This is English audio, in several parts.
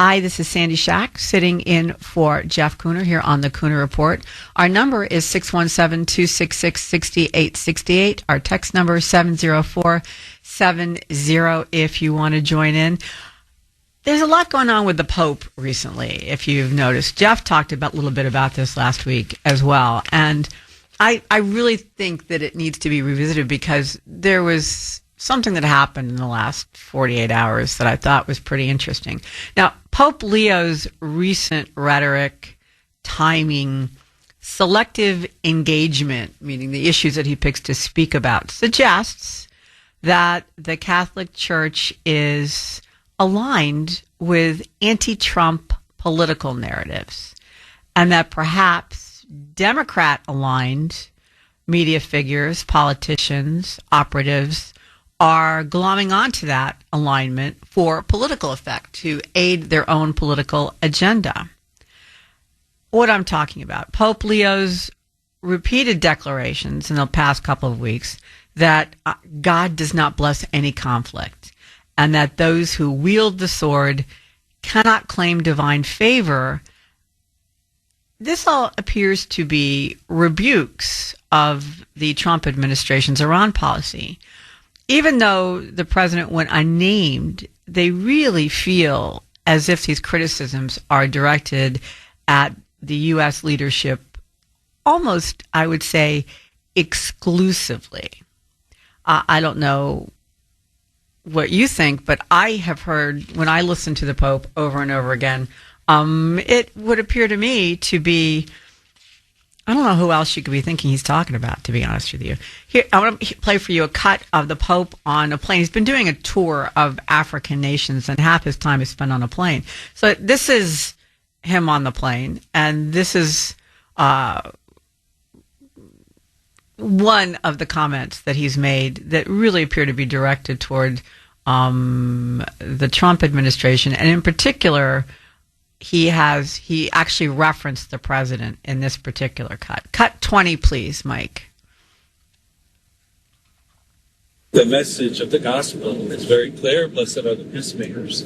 Hi, this is Sandy Shack sitting in for Jeff Kuhner here on the Kuhner Report. Our number is 617-266-6868. Our text number is 70470 if you want to join in. There's a lot going on with the Pope recently, if you've noticed. Jeff talked a little bit about this last week as well. And I really think that it needs to be revisited because there was something that happened in the last 48 hours that I thought was pretty interesting. Now, Pope Leo's recent rhetoric, timing, selective engagement, meaning the issues that he picks to speak about, suggests that the Catholic Church is aligned with anti-Trump political narratives, and that perhaps Democrat-aligned media figures, politicians, operatives are glomming onto that alignment for political effect to aid their own political agenda. What I'm talking about, Pope Leo's repeated declarations in the past couple of weeks that God does not bless any conflict and that those who wield the sword cannot claim divine favor. This all appears to be rebukes of the Trump administration's Iran policy. Even though the president went unnamed, they really feel as if these criticisms are directed at the U.S. leadership almost, I would say, exclusively. I don't know what you think, but I have heard, when I listen to the Pope over and over again, it would appear to me to be, I don't know who else you could be thinking he's talking about, to be honest with you. Here, I want to play for you a cut of the Pope on a plane. He's been doing a tour of African nations, and half his time is spent on a plane. So this is him on the plane, and this is one of the comments that he's made that really appear to be directed toward the Trump administration, and in particular, he actually referenced the president in this particular cut. Cut 20, please, Mike. The message of the gospel is very clear. Blessed are the peacemakers.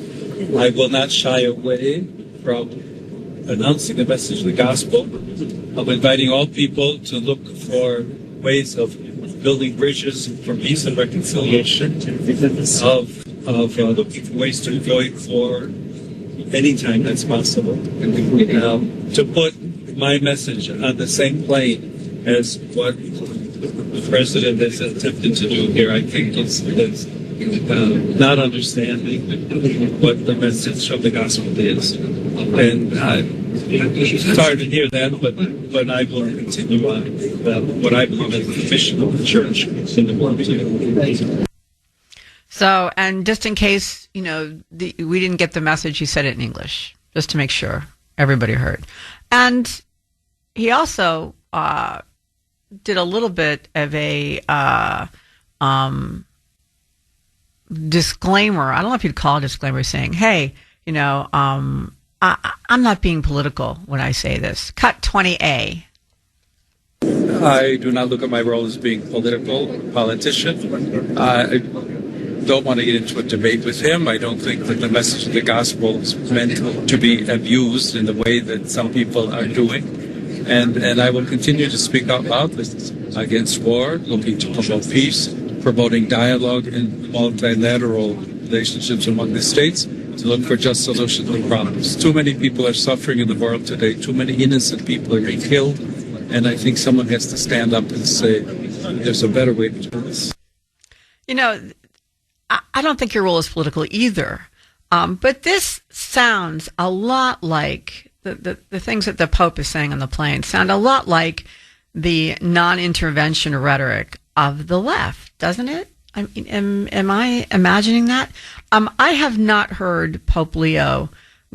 I will not shy away from announcing the message of the gospel, of inviting all people to look for ways of building bridges for peace and reconciliation, of looking for ways to avoid for anytime that's possible. To put my message on the same plane as what the president has attempted to do here, I think is not understanding what the message of the gospel is. And it's hard to hear that, but I will continue on what I believe is the mission of the church in the world. So, and just in case, we didn't get the message, he said it in English, just to make sure everybody heard. And he also did a little bit of a disclaimer. I don't know if you'd call it a disclaimer, saying, hey, I'm not being political when I say this. Cut 20A. I do not look at my role as being politician. I don't want to get into a debate with him. I don't think that the message of the gospel is meant to be abused in the way that some people are doing. And I will continue to speak out loudly against war, looking to promote peace, promoting dialogue in multilateral relationships among the states, to look for just solutions to problems. Too many people are suffering in the world today. Too many innocent people are being killed. And I think someone has to stand up and say, there's a better way to do this. I don't think your role is political either. But this sounds a lot like the things that the Pope is saying on the plane sound a lot like the non-intervention rhetoric of the left, doesn't it? I mean, am I imagining that? I have not heard Pope Leo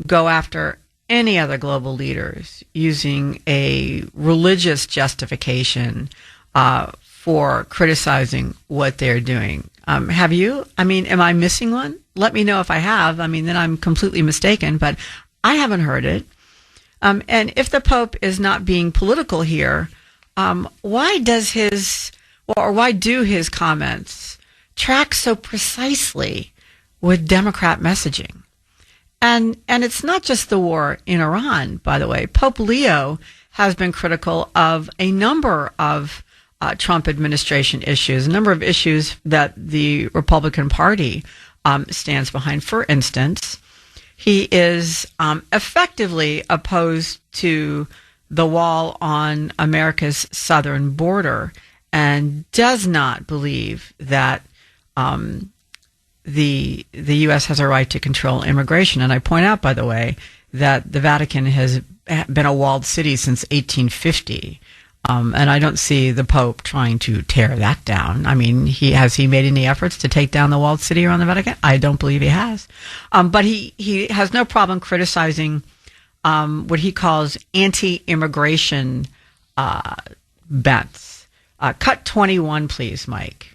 go after any other global leaders using a religious justification for criticizing what they're doing. Have you? I mean, am I missing one? Let me know if I have. I mean, then I'm completely mistaken, but I haven't heard it. And if the Pope is not being political here, why do his comments track so precisely with Democrat messaging? And it's not just the war in Iran, by the way. Pope Leo has been critical of a number of Trump administration issues, a number of issues that the Republican Party stands behind. For instance, he is effectively opposed to the wall on America's southern border and does not believe that the U.S. has a right to control immigration. And I point out, by the way, that the Vatican has been a walled city since 1850. And I don't see the Pope trying to tear that down. I mean, has he made any efforts to take down the walled city around the Vatican? I don't believe he has. But he has no problem criticizing what he calls anti-immigration bents. Cut 21, please, Mike.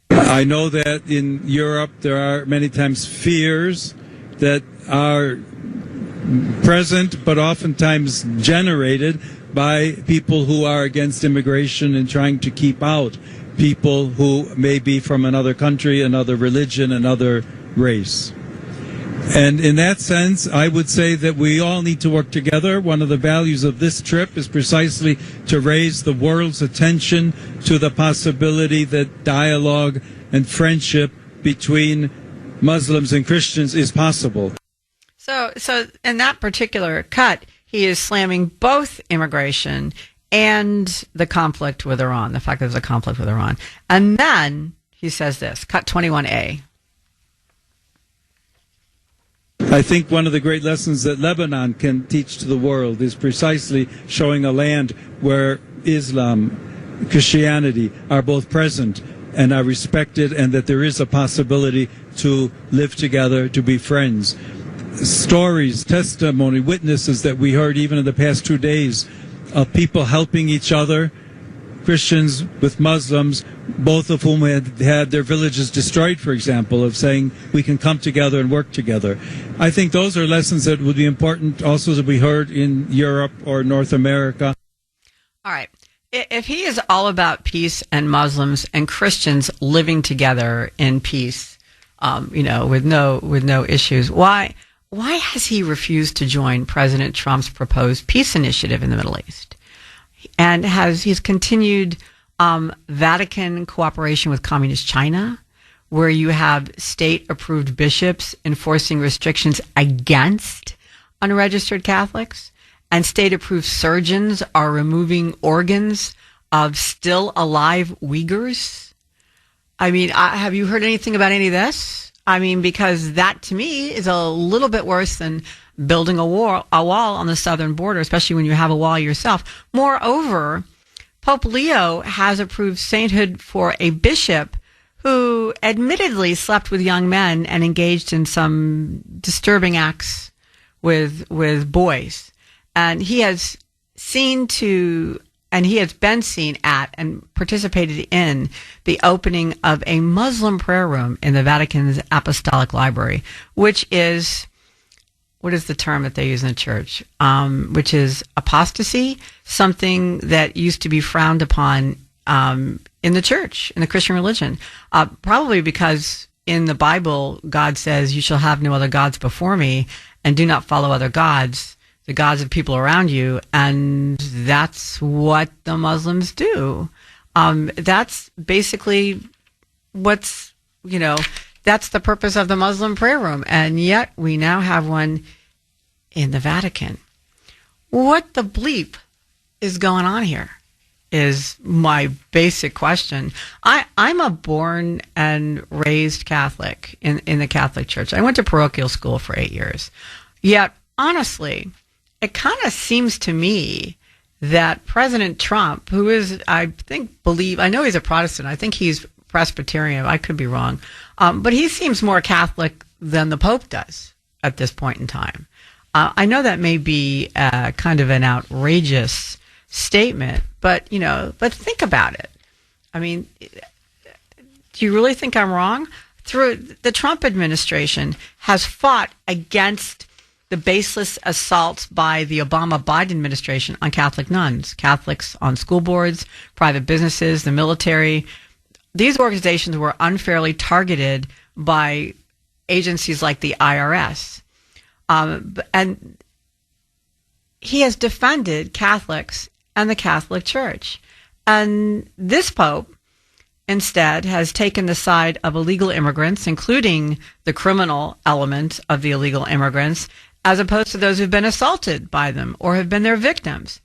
I know that in Europe there are many times fears that are present but oftentimes generated by people who are against immigration and trying to keep out people who may be from another country, another religion, another race. And in that sense, I would say that we all need to work together. One of the values of this trip is precisely to raise the world's attention to the possibility that dialogue and friendship between Muslims and Christians is possible. So in that particular cut, he is slamming both immigration and the conflict with Iran, the fact that there's a conflict with Iran. And then he says this, cut 21A. I think one of the great lessons that Lebanon can teach to the world is precisely showing a land where Islam, Christianity are both present and are respected, and that there is a possibility to live together, to be friends. Stories, testimony, witnesses that we heard even in the past 2 days of people helping each other, Christians with Muslims, both of whom had their villages destroyed, for example, of saying we can come together and work together. I think those are lessons that would be important also to be heard in Europe or North America. All right. If he is all about peace and Muslims and Christians living together in peace, with no issues, why has he refused to join President Trump's proposed peace initiative in the Middle East? And he's continued Vatican cooperation with Communist China, where you have state-approved bishops enforcing restrictions against unregistered Catholics, and state-approved surgeons are removing organs of still alive Uyghurs. I mean, have you heard anything about any of this? I mean, because that to me is a little bit worse than building a wall on the southern border, especially when you have a wall yourself. Moreover, Pope Leo has approved sainthood for a bishop who admittedly slept with young men and engaged in some disturbing acts with boys. And he has been seen at and participated in the opening of a Muslim prayer room in the Vatican's Apostolic Library, which is, what is the term that they use in the church? Which is apostasy, something that used to be frowned upon in the church, in the Christian religion. Probably because in the Bible, God says, you shall have no other gods before me, and do not follow other gods, the gods of people around you, and that's what the Muslims do. That's basically that's the purpose of the Muslim prayer room, and yet we now have one in the Vatican. What the bleep is going on here is my basic question. I'm a born and raised Catholic in the Catholic Church. I went to parochial school for 8 years. Yet, honestly, it kind of seems to me that President Trump, who is, I know he's a Protestant. I think he's Presbyterian. I could be wrong. But he seems more Catholic than the Pope does at this point in time. I know that may be kind of an outrageous statement, but think about it. I mean, do you really think I'm wrong? The Trump administration has fought against the baseless assaults by the Obama-Biden administration on Catholic nuns, Catholics on school boards, private businesses, the military. These organizations were unfairly targeted by agencies like the IRS. And he has defended Catholics and the Catholic Church. And this Pope, instead, has taken the side of illegal immigrants, including the criminal element of the illegal immigrants, as opposed to those who've been assaulted by them or have been their victims.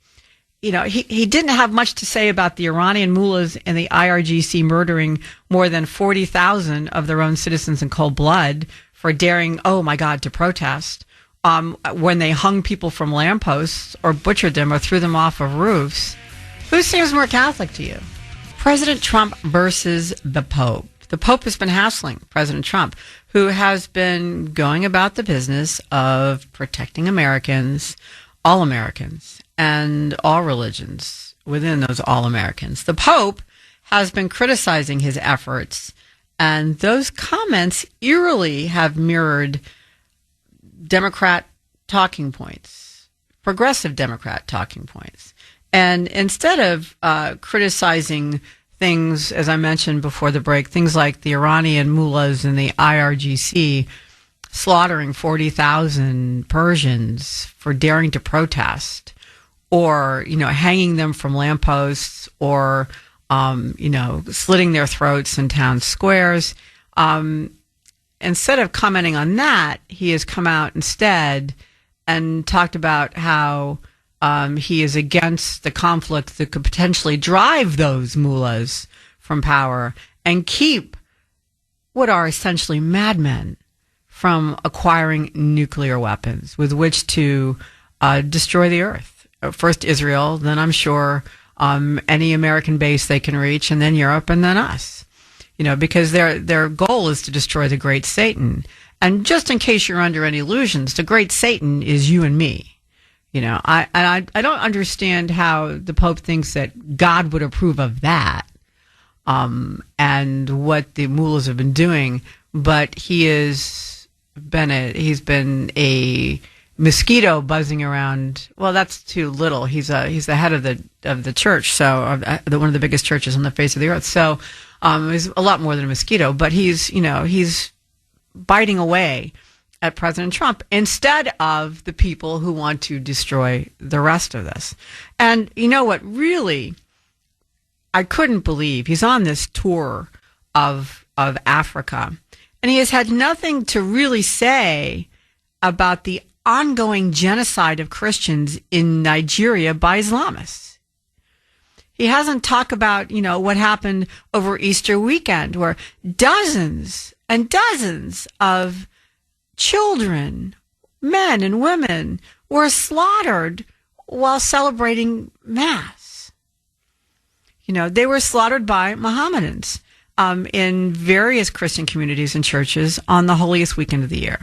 You know, he didn't have much to say about the Iranian mullahs and the IRGC murdering more than 40,000 of their own citizens in cold blood for daring, oh my God, to protest, when they hung people from lampposts or butchered them or threw them off of roofs. Who seems more Catholic to you? President Trump versus the Pope. The Pope has been hassling President Trump, who has been going about the business of protecting Americans, and all religions within those all Americans. The Pope has been criticizing his efforts, and those comments eerily have mirrored Democrat talking points, progressive Democrat talking points. And instead of criticizing things, as I mentioned before the break, things like the Iranian mullahs and the IRGC slaughtering 40,000 Persians for daring to protest, or, you know, hanging them from lampposts, or, you know, slitting their throats in town squares. Instead of commenting on that, he has come out instead and talked about how he is against the conflict that could potentially drive those mullahs from power and keep what are essentially madmen from acquiring nuclear weapons with which to destroy the earth. First Israel, then I'm sure any American base they can reach, and then Europe, and then us. You know, because their goal is to destroy the great Satan. And just in case you're under any illusions, the great Satan is you and me. You know, I don't understand how the Pope thinks that God would approve of that, and what the mullahs have been doing. But he's been a mosquito buzzing around. Well, that's too little. He's the head of the church, so one of the biggest churches on the face of the earth. So he's a lot more than a mosquito. But he's biting away at President Trump instead of the people who want to destroy the rest of this. And you know what? Really, I couldn't believe he's on this tour of Africa, and he has had nothing to really say about the ongoing genocide of Christians in Nigeria by Islamists. He hasn't talked about, you know, what happened over Easter weekend, where dozens and dozens of children, men and women, were slaughtered while celebrating Mass. You know, they were slaughtered by Mohammedans in various Christian communities and churches on the holiest weekend of the year.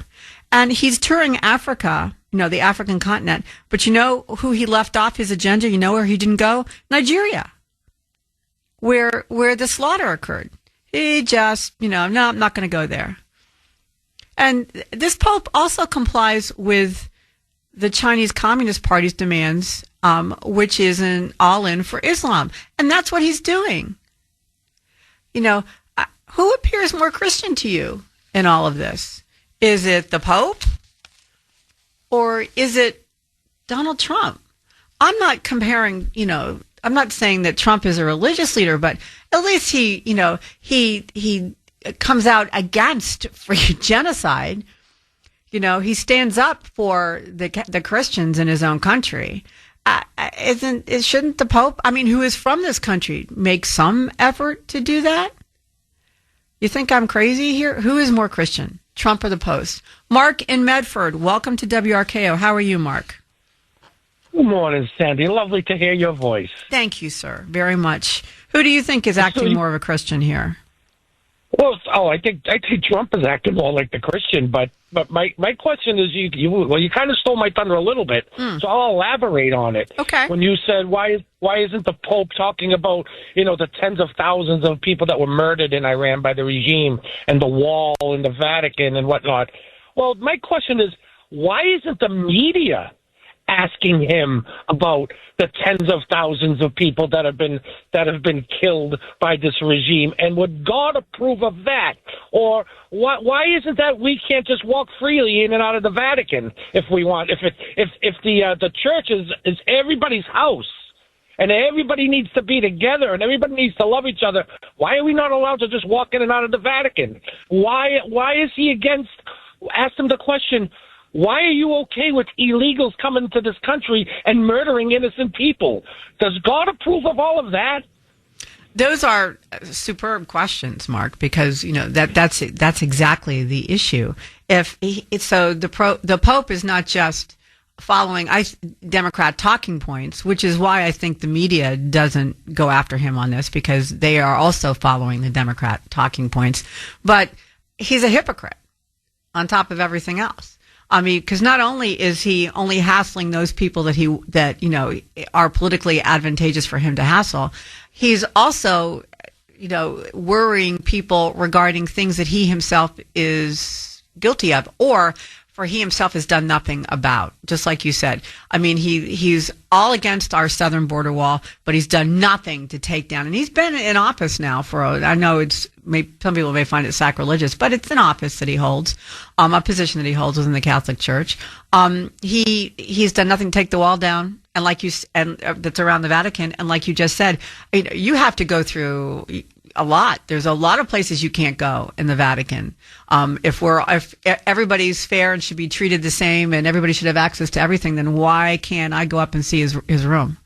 And he's touring Africa, you know, the African continent. But you know who he left off his agenda? You know where he didn't go? Nigeria, where the slaughter occurred. He just, you know, no, I'm not going to go there. And this Pope also complies with the Chinese Communist Party's demands, which is an all-in for Islam. And that's what he's doing. You know, who appears more Christian to you in all of this? Is it the Pope, or is it Donald Trump? I'm not comparing, you know, I'm not saying that Trump is a religious leader, but at least he, you know, he comes out against free genocide. You know, he stands up for the Christians in his own country. Shouldn't the Pope, I mean, who is from this country, make some effort to do that? You think I'm crazy here? Who is more Christian, Trump or the Pope? Mark in Medford, welcome to WRKO. How are you, Mark? Good morning, Sandy. Lovely to hear your voice. Thank you, sir, very much. Who do you think is acting more of a Christian here? Well, I think Trump is acting more like the Christian, but my question is, you kind of stole my thunder a little bit, so I'll elaborate on it. Okay. When you said why isn't the Pope talking about, you know, the tens of thousands of people that were murdered in Iran by the regime and the wall and the Vatican and whatnot? Well, my question is, why isn't the media asking him about the tens of thousands of people that have been killed by this regime? And would God approve of that? Or why is it that we can't just walk freely in and out of the Vatican if we want? If the church is everybody's house, and everybody needs to be together, and everybody needs to love each other, why are we not allowed to just walk in and out of the Vatican? Why is he against? Ask him the question. Why are you okay with illegals coming to this country and murdering innocent people? Does God approve of all of that? Those are superb questions, Mark, because that's exactly the issue. The Pope is not just following Democrat talking points, which is why I think the media doesn't go after him on this, because they are also following the Democrat talking points. But he's a hypocrite on top of everything else. I mean, because not only is he only hassling those people that are politically advantageous for him to hassle, he's also, worrying people regarding things that he himself is guilty of, or for he himself has done nothing about. Just like you said, I mean, he's all against our southern border wall, but he's done nothing to take down. And he's been in office now I know some people may find it sacrilegious, but it's an office that he holds, a position that he holds within the Catholic Church. He's done nothing to take the wall down, and that's around the Vatican. And like you just said, you have to go through a lot. There's a lot of places you can't go in the Vatican. If everybody's fair and should be treated the same, and everybody should have access to everything, then why can't I go up and see his room?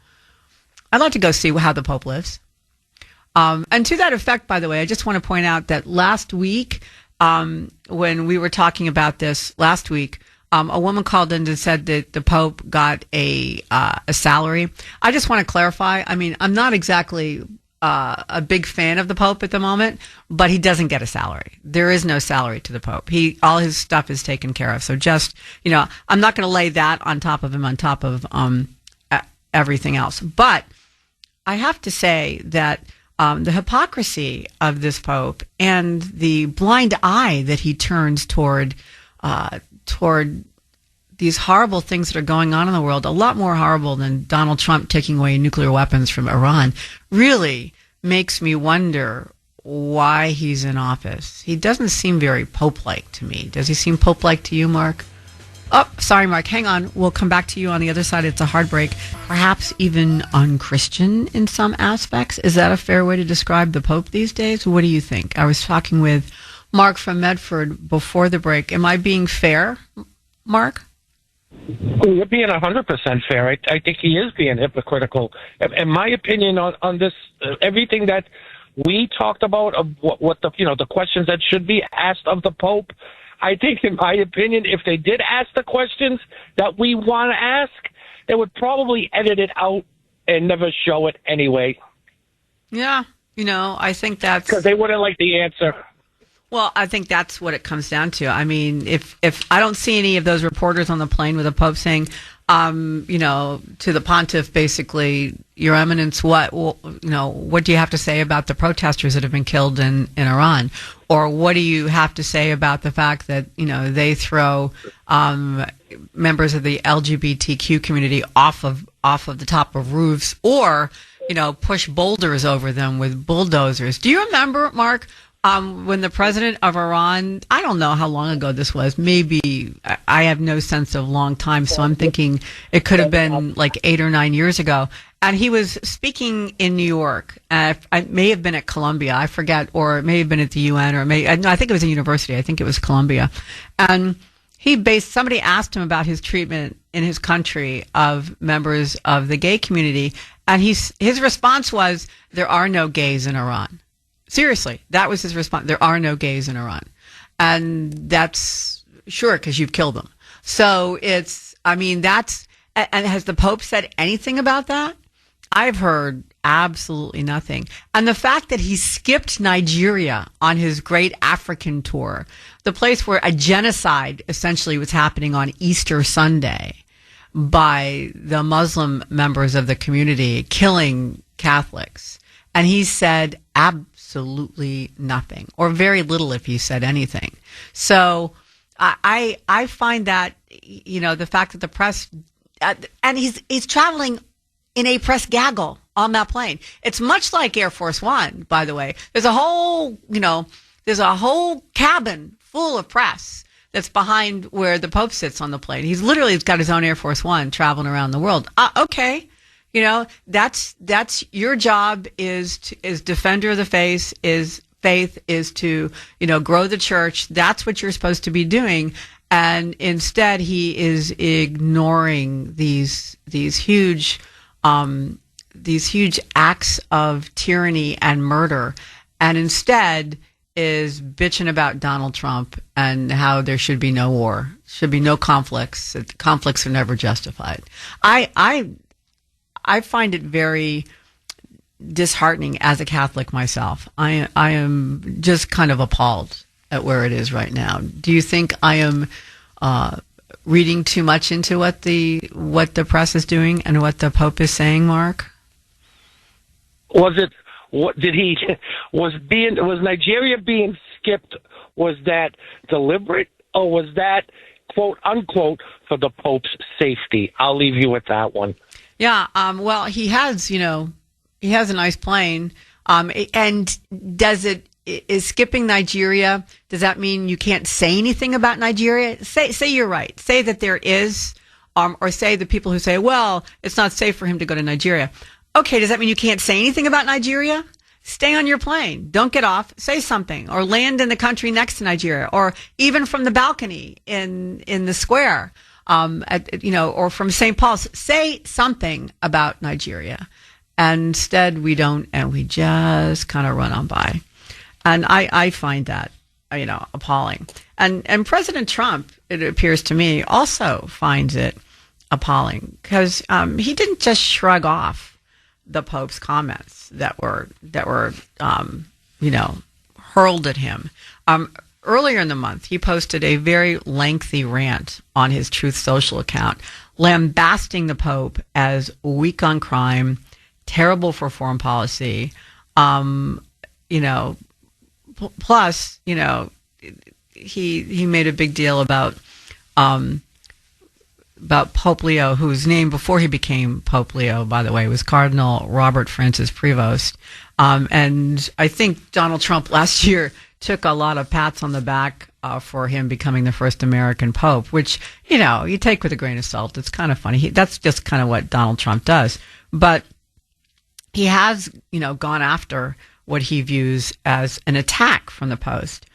I'd like to go see how the Pope lives. And to that effect, by the way, I just want to point out that last week, when we were talking about this last week, a woman called in and said that the Pope got a salary. I just want to clarify. I mean, I'm not exactly a big fan of the Pope at the moment, but he doesn't get a salary. There is no salary to the Pope. All his stuff is taken care of. So just, I'm not going to lay that on top of him, on top of everything else. But I have to say that the hypocrisy of this Pope and the blind eye that he turns toward these horrible things that are going on in the world, a lot more horrible than Donald Trump taking away nuclear weapons from Iran, really makes me wonder why he's in office. He doesn't seem very Pope-like to me. Does he seem Pope-like to you, Mark? Oh, sorry, Mark. Hang on. We'll come back to you on the other side. It's a hard break. Perhaps even unchristian in some aspects. Is that a fair way to describe the Pope these days? What do you think? I was talking with Mark from Medford before the break. Am I being fair, Mark? You're being 100% fair. I think he is being hypocritical. In my opinion on this, everything that we talked about, of what the questions that should be asked of the Pope, I think, in my opinion, if they did ask the questions that we want to ask, they would probably edit it out and never show it anyway. Yeah, I think that's because they wouldn't like the answer. Well, I think that's what it comes down to. I mean, if I don't see any of those reporters on the plane with the Pope saying, to the pontiff, basically, Your Eminence, what do you have to say about the protesters that have been killed in Iran? Or what do you have to say about the fact that, they throw members of the LGBTQ community off of the top of roofs, or, push boulders over them with bulldozers? Do you remember, Mark, when the president of Iran, I don't know how long ago this was, maybe, I have no sense of long time, so I'm thinking it could have been like 8 or 9 years ago, and he was speaking in New York. It may have been at Columbia, I forget, or it may have been at the UN, or I think it was a university, I think it was Columbia, and somebody asked him about his treatment in his country of members of the gay community, and his response was, there are no gays in Iran. Seriously, that was his response. There are no gays in Iran. And that's sure, because you've killed them. So and has the Pope said anything about that? I've heard absolutely nothing. And the fact that he skipped Nigeria on his great African tour, the place where a genocide essentially was happening on Easter Sunday by the Muslim members of the community killing Catholics. And he said absolutely nothing, or very little if he said anything. So I find that, the fact that the press and he's traveling in a press gaggle on that plane. It's much like Air Force One, by the way. There's a whole cabin full of press that's behind where the Pope sits on the plane. He's got his own Air Force One traveling around the world. Okay. That's your job is defender of the faith is to, grow the church. That's what you're supposed to be doing. And instead he is ignoring these huge acts of tyranny and murder, and instead is bitching about Donald Trump and how there should be no war, should be no conflicts. Conflicts are never justified. I find it very disheartening as a Catholic myself. I am just kind of appalled at where it is right now. Do you think I am reading too much into what the press is doing and what the Pope is saying, Mark? Was Nigeria being skipped? Was that deliberate, or was that quote unquote for the Pope's safety? I'll leave you with that one. Yeah. Well, he has a nice plane. And is skipping Nigeria, does that mean you can't say anything about Nigeria? Say you're right. Say that there is, or say the people who say, well, it's not safe for him to go to Nigeria. Okay, does that mean you can't say anything about Nigeria? Stay on your plane. Don't get off. Say something, or land in the country next to Nigeria, or even from the balcony in the square, or from St. Paul's. Say something about Nigeria. And instead we don't, and we just kind of run on by. And I find that, appalling. And President Trump, it appears to me, also finds it appalling, because he didn't just shrug off the Pope's comments that were hurled at him. Earlier in the month, he posted a very lengthy rant on his Truth Social account, lambasting the Pope as weak on crime, terrible for foreign policy, plus, he made a big deal about Pope Leo, whose name before he became Pope Leo, by the way, was Cardinal Robert Francis Prevost. And I think Donald Trump last year took a lot of pats on the back for him becoming the first American Pope, which, you take with a grain of salt. It's kind of funny. That's just kind of what Donald Trump does. But he has, gone after what he views as an attack from the Post.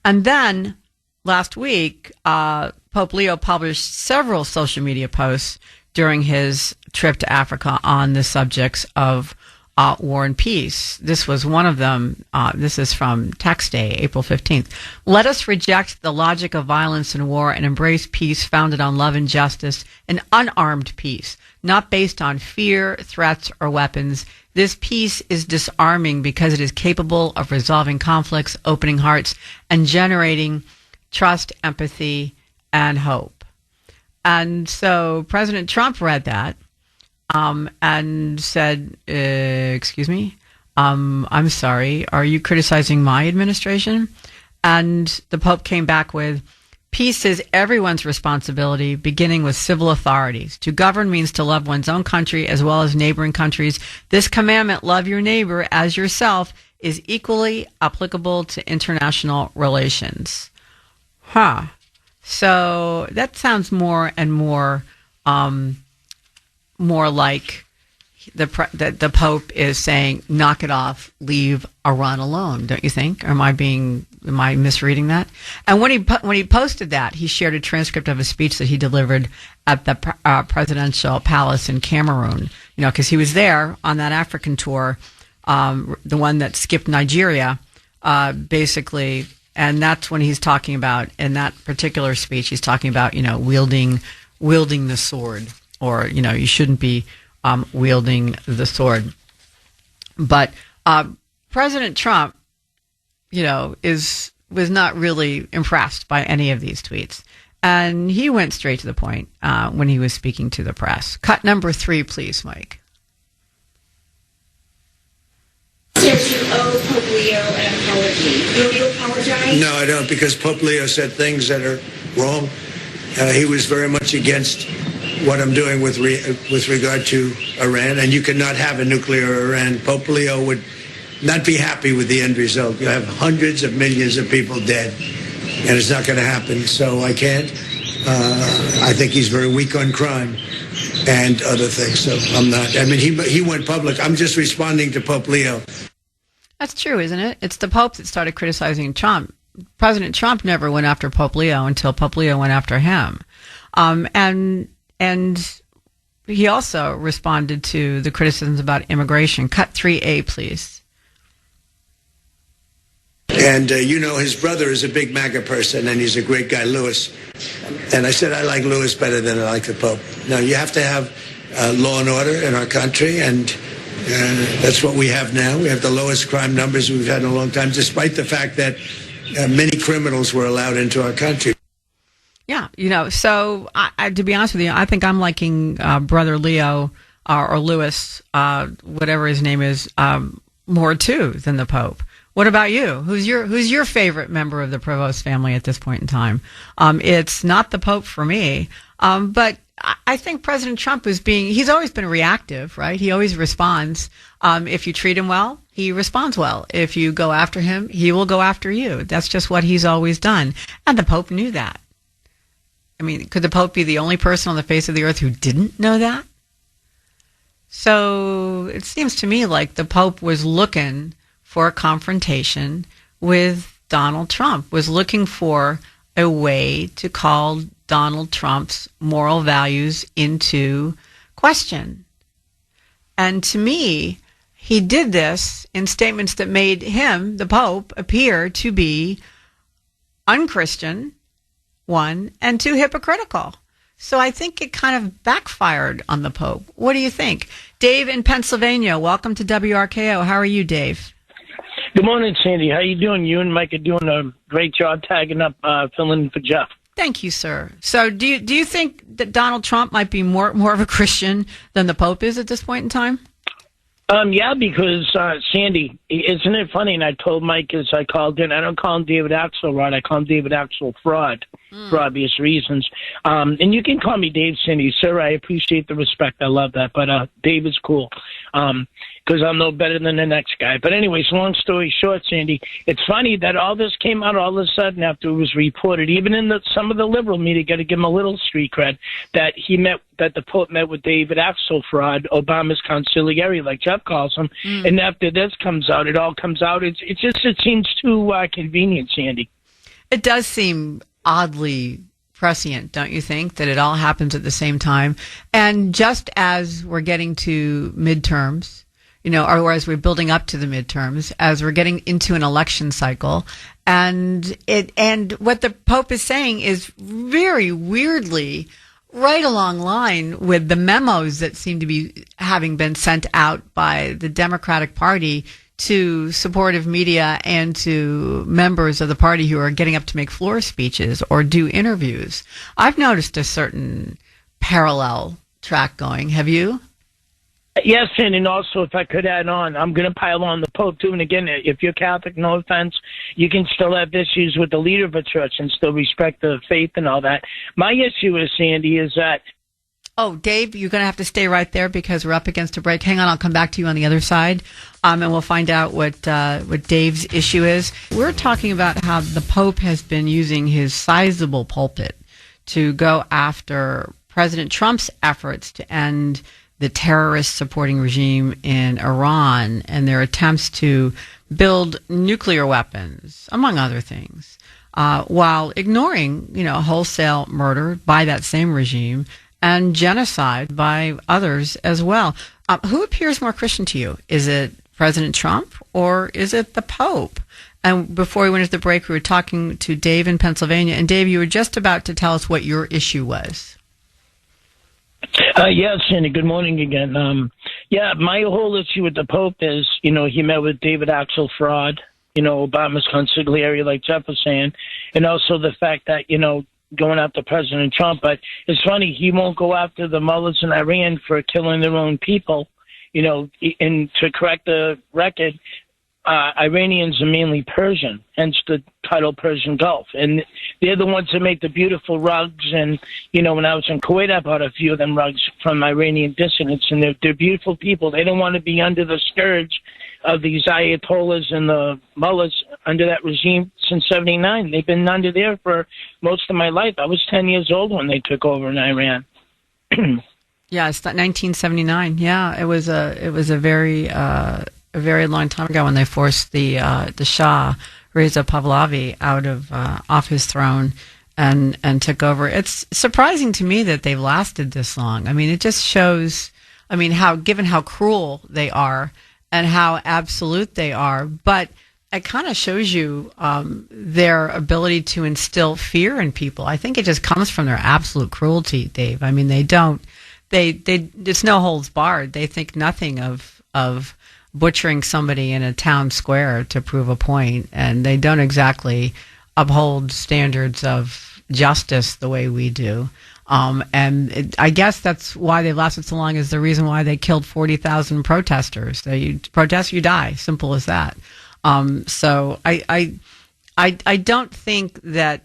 And then last week, Pope Leo published several social media posts during his trip to Africa on the subjects of war and peace. This was one of them. This is from Text Day, April 15th. Let us reject the logic of violence and war and embrace peace founded on love and justice, an unarmed peace, not based on fear, threats, or weapons. This peace is disarming because it is capable of resolving conflicts, opening hearts, and generating trust, empathy, and hope. And so President Trump read that and said, excuse me, I'm sorry, are you criticizing my administration? And the Pope came back with, peace is everyone's responsibility, beginning with civil authorities. To govern means to love one's own country as well as neighboring countries. This commandment, love your neighbor as yourself, is equally applicable to international relations. So that sounds more and more like the Pope is saying, knock it off, leave Iran alone, don't you think? Or am I misreading that? And when he posted that, he shared a transcript of a speech that he delivered at the presidential palace in Cameroon, because he was there on that African tour, the one that skipped Nigeria, basically. And that's when he's talking about, in that particular speech, he's talking about, wielding the sword, or, you shouldn't be wielding the sword. But President Trump, was not really impressed by any of these tweets. And he went straight to the point when he was speaking to the press. Cut number 3, please, Mike. Says you owe Pope Leo an apology. Will you apologize? No, I don't, because Pope Leo said things that are wrong. He was very much against what I'm doing with regard to Iran, and you cannot have a nuclear Iran. Pope Leo would not be happy with the end result. You have hundreds of millions of people dead, and it's not going to happen. So I can't. I think he's very weak on crime and other things. So I'm not. I mean, he went public. I'm just responding to Pope Leo. That's true, isn't it? It's the Pope that started criticizing Trump. President Trump never went after Pope Leo until Pope Leo went after him. And he also responded to the criticisms about immigration. Cut 3A, please. And, his brother is a big MAGA person, and he's a great guy, Louis. And I said I like Louis better than I like the Pope. Now, you have to have law and order in our country, and that's what we have now. We have the lowest crime numbers we've had in a long time, despite the fact that many criminals were allowed into our country. Yeah, so to be honest with you, I think I'm liking Brother Leo or Louis, whatever his name is, more too than the Pope. What about you? Who's your favorite member of the Provost family at this point in time? It's not the Pope for me, but I think President Trump he's always been reactive, right? He always responds. If you treat him well, he responds well. If you go after him, he will go after you. That's just what he's always done. And the Pope knew that. I mean, could the Pope be the only person on the face of the earth who didn't know that? So it seems to me like the Pope was looking for a confrontation with Donald Trump, was looking for a way to call Donald Trump's moral values into question. And to me, he did this in statements that made him, the Pope, appear to be unchristian, one, and two, hypocritical. So I think it kind of backfired on the Pope. What do you think? Dave in Pennsylvania, welcome to WRKO. How are you, Dave? Good morning, Sandy. How you doing? You and Mike are doing a great job tagging up, filling in for Jeff. Thank you, sir. So do you think that Donald Trump might be more of a Christian than the Pope is at this point in time? Yeah, because, Sandy, isn't it funny? And I told Mike as I called in, I don't call him David Axelrod. I call him David Axelfraud for obvious reasons. And you can call me Dave, Sandy. Sir, I appreciate the respect. I love that. But Dave is cool because I'm no better than the next guy. But anyways, long story short, Sandy, it's funny that all this came out all of a sudden after it was reported, even in some of the liberal media, got to give him a little street cred, that the Pope met with David Axelrod, Obama's consigliere, like Jeff calls him. And after this comes out, it all comes out. It seems too convenient, Sandy. It does seem oddly prescient, don't you think, that it all happens at the same time? And just as we're getting to midterms, or as we're building up to the midterms, as we're getting into an election cycle, and what the Pope is saying is very weirdly right along line with the memos that seem to be having been sent out by the Democratic Party to supportive media and to members of the party who are getting up to make floor speeches or do interviews. I've noticed a certain parallel track going. Have you? Yes, and also, if I could add on, I'm going to pile on the Pope, too. And again, if you're Catholic, no offense, you can still have issues with the leader of a church and still respect the faith and all that. My issue is, Sandy, is that... Oh, Dave, you're going to have to stay right there because we're up against a break. Hang on, I'll come back to you on the other side, and we'll find out what Dave's issue is. We're talking about how the Pope has been using his sizable pulpit to go after President Trump's efforts to end the terrorist-supporting regime in Iran and their attempts to build nuclear weapons, among other things, while ignoring, wholesale murder by that same regime and genocide by others as well. Who appears more Christian to you? Is it President Trump or is it the Pope? And before we went into the break, we were talking to Dave in Pennsylvania. And Dave, you were just about to tell us what your issue was. Yes, Sandy, good morning again. My whole issue with the Pope is, he met with David Axelrod, Obama's consigliere, like Jeff was saying, and also the fact that, going after President Trump. But it's funny, he won't go after the mullahs in Iran for killing their own people, and to correct the record, Iranians are mainly Persian, hence the title Persian Gulf. And they're the ones that make the beautiful rugs. And, when I was in Kuwait, I bought a few of them rugs from Iranian dissidents, and they're beautiful people. They don't want to be under the scourge of these ayatollahs and the mullahs under that regime since 79. They've been under there for most of my life. I was 10 years old when they took over in Iran. Yeah, it's 1979. Yeah, it was a very long time ago when they forced the Shah, Reza Pahlavi, out of off his throne and took over. It's surprising to me that they've lasted this long. I mean, it just shows, given how cruel they are and how absolute they are, but it kind of shows you their ability to instill fear in people. I think it just comes from their absolute cruelty, Dave. I mean, it's no holds barred. They think nothing of butchering somebody in a town square to prove a point, and they don't exactly uphold standards of justice the way we do. I guess that's why they've lasted so long, is the reason why they killed 40,000 protesters. You protest, you die. Simple as that. So I don't think that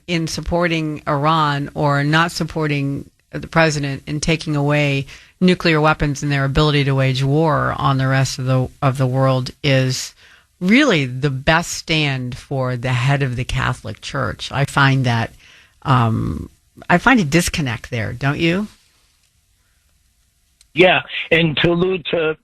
in supporting Iran or not supporting the president in taking away nuclear weapons and their ability to wage war on the rest of the world is really the best stand for the head of the Catholic Church. I find that I find a disconnect there, don't you? Yeah, and to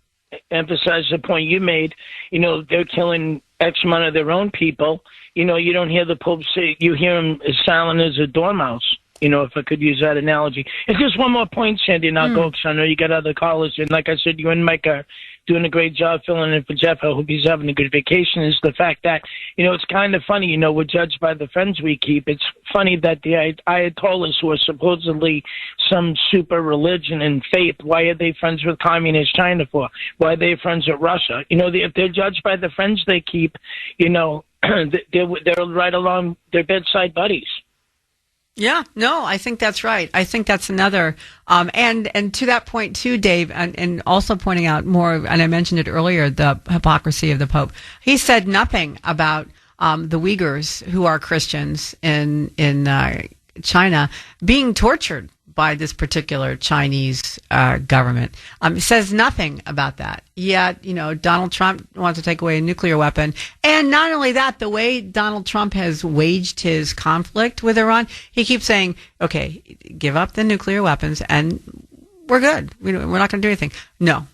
emphasize the point you made, they're killing X amount of their own people. You don't hear the Pope say, you hear him as silent as a dormouse. If I could use that analogy. And just one more point, Sandy, and I'll go, because I know you got other callers. And like I said, you and Mike are doing a great job filling in for Jeff. I hope he's having a good vacation. Is the fact that, it's kind of funny, we're judged by the friends we keep. It's funny that the Ayatollahs, who are supposedly some super religion and faith, why are they friends with communist China for? Why are they friends with Russia? If they're judged by the friends they keep, they're right along their bedside buddies. Yeah, no, I think that's right. I think that's another, and to that point too, Dave, and also pointing out more, and I mentioned it earlier, the hypocrisy of the Pope. He said nothing about the Uyghurs, who are Christians in China, being tortured by this particular Chinese government. He says nothing about that. Yet, Donald Trump wants to take away a nuclear weapon. And not only that, the way Donald Trump has waged his conflict with Iran, he keeps saying, okay, give up the nuclear weapons and we're good. We're not going to do anything. No.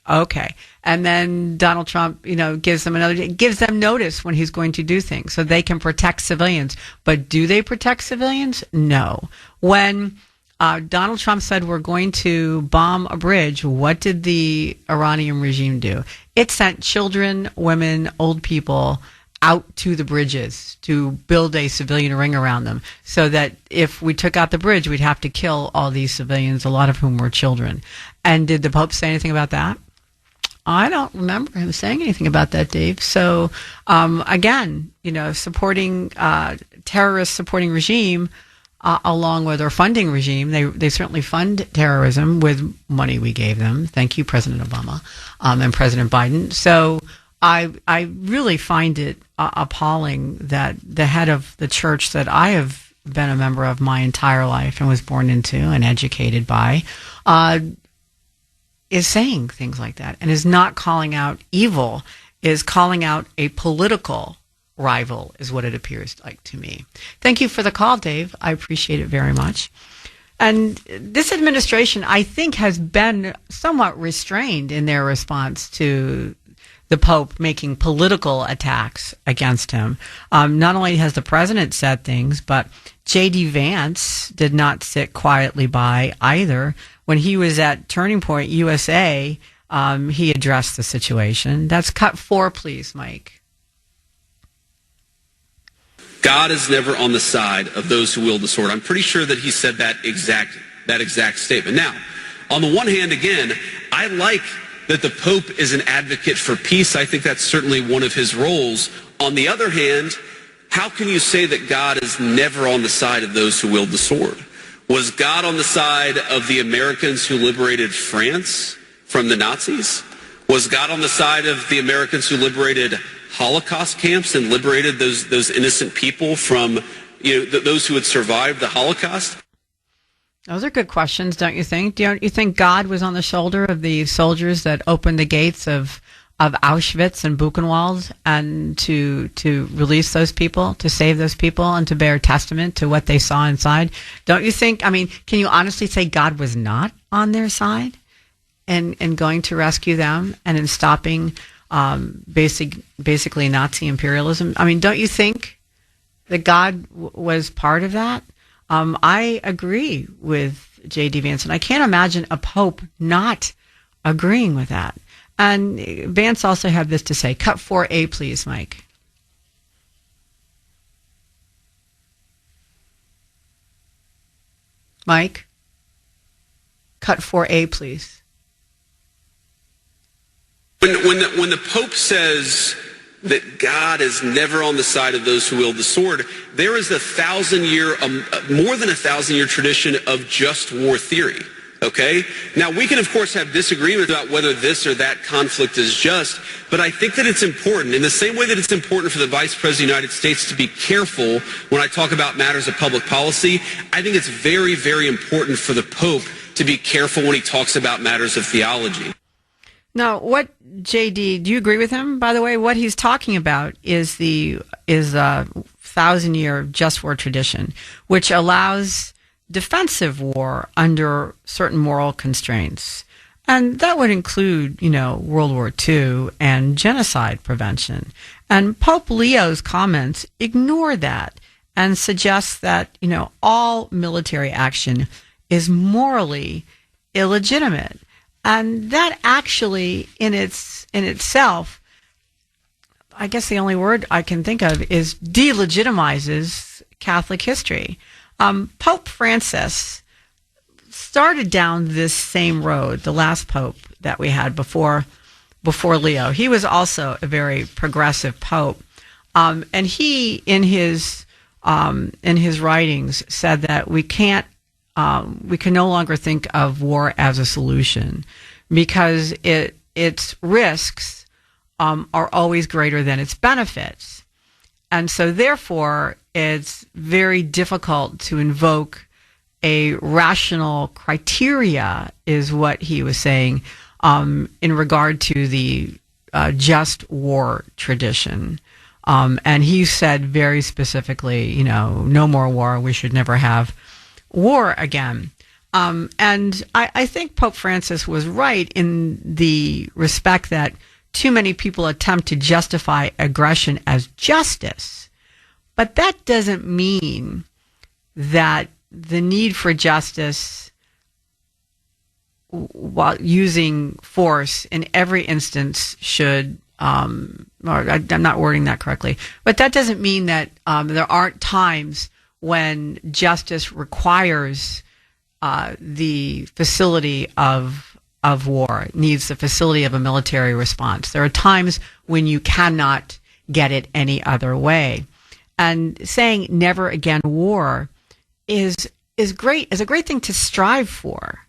Okay. And then Donald Trump, gives them notice when he's going to do things so they can protect civilians. But do they protect civilians? No. When Donald Trump said we're going to bomb a bridge, what did the Iranian regime do? It sent children, women, old people out to the bridges to build a civilian ring around them, so that if we took out the bridge, we'd have to kill all these civilians, a lot of whom were children. And did the Pope say anything about that? I don't remember him saying anything about that, Dave. So, again, supporting terrorists, supporting regime, along with our funding regime, they certainly fund terrorism with money we gave them. Thank you, President Obama and President Biden. So I really find it appalling that the head of the church that I have been a member of my entire life and was born into and educated by is saying things like that, and is not calling out evil, is calling out a political rival, is what it appears like to me. Thank you for the call, Dave. I appreciate it very much. And this administration, I think, has been somewhat restrained in their response to the Pope making political attacks against him. Not only has the president said things, but J.D. Vance did not sit quietly by either. When he was at Turning Point USA, he addressed the situation. That's cut 4, please, Mike. God is never on the side of those who wield the sword. I'm pretty sure that he said that exact statement. Now, on the one hand, again, I like that the Pope is an advocate for peace. I think that's certainly one of his roles. On the other hand, how can you say that God is never on the side of those who wield the sword? Was God on the side of the Americans who liberated France from the Nazis? Was God on the side of the Americans who liberated Holocaust camps and liberated those innocent people from, those who had survived the Holocaust? Those are good questions, don't you think? Don't you think God was on the shoulder of the soldiers that opened the gates of Auschwitz and Buchenwald and to release those people, to save those people, and to bear testament to what they saw inside? Don't you think, can you honestly say God was not on their side and going to rescue them and in stopping basically Nazi imperialism? Don't you think that God was part of that? I agree with J.D. Vance, and I can't imagine a pope not agreeing with that. And Vance also had this to say. Cut 4A, please, Mike. Mike? Cut 4A, please. When the Pope says that God is never on the side of those who wield the sword, there is more than a 1,000-year tradition of just war theory. Okay? Now, we can, of course, have disagreements about whether this or that conflict is just, but I think that it's important, in the same way that it's important for the Vice President of the United States to be careful when I talk about matters of public policy. I think it's very, very important for the Pope to be careful when he talks about matters of theology. Now, what, JD, do you agree with him? By the way, what he's talking about is a 1,000-year just war tradition, which allows defensive war under certain moral constraints. And that would include, World War II and genocide prevention. And Pope Leo's comments ignore that and suggest that, all military action is morally illegitimate. And that actually, in itself, I guess the only word I can think of is delegitimizes Catholic history. Pope Francis started down this same road, the last pope that we had before Leo. He was also a very progressive pope, and he in his writings said that we can no longer think of war as a solution because its risks are always greater than its benefits. And so therefore, it's very difficult to invoke a rational criteria, is what he was saying, in regard to the just war tradition. And he said very specifically, no more war. We should never have war again. And I think Pope Francis was right in the respect that too many people attempt to justify aggression as justice. But that doesn't mean that the need for justice while using force in every instance should, or I'm not wording that correctly, but that doesn't mean that there aren't times when justice requires the facility of war, needs the facility of a military response. There are times when you cannot get it any other way. And saying never again war is great, is a great thing to strive for.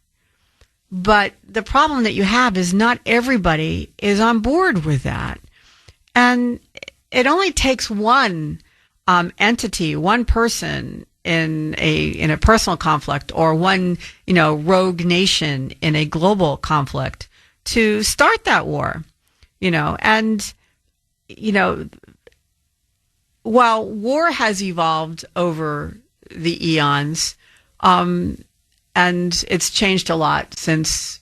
But the problem that you have is not everybody is on board with that. And it only takes one entity, one person in a personal conflict, or one, rogue nation in a global conflict to start that war, and, while war has evolved over the eons, and it's changed a lot since,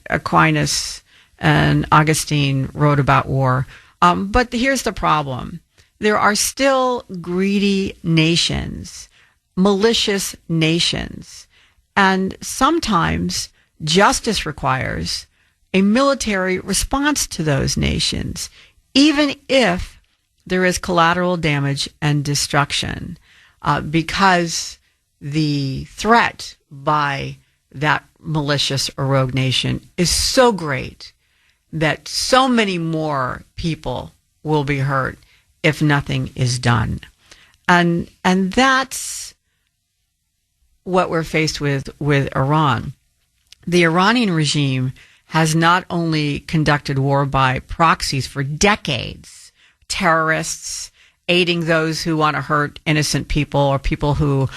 Aquinas and Augustine wrote about war. But here's the problem. There are still greedy nations, malicious nations, and sometimes justice requires a military response to those nations, even if there is collateral damage and destruction, because the threat by that malicious or rogue nation is so great that so many more people will be hurt if nothing is done. And that's what we're faced with Iran. The Iranian regime has not only conducted war by proxies for decades, terrorists aiding those who want to hurt innocent people or people who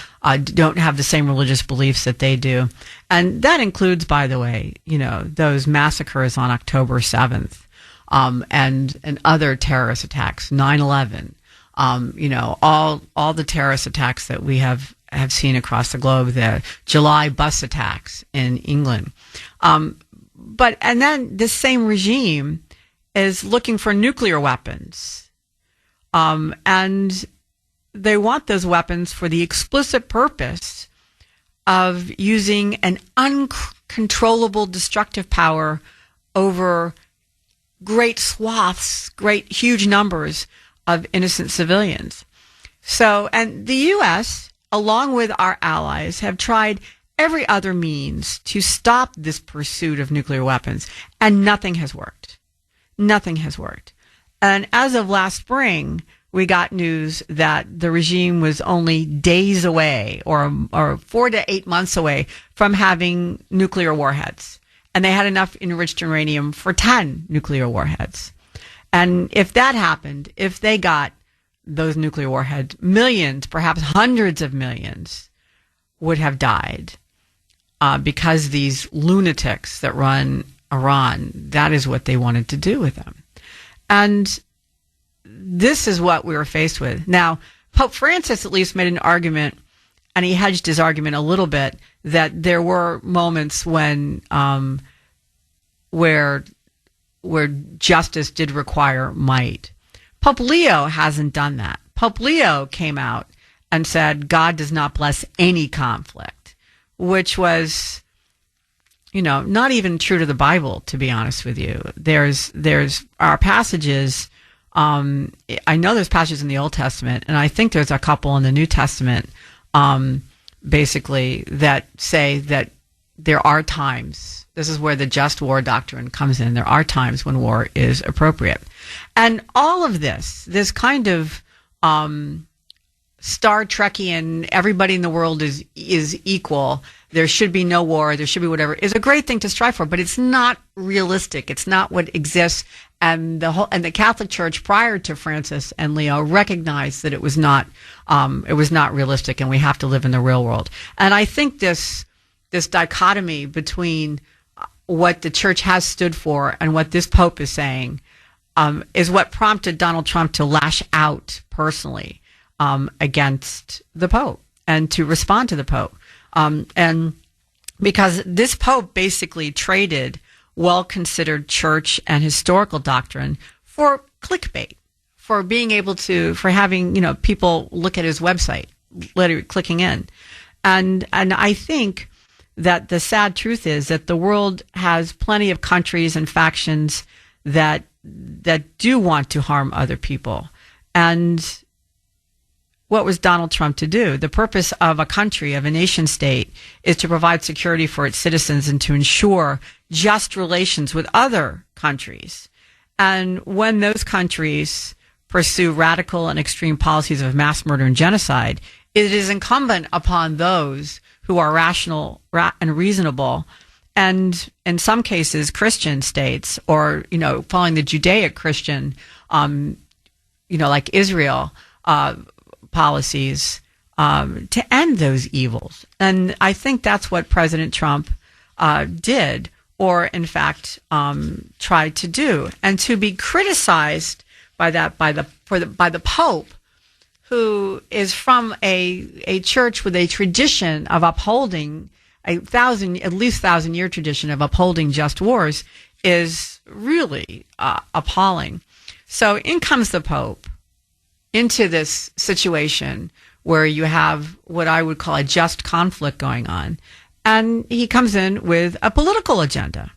don't have the same religious beliefs that they do. And that includes, by the way, those massacres on October 7th and other terrorist attacks, 9/11, all the terrorist attacks that we have seen across the globe, the July bus attacks in England. And then this same regime is looking for nuclear weapons. And they want those weapons for the explicit purpose of using an uncontrollable destructive power over great swaths, huge numbers of innocent civilians. So, and the U.S., along with our allies, have tried every other means to stop this pursuit of nuclear weapons, and nothing has worked. Nothing has worked. And as of last spring, we got news that the regime was only days away or 4 to 8 months away from having nuclear warheads. And they had enough enriched uranium for 10 nuclear warheads. And if that happened, if they got those nuclear warheads, millions, perhaps hundreds of millions would have died because these lunatics that run Iran, that is what they wanted to do with them. And this is what we were faced with. Now, Pope Francis at least made an argument, and he hedged his argument a little bit, that there were moments when where justice did require might. Pope Leo hasn't done that. Pope Leo came out and said God does not bless any conflict, which was, not even true to the Bible, to be honest with you. There's our passages. I know there's passages in the Old Testament, and I think there's a couple in the New Testament, basically, that say that there are times. This is where the just war doctrine comes in. There are times when war is appropriate. And all of this kind of Star Trekian, everybody in the world is equal, there should be no war, there should be whatever, is a great thing to strive for, but it's not realistic. It's not what exists. And the Catholic Church prior to Francis and Leo recognized that it was not realistic, and we have to live in the real world. And I think this dichotomy between what the church has stood for and what this Pope is saying is what prompted Donald Trump to lash out personally against the Pope and to respond to the Pope. And because this Pope basically traded well-considered church and historical doctrine for clickbait, for being able to, for having, people look at his website, literally clicking in. And I think that the sad truth is that the world has plenty of countries and factions that do want to harm other people. And what was Donald Trump to do? The purpose of a country, of a nation state, is to provide security for its citizens and to ensure just relations with other countries. And when those countries pursue radical and extreme policies of mass murder and genocide, it is incumbent upon those who are rational and reasonable, and in some cases Christian states, or following the Judaic-Christian, like Israel policies, to end those evils. And I think that's what President Trump did, or in fact tried to do, and to be criticized by the Pope, who is from a church with a tradition of upholding at least 1,000-year tradition of upholding just wars, is really appalling. So in comes the Pope into this situation where you have what I would call a just conflict going on, and he comes in with a political agenda.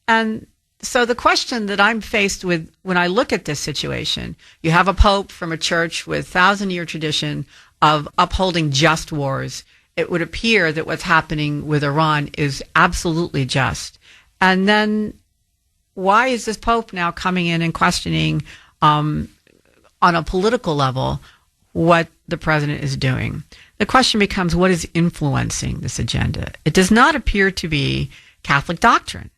And so the question that I'm faced with when I look at this situation, you have a Pope from a church with 1,000-year tradition of upholding just wars. It would appear that what's happening with Iran is absolutely just. And then why is this Pope now coming in and questioning on a political level what the president is doing? The question becomes, what is influencing this agenda? It does not appear to be Catholic doctrine.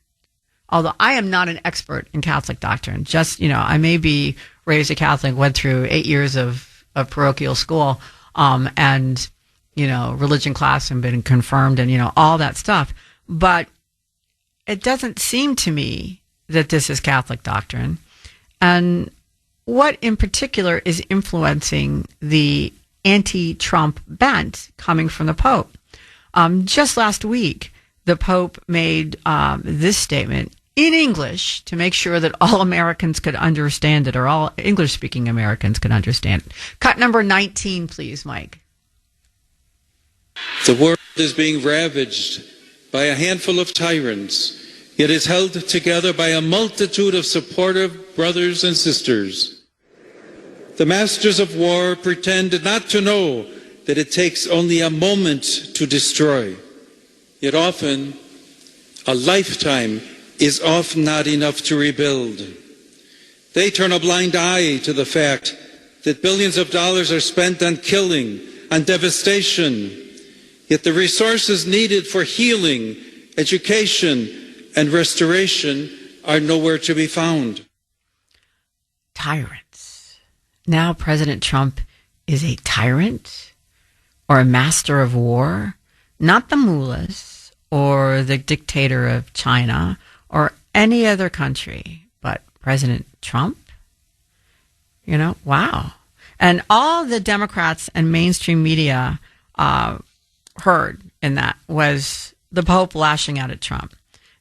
although I am not an expert in Catholic doctrine. Just, I may be raised a Catholic, went through 8 years of parochial school, and, religion class and been confirmed and, all that stuff. But it doesn't seem to me that this is Catholic doctrine. And what in particular is influencing the anti-Trump bent coming from the Pope? Just last week, the Pope made this statement in English to make sure that all Americans could understand it, or all English-speaking Americans could understand it. Cut number 19, please, Mike. The world is being ravaged by a handful of tyrants. It is held together by a multitude of supportive brothers and sisters. The masters of war pretend not to know that it takes only a moment to destroy. Yet often, a lifetime is often not enough to rebuild. They turn a blind eye to the fact that billions of dollars are spent on killing, on devastation, yet the resources needed for healing, education, and restoration are nowhere to be found. Tyrants. Now President Trump is a tyrant or a master of war, not the mullahs or the dictator of China or any other country, but President Trump. Wow. And all the Democrats and mainstream media heard in that was the Pope lashing out at Trump.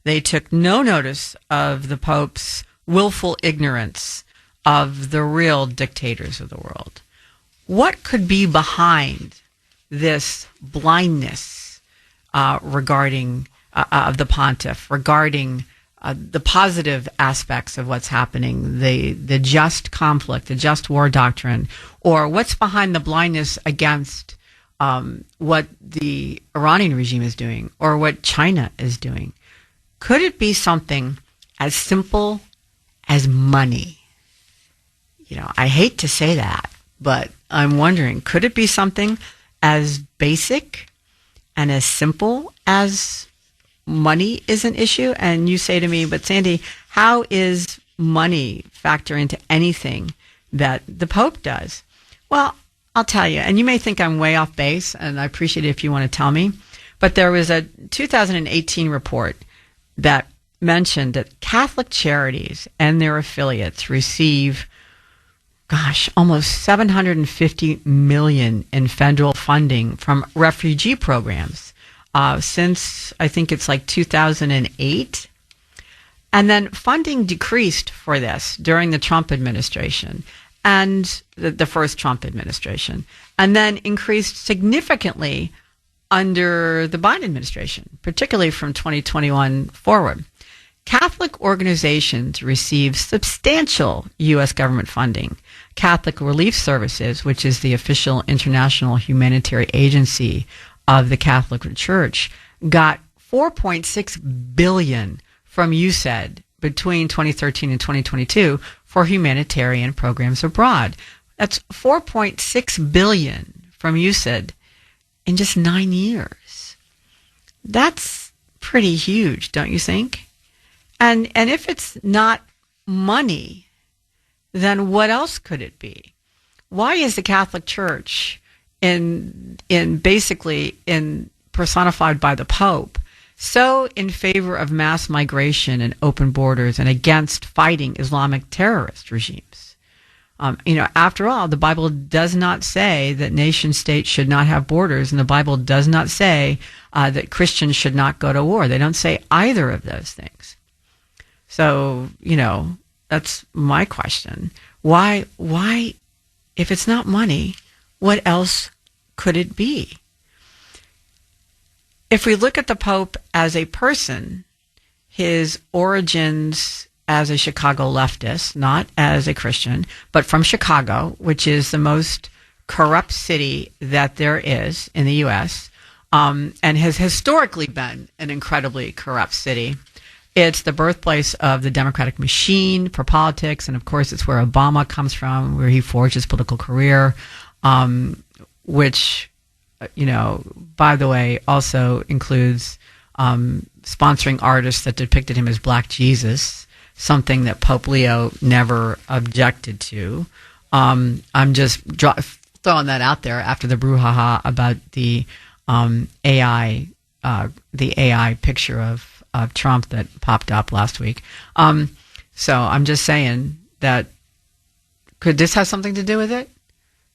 They took no notice of the Pope's willful ignorance of the real dictators of the world. What could be behind this blindness regarding of the pontiff, regarding the positive aspects of what's happening, the just conflict, the just war doctrine, or what's behind the blindness against what the Iranian regime is doing or what China is doing? Could it be something as simple as money? I hate to say that, but I'm wondering, could it be something as basic and as simple as money is an issue? And you say to me, but Sandy, how is money factor into anything that the Pope does? Well, I'll tell you, and you may think I'm way off base, and I appreciate it if you want to tell me, but there was a 2018 report that mentioned that Catholic charities and their affiliates receive, almost $750 million in federal funding from refugee programs since, I think it's like 2008. And then funding decreased for this during the Trump administration and the first Trump administration, and then increased significantly under the Biden administration, particularly from 2021 forward. Catholic organizations receive substantial U.S. government funding. Catholic Relief Services, which is the official international humanitarian agency of the Catholic Church, got $4.6 billion from USAID between 2013 and 2022 for humanitarian programs abroad. That's $4.6 billion from USAID in just 9 years. That's pretty huge, don't you think? And if it's not money, then what else could it be? Why is the Catholic Church basically personified by the Pope so in favor of mass migration and open borders and against fighting Islamic terrorist regimes? After all, the Bible does not say that nation states should not have borders, and the Bible does not say that Christians should not go to war. They don't say either of those things. So, that's my question. Why, if it's not money, what else could it be? If we look at the Pope as a person, his origins as a Chicago leftist, not as a Christian, but from Chicago, which is the most corrupt city that there is in the U.S., and has historically been an incredibly corrupt city. It's the birthplace of the Democratic machine for politics, and of course it's where Obama comes from, where he forged his political career, which, by the way, also includes sponsoring artists that depicted him as Black Jesus, something that Pope Leo never objected to. I'm just throwing that out there after the brouhaha about the AI picture of Trump that popped up last week. So I'm just saying that could this have something to do with it?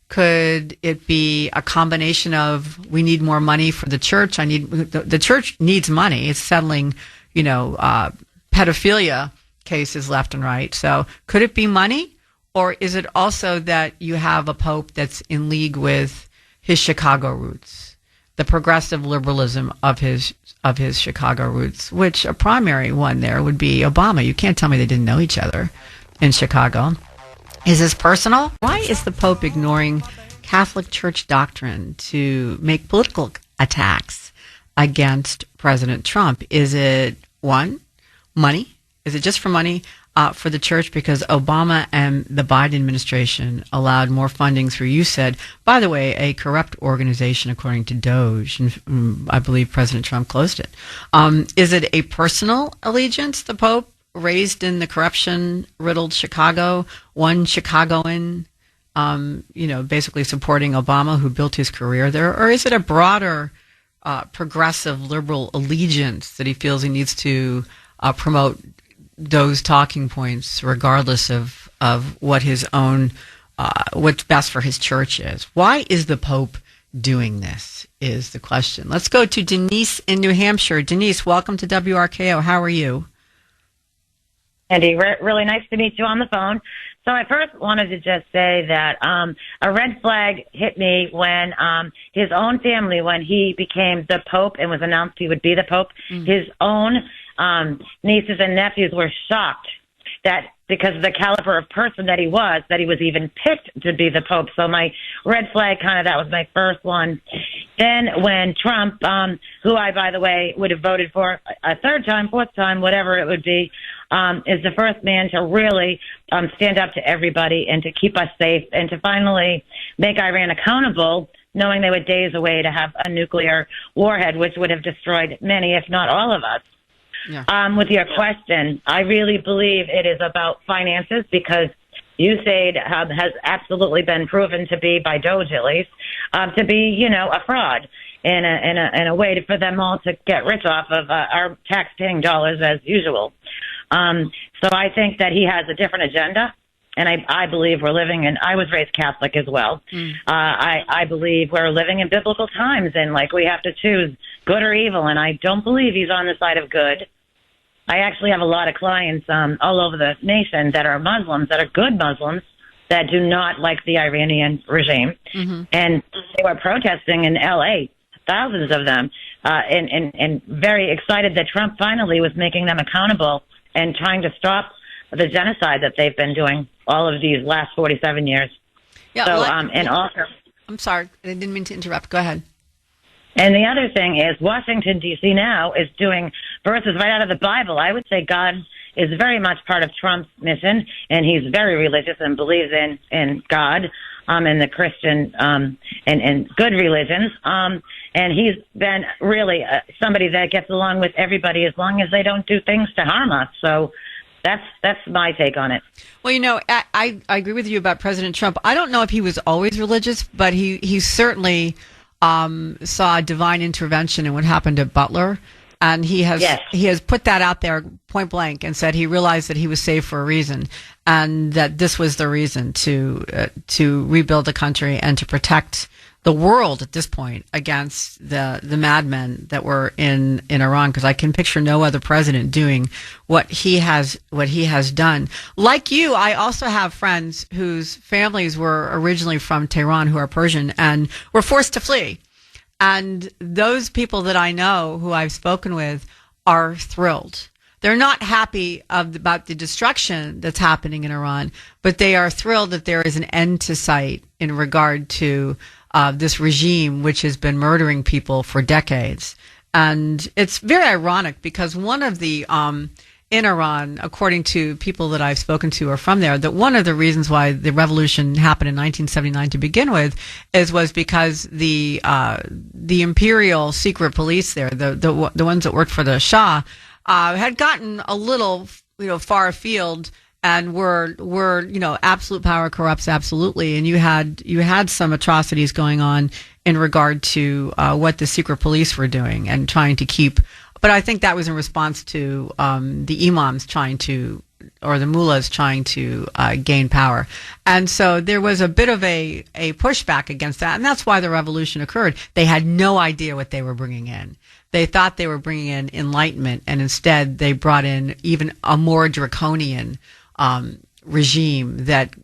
Could it be a combination of we need more money for the church? The church needs money. It's settling, pedophilia cases left and right. So could it be money? Or is it also that you have a pope that's in league with his Chicago roots, the progressive liberalism of his Chicago roots, which a primary one there would be Obama. You can't tell me they didn't know each other in Chicago. Is this personal? Why is the Pope ignoring Catholic Church doctrine to make political attacks against President Trump? Is it, one, money? Is it just for money for the church? Because Obama and the Biden administration allowed more funding through, you said, by the way, a corrupt organization according to Doge, and I believe President Trump closed it. Is it a personal allegiance, the Pope? Raised in the corruption-riddled Chicago, one Chicagoan, basically supporting Obama, who built his career there? Or is it a broader progressive liberal allegiance that he feels he needs to promote those talking points regardless of what his own, what's best for his church is? Why is the Pope doing this is the question. Let's go to Denise in New Hampshire. Denise, welcome to WRKO. How are you? Andy, really nice to meet you on the phone. So I first wanted to just say that a red flag hit me when his own family, when he became the Pope and was announced he would be the Pope, his own nieces and nephews were shocked that because of the caliber of person that he was even picked to be the Pope. So my red flag that was my first one. Then when Trump, who I, by the way, would have voted for a third time, fourth time, whatever it would be, is the first man to really stand up to everybody and to keep us safe and to finally make Iran accountable, knowing they were days away to have a nuclear warhead, which would have destroyed many, if not all of us. Yeah. With your question, I really believe it is about finances because USAID has absolutely been proven to be, by Doge at least, to be, a fraud and a way for them all to get rich off of our tax-paying dollars as usual. So I think that he has a different agenda, and I believe we're living in, I was raised Catholic as well. I believe we're living in biblical times, and we have to choose good or evil, and I don't believe he's on the side of good. I actually have a lot of clients all over the nation that are Muslims, that are good Muslims, that do not like the Iranian regime. And they were protesting in L.A., thousands of them, and very excited that Trump finally was making them accountable and trying to stop the genocide that they've been doing all of these last 47 years. Yeah. So, and also, I'm sorry, I didn't mean to interrupt. Go ahead. And the other thing is Washington, D.C. now is doing verses right out of the Bible. I would say God is very much part of Trump's mission, and he's very religious and believes in God and the Christian and good religions. And he's been really somebody that gets along with everybody as long as they don't do things to harm us. So that's my take on it. Well, I agree with you about President Trump. I don't know if he was always religious, but he certainly saw divine intervention in what happened at Butler. And he has put that out there point blank and said he realized that he was saved for a reason, and that this was the reason to rebuild the country and to protect the world at this point against the madmen that were in Iran. Because I can picture no other president doing what he has done. Like you, I also have friends whose families were originally from Tehran, who are Persian, and were forced to flee. And those people that I know who I've spoken with are thrilled. They're not happy about the destruction that's happening in Iran, but they are thrilled that there is an end to sight in regard to this regime, which has been murdering people for decades. And it's very ironic because one of the in Iran, according to people that I've spoken to are from there, that one of the reasons why the revolution happened in 1979 to begin with was because the imperial secret police there, the ones that worked for the Shah, had gotten a little, far afield and were absolute power corrupts absolutely, and you had some atrocities going on in regard to what the secret police were doing and trying to keep. But I think that was in response to the imams or the mullahs trying to gain power. And so there was a bit of a pushback against that. And that's why the revolution occurred. They had no idea what they were bringing in. They thought they were bringing in enlightenment, and instead they brought in even a more draconian regime that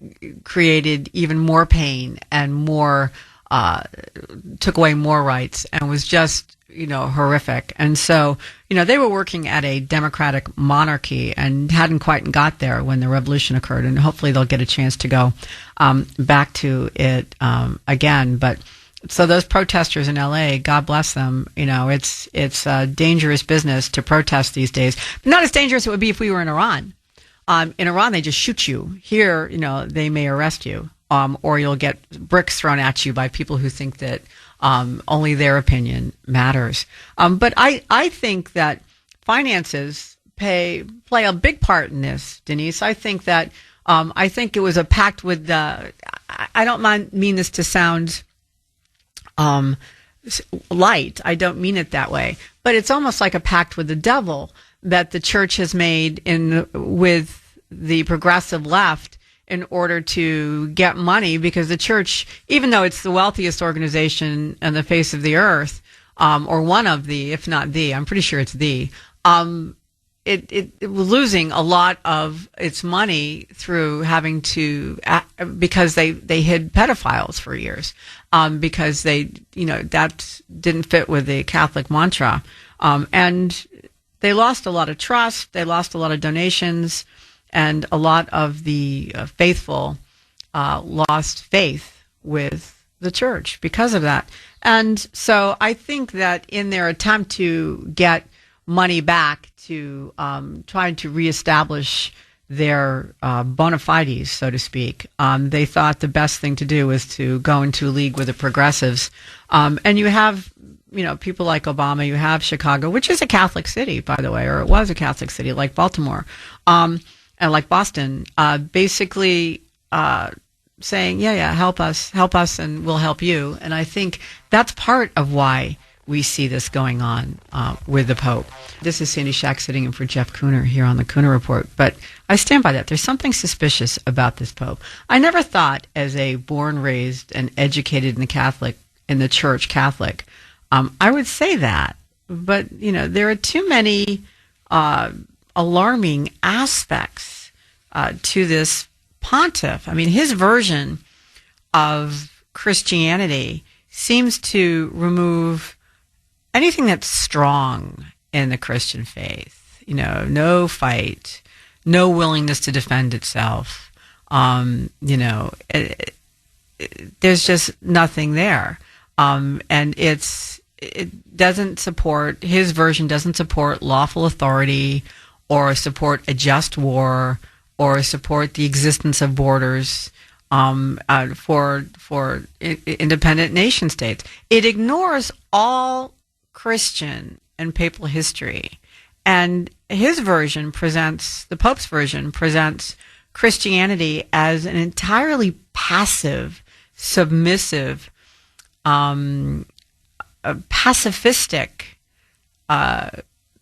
created even more pain and more took away more rights and was just horrific. And so, they were working at a democratic monarchy and hadn't quite got there when the revolution occurred. And hopefully they'll get a chance to go back to it again. But so those protesters in LA, God bless them. It's a dangerous business to protest these days. But not as dangerous as it would be if we were in Iran. In Iran, they just shoot you. Here, they may arrest you, or you'll get bricks thrown at you by people who think that only their opinion matters. But I think that finances play a big part in this, Denise. I think that I think it was a pact with the. I don't mean this to sound light. I don't mean it that way. But it's almost like a pact with the devil that the church has made with the progressive left in order to get money, because the church, even though it's the wealthiest organization on the face of the earth, or one of the, if not the, I'm pretty sure it's the, it was losing a lot of its money through having to, because they hid pedophiles for years, because that didn't fit with the Catholic mantra. And they lost a lot of trust, they lost a lot of donations, and a lot of the faithful lost faith with the church because of that. And so I think that in their attempt to get money back to try to reestablish their bona fides, so to speak, they thought the best thing to do was to go into league with the progressives. And you have people like Obama, you have Chicago, which is a Catholic city, by the way, or it was a Catholic city, like Baltimore. And like Boston, basically saying, help us, and we'll help you. And I think that's part of why we see this going on with the Pope. This is Sandy Shack sitting in for Jeff Kuhner here on the Kuhner Report. But I stand by that. There's something suspicious about this Pope. I never thought, as a born, raised, and educated in the church Catholic, I would say that. But, there are too many alarming aspects to this pontiff. I mean, his version of Christianity seems to remove anything that's strong in the Christian faith. No fight, no willingness to defend itself. There's just nothing there. And it doesn't support, his version doesn't support lawful authority, or support a just war, or support the existence of borders for independent nation states. It ignores all Christian and papal history. And his version the Pope's version presents Christianity as an entirely passive, submissive, pacifistic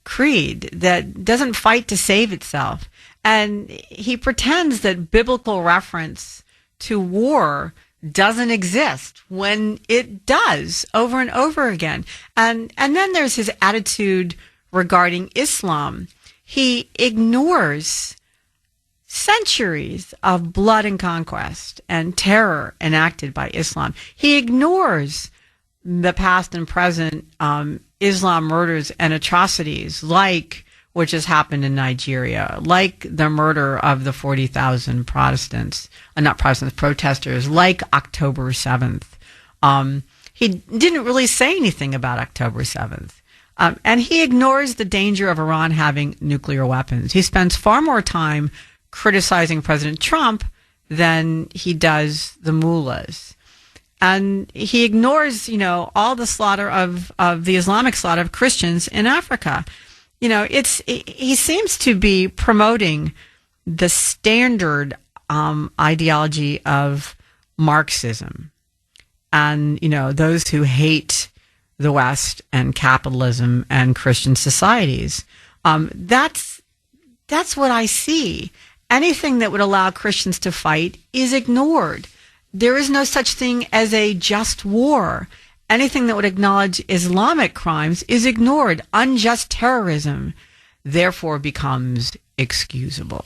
creed that doesn't fight to save itself. And he pretends that biblical reference to war doesn't exist when it does, over and over again. And then there's his attitude regarding Islam. He ignores centuries of blood and conquest and terror enacted by Islam. He ignores the past and present Islam murders and atrocities, like which has happened in Nigeria, like the murder of the 40,000 protesters, like October 7th. He didn't really say anything about October 7th. And he ignores the danger of Iran having nuclear weapons. He spends far more time criticizing President Trump than he does the mullahs. And he ignores, all the slaughter of the Islamic slaughter of Christians in Africa. He seems to be promoting the standard ideology of Marxism and, those who hate the West and capitalism and Christian societies. That's what I see. Anything that would allow Christians to fight is ignored. There is no such thing as a just war. Anything that would acknowledge Islamic crimes is ignored. Unjust terrorism, therefore, becomes excusable.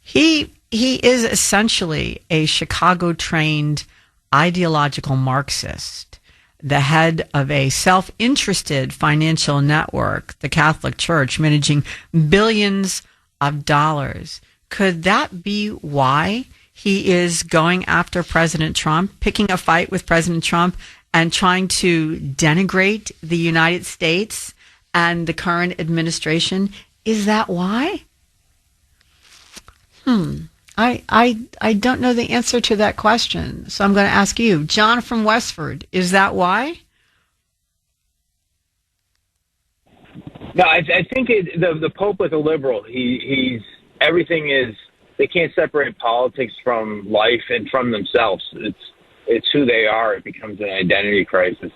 He is essentially a Chicago-trained ideological Marxist, the head of a self-interested financial network, the Catholic Church, managing billions of dollars. Could that be why he is going after President Trump, picking a fight with President Trump, and trying to denigrate the United States and the current administration? Is that why? I don't know the answer to that question, so I'm going to ask you. John from Westford, is that why? No, I think the Pope was a liberal. He's everything is. They can't separate politics from life and from themselves. It's who they are. It becomes an identity crisis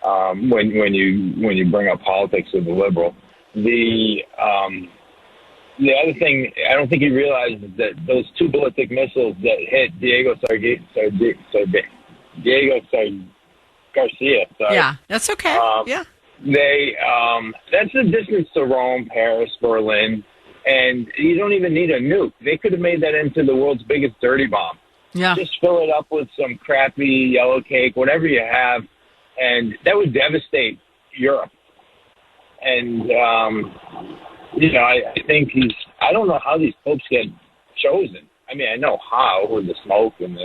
when you bring up politics with a liberal. The other thing, I don't think he realizes that those two ballistic missiles that hit Diego Garcia. Sorry. Yeah, that's okay. Yeah. That's the distance to Rome, Paris, Berlin, and you don't even need a nuke. They could have made that into the world's biggest dirty bomb. Yeah. Just fill it up with some crappy yellow cake, whatever you have, and that would devastate Europe. And, I think I don't know how these popes get chosen. I mean, I know how, with the smoke and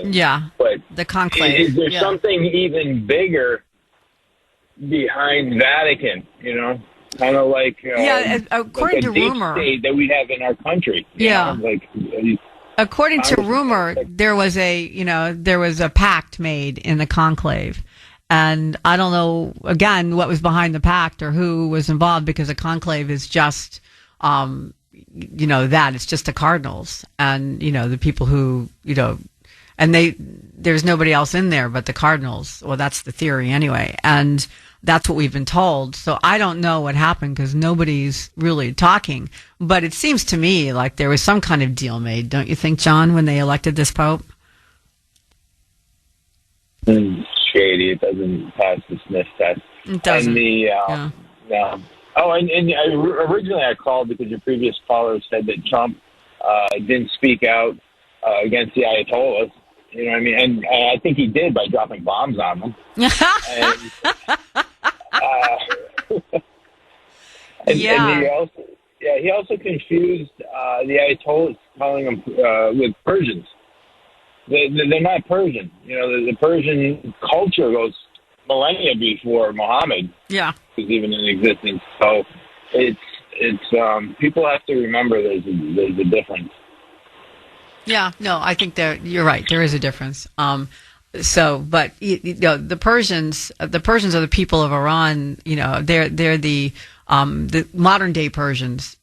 but the conclave. Is there something even bigger behind Vatican, kind of like according to deep rumor state that we have in our country. According to rumor, there was a pact made in the conclave, and I don't know again what was behind the pact or who was involved, because the conclave is just it's just the cardinals and the people who and there's nobody else in there but the cardinals. Well, that's the theory anyway, and that's what we've been told. So I don't know what happened because nobody's really talking. But it seems to me like there was some kind of deal made, don't you think, John, when they elected this pope? Shady. It doesn't pass the sniff test. It doesn't. And no. Oh, and originally I called because your previous caller said that Trump didn't speak out against the Ayatollahs. You know what I mean? And I think he did by dropping bombs on them. He also confused the Ayatollahs, calling them with Persians. They're not Persian. The Persian culture goes millennia before Muhammad was even in existence. So it's people have to remember there's a difference. Yeah, no, I think you're right. There is a difference. But the Persians are the people of Iran. They're the modern day Persians.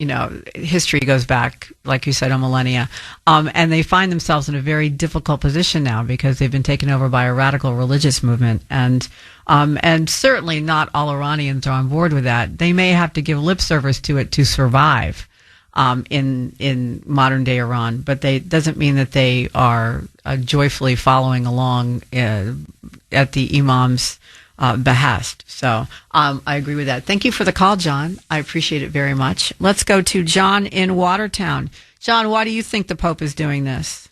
History goes back, like you said, a millennia, and they find themselves in a very difficult position now because they've been taken over by a radical religious movement, and certainly not all Iranians are on board with that. They may have to give lip service to it to survive. In modern day Iran, but doesn't mean that they are joyfully following along at the imam's behest. So I agree with that. Thank you for the call, John. I appreciate it very much. Let's go to John in Watertown. John, why do you think the Pope is doing this?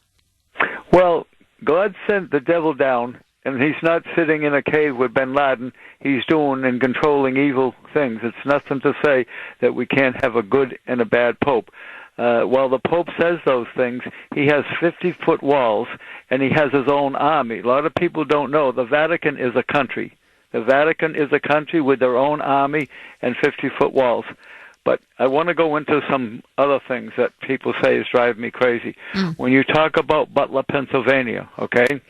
Well, God sent the devil down, and he's not sitting in a cave with bin Laden. He's doing and controlling evil things. It's nothing to say that we can't have a good and a bad Pope. While the Pope says those things, he has 50-foot walls, and he has his own army. A lot of people don't know the Vatican is a country. The Vatican is a country with their own army and 50-foot walls. But I want to go into some other things that people say is driving me crazy. When you talk about Butler, Pennsylvania, okay,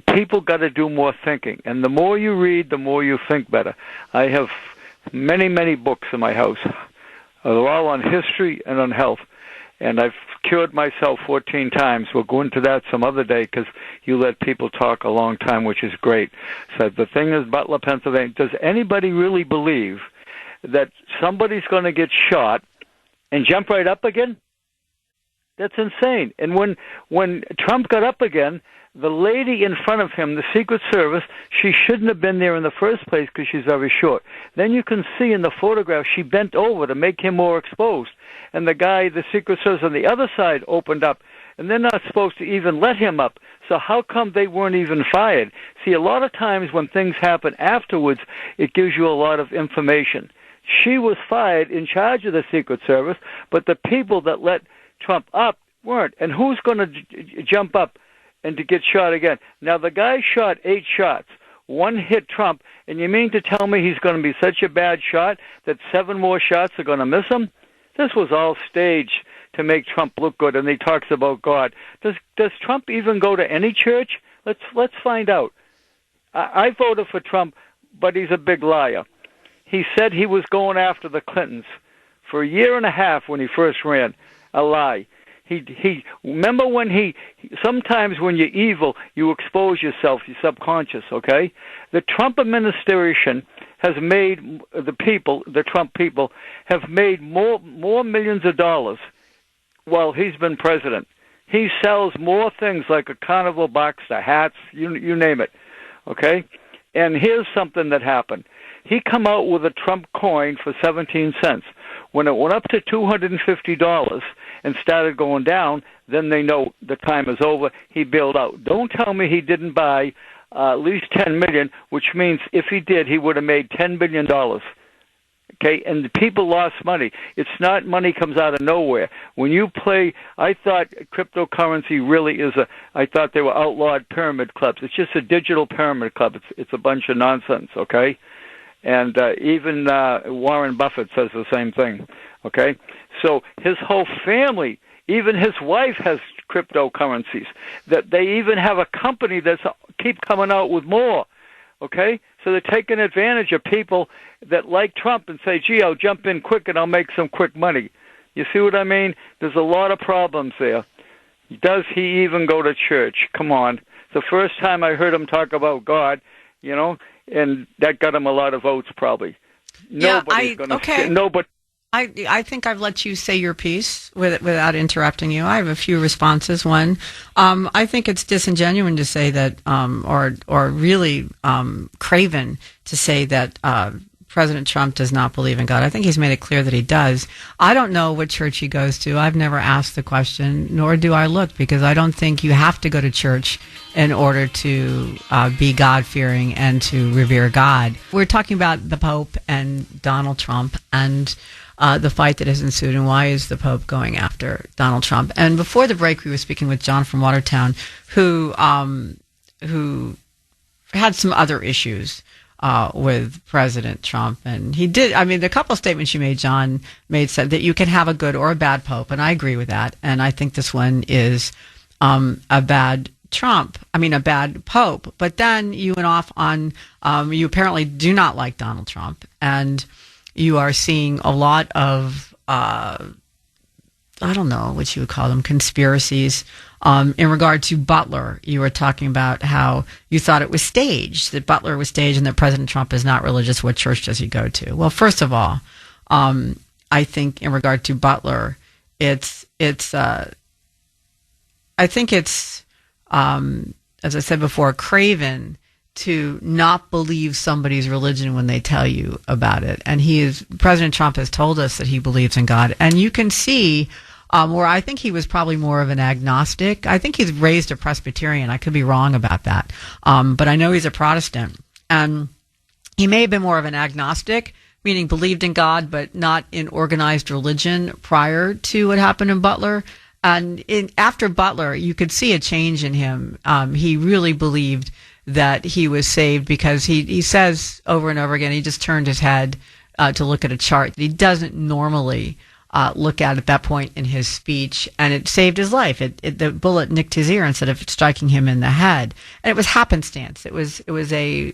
people got to do more thinking. And the more you read, the more you think better. I have many, many books in my house. They're all on history and on health. And I've cured myself 14 times. We'll go into that some other day because you let people talk a long time, which is great. So the thing is, Butler, Pennsylvania, does anybody really believe that somebody's going to get shot and jump right up again? That's insane. And when Trump got up again, the lady in front of him, the Secret Service, she shouldn't have been there in the first place because she's very short. Then you can see in the photograph she bent over to make him more exposed. And the guy, the Secret Service on the other side opened up. And they're not supposed to even let him up. So how come they weren't even fired? See, a lot of times when things happen afterwards, it gives you a lot of information. She was fired in charge of the Secret Service, but the people that let Trump up weren't. And who's going to jump up and to get shot again? Now, the guy shot 8 shots. 1 hit Trump, and you mean to tell me he's going to be such a bad shot that 7 more shots are going to miss him? This was all staged to make Trump look good, and he talks about God. Does Trump even go to any church? Let's find out. I voted for Trump, but he's a big liar. He said he was going after the Clintons for a year and a half when he first ran. A lie. He remember when sometimes when you're evil, you expose yourself, you're subconscious, okay? The Trump administration has made the Trump people have made more millions of dollars while he's been president. He sells more things like a carnival box, the hats, you name it, okay? And here's something that happened. He come out with a Trump coin for 17 cents. When it went up to $250 and started going down, then they know the time is over. He bailed out. Don't tell me he didn't buy at least $10 million, which means if he did, he would have made $10 billion. Okay, and the people lost money. It's not money comes out of nowhere. When you play, I thought cryptocurrency really is I thought they were outlawed pyramid clubs. It's just a digital pyramid club. It's a bunch of nonsense, okay? And even Warren Buffett says the same thing, okay? So his whole family, even his wife has cryptocurrencies. That they even have a company that's keep coming out with more, okay? So they're taking advantage of people that like Trump and say, gee, I'll jump in quick and I'll make some quick money. You see what I mean? There's a lot of problems there. Does he even go to church? Come on. It's the first time I heard him talk about God, you know, and that got him a lot of votes probably. Nobody's going to... Okay. Nobody. I think I've let you say your piece without interrupting you. I have a few responses. One, I think it's disingenuous to say that, or really craven to say that President Trump does not believe in God. I think he's made it clear that he does. I don't know what church he goes to. I've never asked the question, nor do I look, because I don't think you have to go to church in order to be God-fearing and to revere God. We're talking about the Pope and Donald Trump and the fight that has ensued, and why is the Pope going after Donald Trump? And before the break, we were speaking with John from Watertown, who had some other issues with President Trump. And he did, I mean, the couple of statements you made, John, said that you can have a good or a bad Pope, and I agree with that. And I think this one is a bad Pope. But then you went off on, you apparently do not like Donald Trump, and you are seeing a lot of, I don't know what you would call them, conspiracies. In regard to Butler, you were talking about how you thought it was staged, that Butler was staged, and that President Trump is not religious. What church does he go to? Well, first of all, I think in regard to Butler, I think it's, as I said before, craven to not believe somebody's religion when they tell you about it. And President Trump has told us that he believes in God. And you can see where I think he was probably more of an agnostic. I think he's raised a Presbyterian. I could be wrong about that. But I know he's a Protestant. And he may have been more of an agnostic, meaning believed in God, but not in organized religion prior to what happened in Butler. And after Butler, you could see a change in him. He really believed that he was saved because he says over and over again, he just turned his head to look at a chart that he doesn't normally look at that point in his speech, and it saved his life. The bullet nicked his ear instead of striking him in the head, and it was happenstance. It was a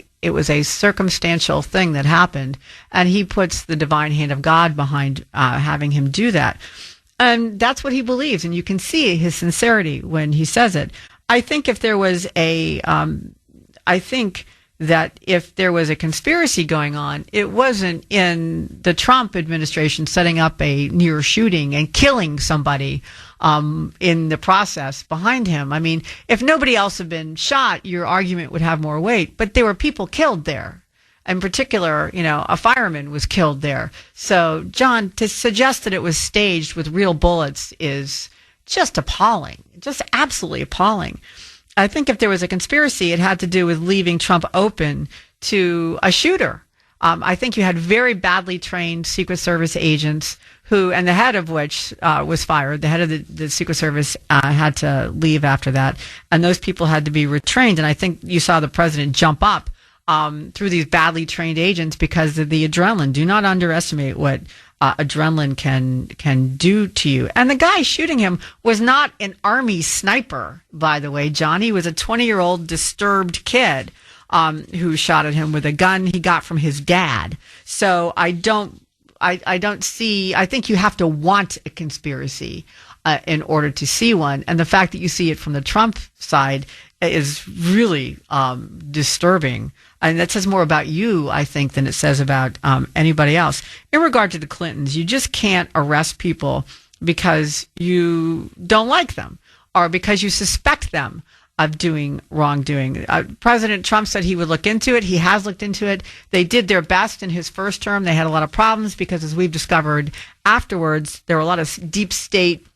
circumstantial thing that happened, and he puts the divine hand of God behind having him do that, and that's what he believes, and you can see his sincerity when he says it. I think if there was that if there was a conspiracy going on, it wasn't in the Trump administration setting up a near shooting and killing somebody in the process behind him. I mean, if nobody else had been shot, your argument would have more weight. But there were people killed there. In particular, a fireman was killed there. So, John, to suggest that it was staged with real bullets is just appalling, just absolutely appalling. I think if there was a conspiracy, it had to do with leaving Trump open to a shooter. I think you had very badly trained Secret Service agents and the head of which was fired. The head of the Secret Service had to leave after that. And those people had to be retrained. And I think you saw the president jump up through these badly trained agents because of the adrenaline. Do not underestimate what adrenaline can do to you. And the guy shooting him was not an army sniper, by the way, John. He was a 20-year-old disturbed kid who shot at him with a gun he got from his dad. So I don't see. I think you have to want a conspiracy in order to see one. And the fact that you see it from the Trump side is really disturbing. And that says more about you, I think, than it says about anybody else. In regard to the Clintons, you just can't arrest people because you don't like them or because you suspect them of doing wrongdoing. President Trump said he would look into it. He has looked into it. They did their best in his first term. They had a lot of problems because, as we've discovered afterwards, there were a lot of deep state,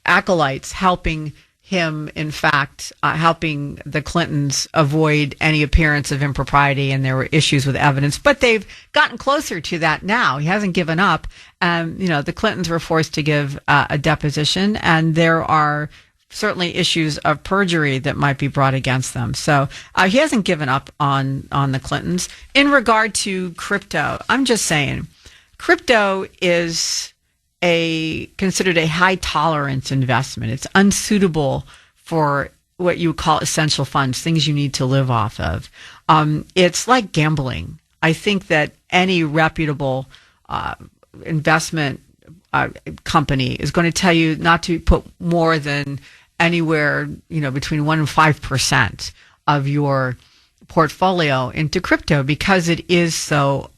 acolytes helping him, in fact, helping the Clintons avoid any appearance of impropriety, and there were issues with evidence. But they've gotten closer to that now. He hasn't given up. The Clintons were forced to give a deposition, and there are certainly issues of perjury that might be brought against them. So he hasn't given up on the Clintons. In regard to crypto, I'm just saying, crypto is considered a high tolerance investment. It's unsuitable for what you would call essential funds, things you need to live off of. It's like gambling. I think that any reputable investment company is going to tell you not to put more than anywhere, between 1% and 5% of your portfolio into crypto because it is so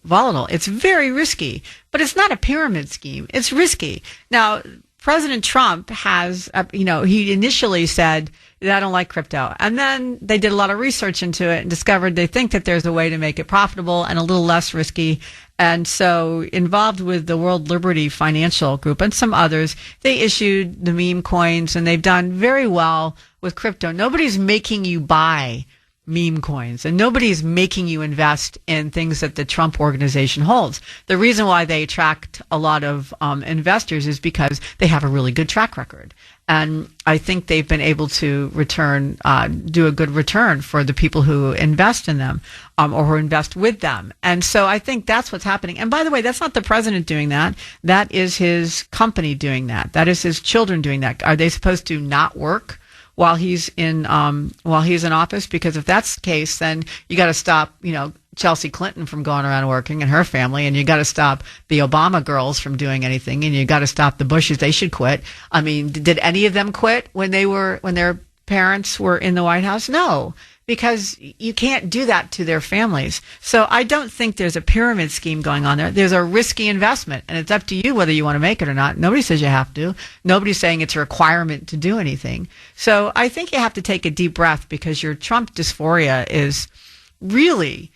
volatile. It's very risky, but it's not a pyramid scheme. It's risky. Now, President Trump has, he initially said that I don't like crypto. And then they did a lot of research into it and discovered they think that there's a way to make it profitable and a little less risky. And so, involved with the World Liberty Financial Group and some others, they issued the meme coins, and they've done very well with crypto. Nobody's making you buy meme coins, and nobody's making you invest in things that the Trump organization holds. The reason why they attract a lot of investors is because they have a really good track record. And I think they've been able to do a good return for the people who invest in them or who invest with them. And so I think that's what's happening. And by the way, that's not the president doing that. That is his company doing that. That is his children doing that. Are they supposed to not work while he's in office? Because if that's the case, then you got to stop, Chelsea Clinton from going around working and her family, and you got to stop the Obama girls from doing anything, and you got to stop the Bushes. They should quit. I mean, did any of them quit when their parents were in the White House? No, because you can't do that to their families. So I don't think there's a pyramid scheme going on there. There's a risky investment, and it's up to you whether you want to make it or not. Nobody says you have to. Nobody's saying it's a requirement to do anything. So I think you have to take a deep breath, because your Trump dysphoria is really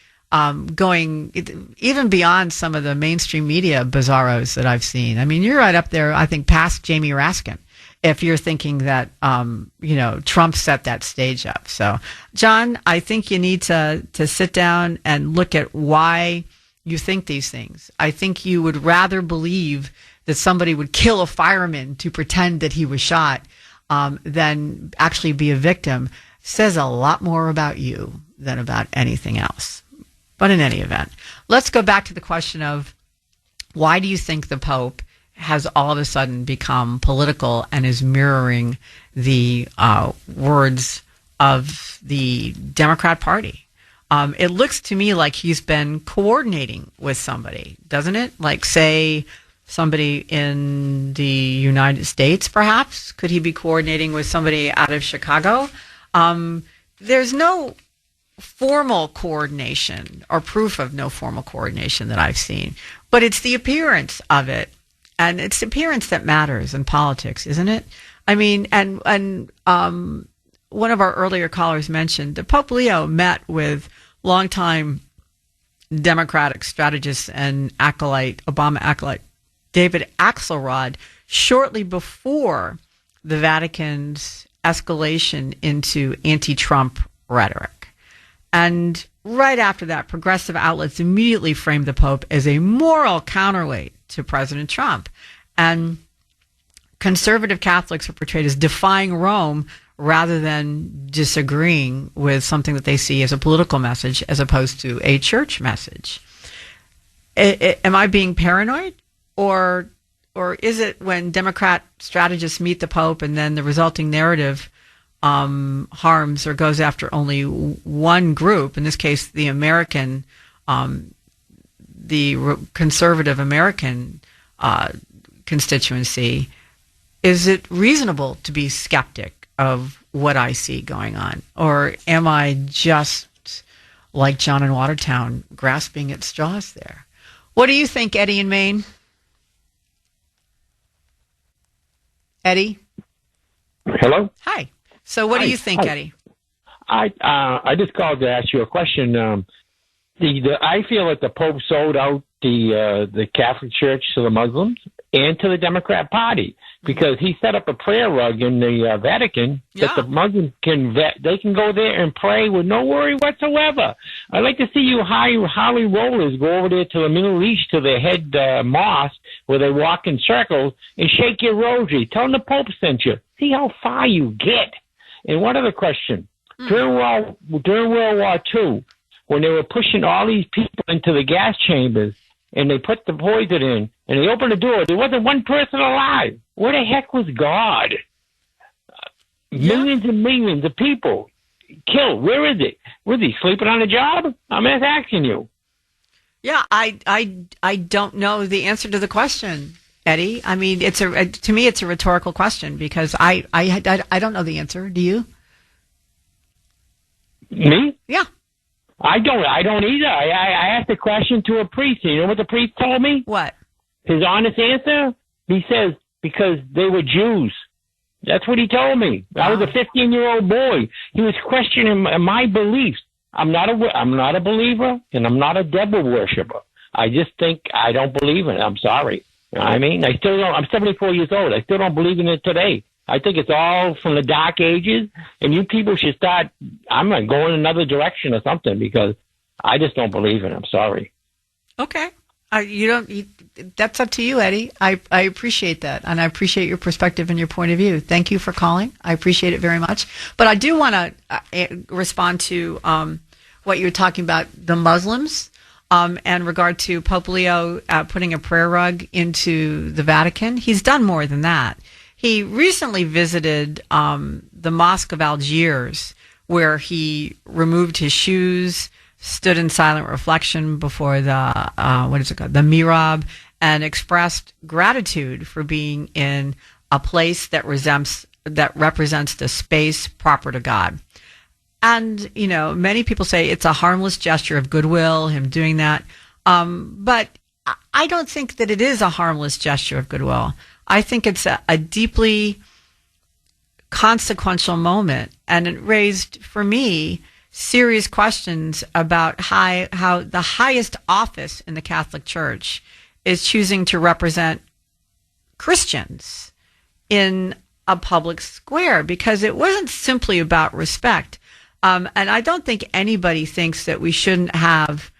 going even beyond some of the mainstream media bizarros that I've seen. I mean, you're right up there, I think, past Jamie Raskin, if you're thinking that, Trump set that stage up. So, John, I think you need to sit down and look at why you think these things. I think you would rather believe that somebody would kill a fireman to pretend that he was shot than actually be a victim says a lot more about you than about anything else. But in any event, let's go back to the question of why do you think the Pope has all of a sudden become political and is mirroring the words of the Democrat Party? It looks to me like he's been coordinating with somebody, doesn't it? Like, say, somebody in the United States, perhaps? Could he be coordinating with somebody out of Chicago? There's no formal coordination or proof of no formal coordination that I've seen, but it's the appearance of it. And it's the appearance that matters in politics, isn't it? I mean, and one of our earlier callers mentioned that Pope Leo met with longtime Democratic strategist and acolyte, Obama acolyte, David Axelrod, shortly before the Vatican's escalation into anti-Trump rhetoric. And right after that, progressive outlets immediately framed the Pope as a moral counterweight to President Trump. And conservative Catholics are portrayed as defying Rome rather than disagreeing with something that they see as a political message as opposed to a church message. Am I being paranoid? Or is it when Democrat strategists meet the Pope and then the resulting narrative harms or goes after only one group, in this case the American, conservative American constituency? Is it reasonable to be skeptic of what I see going on? Or am I just like John in Watertown, grasping at straws there? What do you think, Eddie in Maine? Eddie? Hello? Hi. So what do you think, Eddie? I just called to ask you a question. I feel that the Pope sold out the Catholic Church to the Muslims and to the Democrat Party because he set up a prayer rug in the Vatican that the Muslims can go there and pray with no worry whatsoever. I'd like to see you Holly Rollers go over there to the Middle East to the head mosque where they walk in circles and shake your rosary. Tell them the Pope sent you. See how far you get. And one other question. During World War II, when they were pushing all these people into the gas chambers and they put the poison in and they opened the door, there wasn't one person alive. Where the heck was God? Millions and millions of people killed. Where is it? Was he sleeping on the job? I'm just asking you. Yeah, I don't know the answer to the question, Eddie. I mean, to me it's a rhetorical question because I don't know the answer. Do you? Me? Yeah. I don't either. I asked a question to a priest. You know what the priest told me? What? His honest answer? He says, because they were Jews. That's what he told me. I was a 15-year-old boy. He was questioning my beliefs. I'm not a believer, and I'm not a devil worshiper. I just think I don't believe in it. I'm sorry. You know what I mean? I still don't. I'm 74 years old. I still don't believe in it today. I think it's all from the dark ages, and you people should start, I'm going to go in another direction or something because I just don't believe in it. I'm sorry. Okay. That's up to you, Eddie. I appreciate that, and I appreciate your perspective and your point of view. Thank you for calling. I appreciate it very much. But I do want to respond to what you were talking about, the Muslims, and regard to Pope Leo putting a prayer rug into the Vatican. He's done more than that. He recently visited the Mosque of Algiers, where he removed his shoes, stood in silent reflection before the the mihrab, and expressed gratitude for being in a place that represents the space proper to God. And many people say it's a harmless gesture of goodwill, him doing that, but I don't think that it is a harmless gesture of goodwill. I think it's a deeply consequential moment, and it raised, for me, serious questions about how the highest office in the Catholic Church is choosing to represent Christians in a public square, because it wasn't simply about respect. And I don't think anybody thinks that we shouldn't have,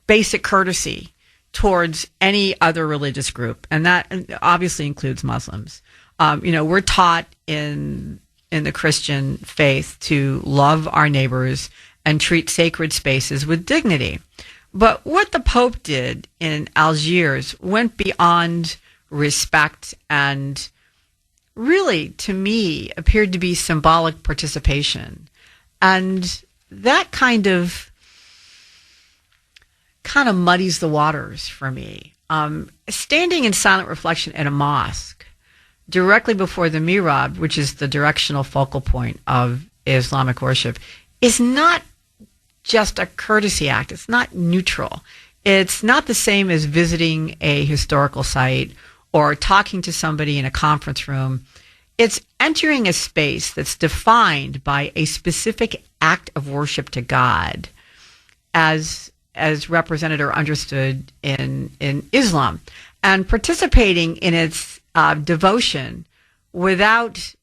basic courtesy towards any other religious group, and that obviously includes Muslims. We're taught in the Christian faith to love our neighbors and treat sacred spaces with dignity. But what the Pope did in Algiers went beyond respect and really, to me, appeared to be symbolic participation. And that kind of muddies the waters for me. Standing in silent reflection in a mosque directly before the mihrab, which is the directional focal point of Islamic worship, is not just a courtesy act. It's not neutral. It's not the same as visiting a historical site or talking to somebody in a conference room. It's entering a space that's defined by a specific act of worship to God as represented or understood in Islam, and participating in its devotion without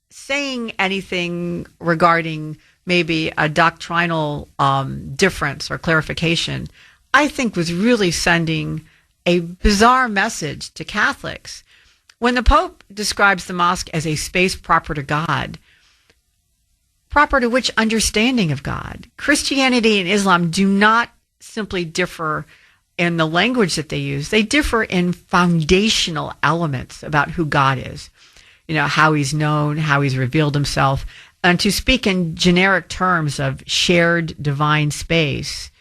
saying anything regarding maybe a doctrinal difference or clarification, I think was really sending a bizarre message to Catholics. When the Pope describes the mosque as a space proper to God, proper to which understanding of God? Christianity and Islam do not simply differ in the language that they use. They differ in foundational elements about who God is, how he's known, how he's revealed himself. And to speak in generic terms of shared divine space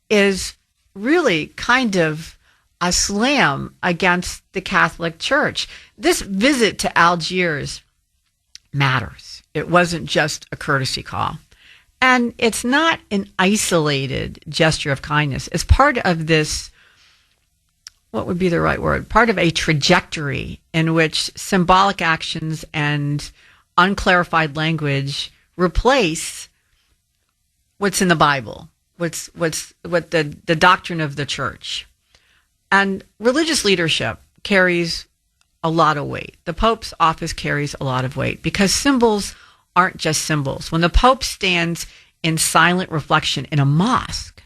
is really kind of a slam against the Catholic Church. This visit to Algiers matters. It wasn't just a courtesy call. And it's not an isolated gesture of kindness. It's part of this, what would be the right word? Part of a trajectory in which symbolic actions and unclarified language replace what's in the Bible, what the doctrine of the church. And religious leadership carries a lot of weight. The Pope's office carries a lot of weight because symbols aren't just symbols. When the Pope stands in silent reflection in a mosque,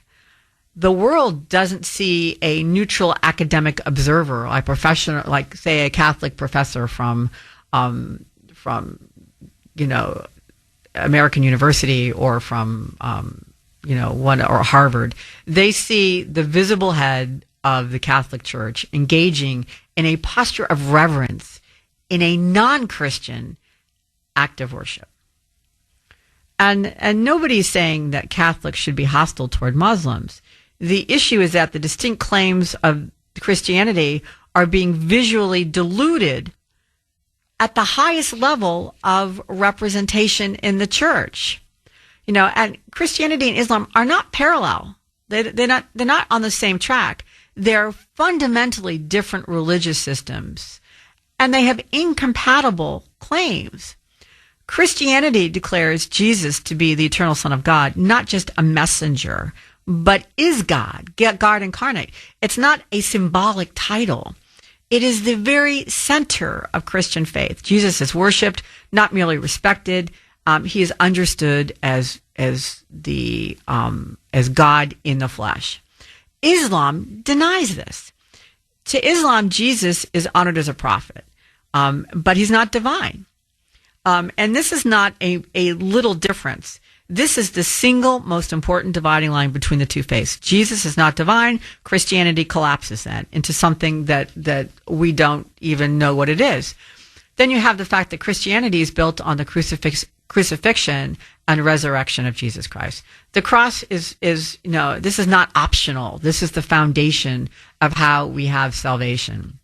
the world doesn't see a neutral academic observer, like professional, like say a Catholic professor from American University or from or Harvard. They see the visible head of the Catholic Church engaging in a posture of reverence in a non-Christian act of worship. And nobody's saying that Catholics should be hostile toward Muslims. The issue is that the distinct claims of Christianity are being visually diluted at the highest level of representation in the church. And Christianity and Islam are not parallel. They're not on the same track. They're fundamentally different religious systems, and they have incompatible claims. Christianity declares Jesus to be the eternal Son of God, not just a messenger, but is God incarnate. It's not a symbolic title. It is the very center of Christian faith. Jesus is worshipped, not merely respected. He is understood as God in the flesh. Islam denies this. To Islam, Jesus is honored as a prophet, but he's not divine. And this is not a little difference. This is the single most important dividing line between the two faiths. Jesus is not divine. Christianity collapses that into something that we don't even know what it is. Then you have the fact that Christianity is built on the crucifixion and resurrection of Jesus Christ. The cross is this is not optional. This is the foundation of how we have salvation.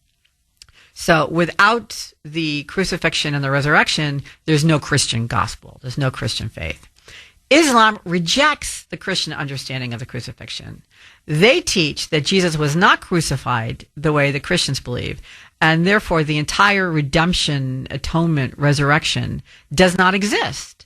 So without the crucifixion and the resurrection, there's no Christian gospel. There's no Christian faith. Islam rejects the Christian understanding of the crucifixion. They teach that Jesus was not crucified the way the Christians believe, and therefore the entire redemption, atonement, resurrection does not exist.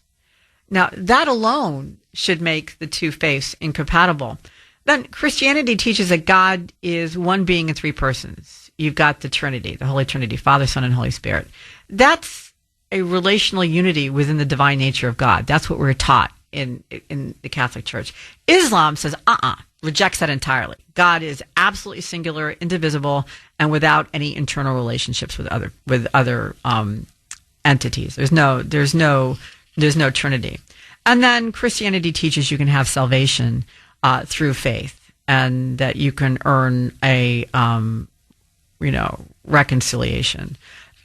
Now, that alone should make the two faiths incompatible. Then Christianity teaches that God is one being in three persons. You've got the Trinity, the Holy Trinity, Father, Son, and Holy Spirit. That's a relational unity within the divine nature of God. That's what we're taught in the Catholic Church. Islam says, rejects that entirely. God is absolutely singular, indivisible, and without any internal relationships with other entities. There's no Trinity. And then Christianity teaches you can have salvation through faith, and that you can earn a reconciliation.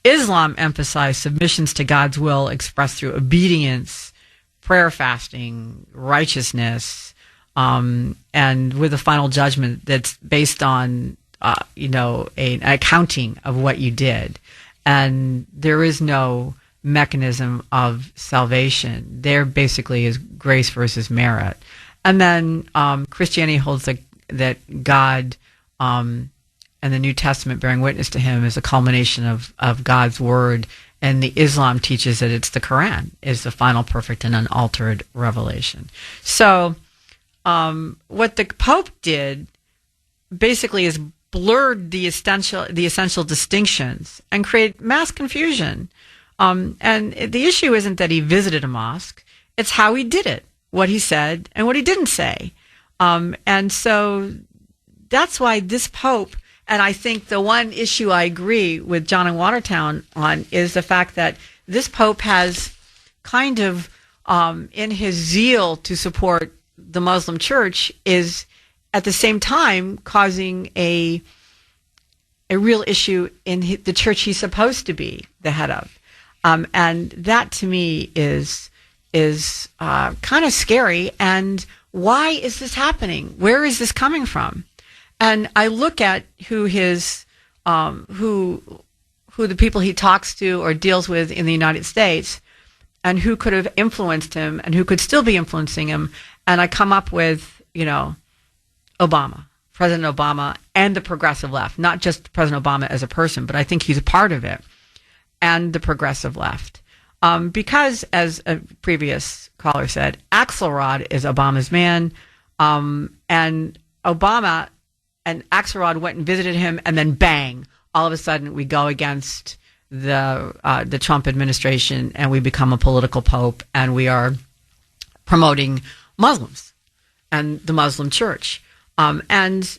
Islam emphasized submissions to God's will expressed through obedience, prayer, fasting, righteousness, and with a final judgment that's based on, an accounting of what you did. And there is no mechanism of salvation. There basically is grace versus merit. And then Christianity holds that God and the New Testament bearing witness to him is a culmination of God's word. And the Islam teaches that it's the Quran is the final, perfect, and unaltered revelation. So what the Pope did basically is blurred the essential distinctions and create mass confusion. And the issue isn't that he visited a mosque; it's how he did it, what he said, and what he didn't say. And so that's why this Pope. And I think the one issue I agree with John in Watertown on is the fact that this Pope has kind of, in his zeal to support the Muslim Church, is at the same time causing a real issue in the church he's supposed to be the head of. And that to me is kind of scary. And why is this happening? Where is this coming from? And I look at who the people he talks to or deals with in the United States, and who could have influenced him and who could still be influencing him. And I come up with, Obama, President Obama, and the progressive left, not just President Obama as a person, but I think he's a part of it, and the progressive left. Because, as a previous caller said, Axelrod is Obama's man, and Obama and Axelrod went and visited him, and then bang, all of a sudden we go against the Trump administration, and we become a political pope, and we are promoting Muslims and the Muslim Church. And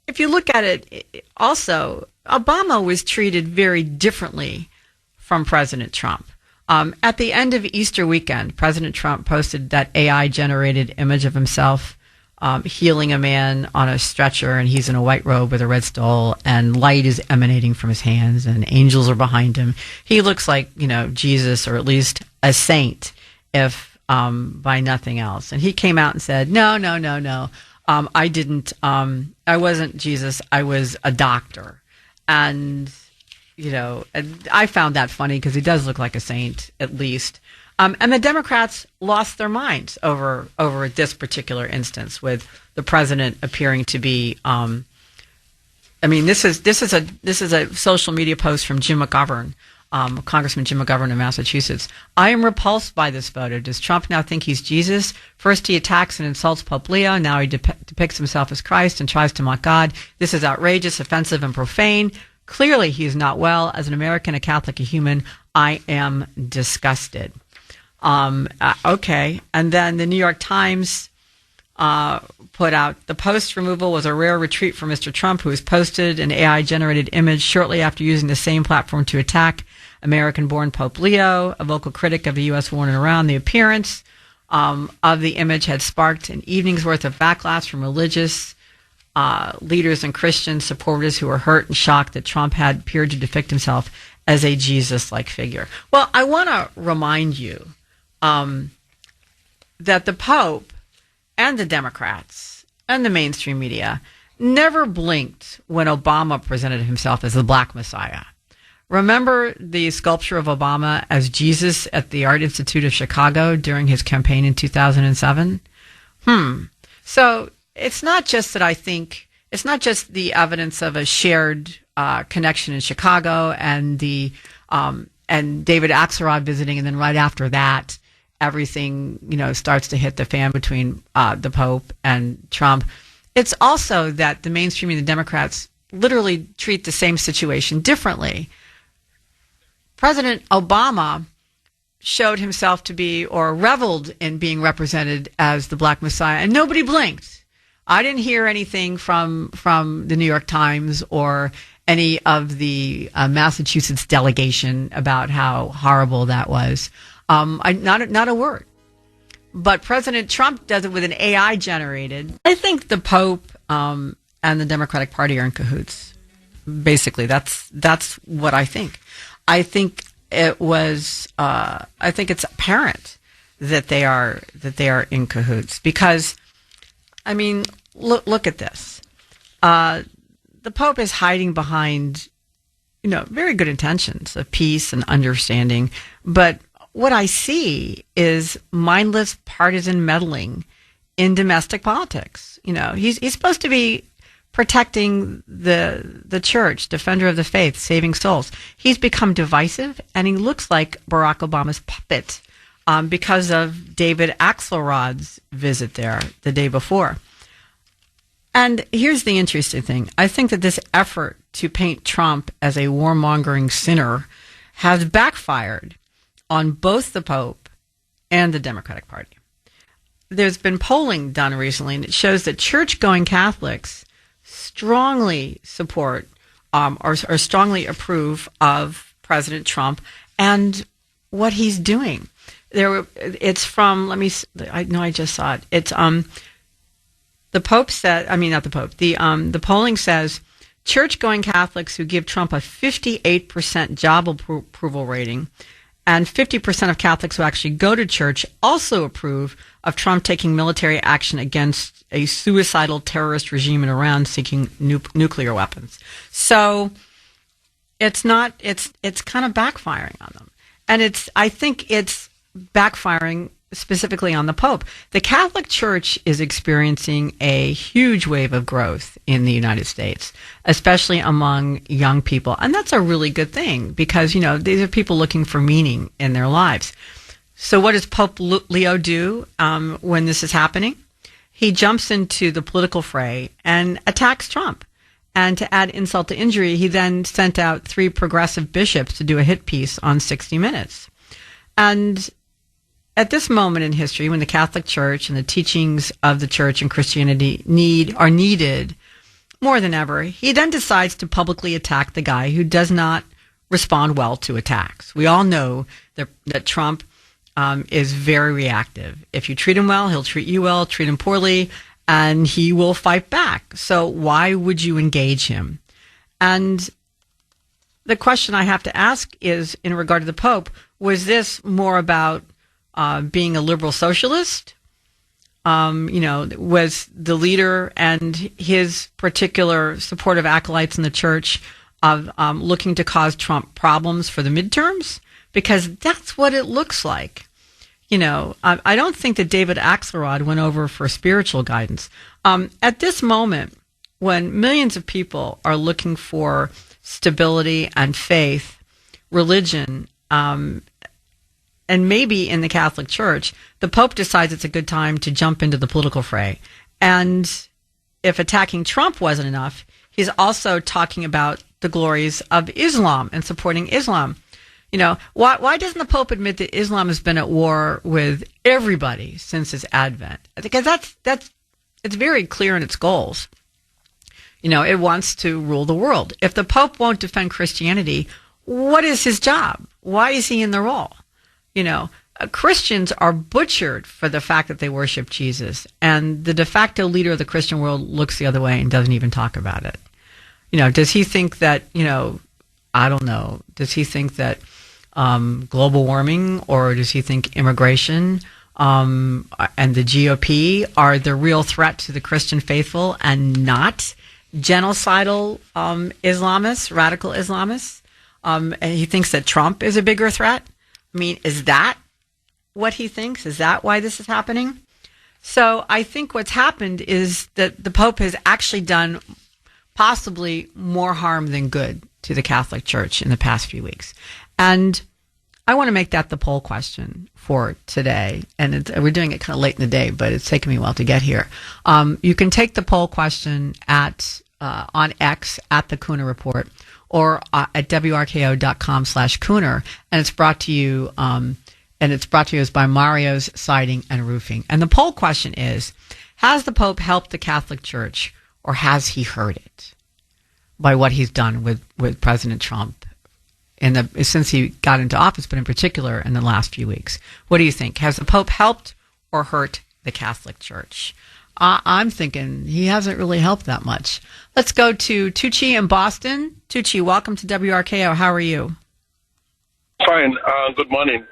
if you look at it, also, Obama was treated very differently from President Trump. At the end of Easter weekend, President Trump posted that AI-generated image of himself healing a man on a stretcher, and he's in a white robe with a red stole, and light is emanating from his hands, and angels are behind him. He looks like, Jesus, or at least a saint, if by nothing else. And he came out and said, no. I didn't, I wasn't Jesus. I was a doctor. And, and I found that funny because he does look like a saint, at least. And the Democrats lost their minds over this particular instance, with the president appearing to be. This is a social media post from Jim McGovern, Congressman Jim McGovern of Massachusetts. I am repulsed by this photo. Does Trump now think he's Jesus? First he attacks and insults Pope Leo. Now he depicts himself as Christ and tries to mock God. This is outrageous, offensive, and profane. Clearly he is not well. As an American, a Catholic, a human, I am disgusted. Okay. And then the New York Times put out, the post removal was a rare retreat for Mr. Trump, who has posted an AI-generated image shortly after using the same platform to attack American-born Pope Leo. A vocal critic of the U.S. warned around the appearance of the image had sparked an evening's worth of backlash from religious leaders and Christian supporters who were hurt and shocked that Trump had appeared to depict himself as a Jesus-like figure. Well, I want to remind you that the Pope and the Democrats and the mainstream media never blinked when Obama presented himself as the Black Messiah. Remember the sculpture of Obama as Jesus at the Art Institute of Chicago during his campaign in 2007? So it's not just that I think, it's not just the evidence of a shared connection in Chicago and and David Axelrod visiting, and then right after that, everything, starts to hit the fan between the Pope and Trump. It's also that the mainstream and the Democrats literally treat the same situation differently. President Obama showed himself to be, or reveled in being represented as the Black Messiah, and nobody blinked. I didn't hear anything from the New York Times or any of the Massachusetts delegation about how horrible that was. Not a word. But President Trump does it with an AI generated. I think the Pope and the Democratic Party are in cahoots. Basically, that's what I think. I think it's apparent that they are in cahoots, because, I mean, look at this. The Pope is hiding behind, very good intentions of peace and understanding, but what I see is mindless partisan meddling in domestic politics. He's supposed to be protecting the church, defender of the faith, saving souls. He's become divisive, and he looks like Barack Obama's puppet because of David Axelrod's visit there the day before. And here's the interesting thing. I think that this effort to paint Trump as a warmongering sinner has backfired on both the Pope and the Democratic Party. There's been polling done recently, and it shows that church-going Catholics strongly support or strongly approve of President Trump and what he's doing. It's from, I just saw it. It's the Pope said, not the Pope. The polling says church-going Catholics who give Trump a 58% job approval rating, and 50% of Catholics who actually go to church also approve of Trump taking military action against a suicidal terrorist regime in Iran seeking nuclear weapons. So it's kind of backfiring on them. And I think it's backfiring specifically on the Pope. The Catholic Church is experiencing a huge wave of growth in the United States, especially among young people. And that's a really good thing, because, these are people looking for meaning in their lives. So what does Pope Leo do when this is happening? He jumps into the political fray and attacks Trump. And to add insult to injury, he then sent out 3 progressive bishops to do a hit piece on 60 Minutes. And at this moment in history, when the Catholic Church and the teachings of the Church and Christianity are needed more than ever, he then decides to publicly attack the guy who does not respond well to attacks. We all know that Trump is very reactive. If you treat him well, he'll treat you well. Treat him poorly, and he will fight back. So why would you engage him? And the question I have to ask is, in regard to the Pope, was this more about being a liberal socialist? Was the leader and his particular supportive acolytes in the church of looking to cause Trump problems for the midterms? Because that's what it looks like. I don't think that David Axelrod went over for spiritual guidance. At this moment, when millions of people are looking for stability and faith, religion, and maybe in the Catholic Church, the Pope decides it's a good time to jump into the political fray. And if attacking Trump wasn't enough, he's also talking about the glories of Islam and supporting Islam. Why doesn't the Pope admit that Islam has been at war with everybody since his advent? Because it's very clear in its goals. It wants to rule the world. If the Pope won't defend Christianity, what is his job? Why is he in the role? Christians are butchered for the fact that they worship Jesus, and the de facto leader of the Christian world looks the other way and doesn't even talk about it. Does he think that, I don't know, does he think that global warming, or does he think immigration and the GOP are the real threat to the Christian faithful and not genocidal Islamists, radical Islamists? And he thinks that Trump is a bigger threat? Is that what he thinks? Is that why this is happening? So I think what's happened is that the Pope has actually done possibly more harm than good to the Catholic Church in the past few weeks. And I want to make that the poll question for today. And we're doing it kind of late in the day, but it's taken me a while to get here. You can take the poll question on X at the Kuhner Report, or at WRKO.com/Kuhner, and it's brought to you And it's brought to you by Mario's Siding and Roofing. And the poll question is, has the Pope helped the Catholic Church, or has he hurt it by what he's done with President Trump since he got into office, but in particular in the last few weeks? What do you think? Has the Pope helped or hurt the Catholic Church? I'm thinking he hasn't really helped that much. Let's go to Tucci in Boston. Tucci, welcome to WRKO. How are you? Fine. Good morning.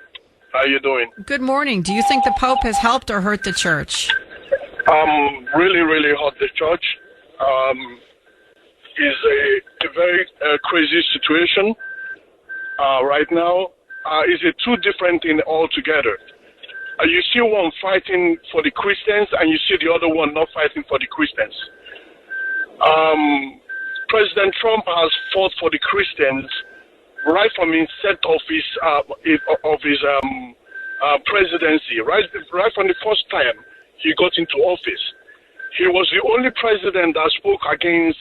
How are you doing? Good morning. Do you think the Pope has helped or hurt the Church? Really, really hurt the Church. It's a very crazy situation right now. It's a two different thing altogether. You see one fighting for the Christians, and you see the other one not fighting for the Christians. President Trump has fought for the Christians right from his set of his presidency, right from the first time he got into office. He was the only president that spoke against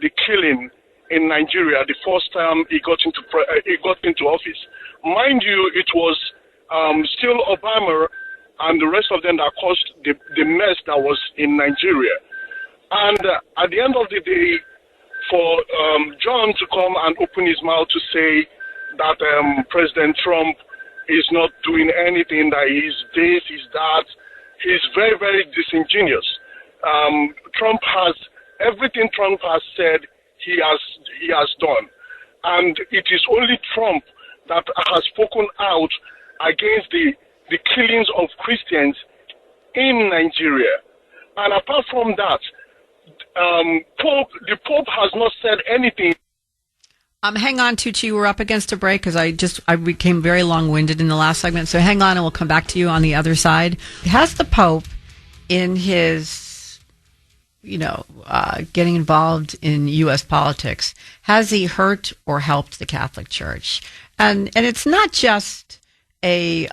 the killing in Nigeria the first time he got into office. Mind you, it was still Obama and the rest of them that caused the mess that was in Nigeria. And at the end of the day, for John to come and open his mouth to say that President Trump is not doing anything, that he's this, he's that, he's very, very disingenuous. Trump has, everything Trump has said, he has done. And it is only Trump that has spoken out against the killings of Christians in Nigeria. And apart from that, the Pope has not said anything. Hang on, Tucci. We're up against a break because I became very long-winded in the last segment. So hang on, and we'll come back to you on the other side. Has the Pope, in his, getting involved in U.S. politics, has he hurt or helped the Catholic Church? And it's not just a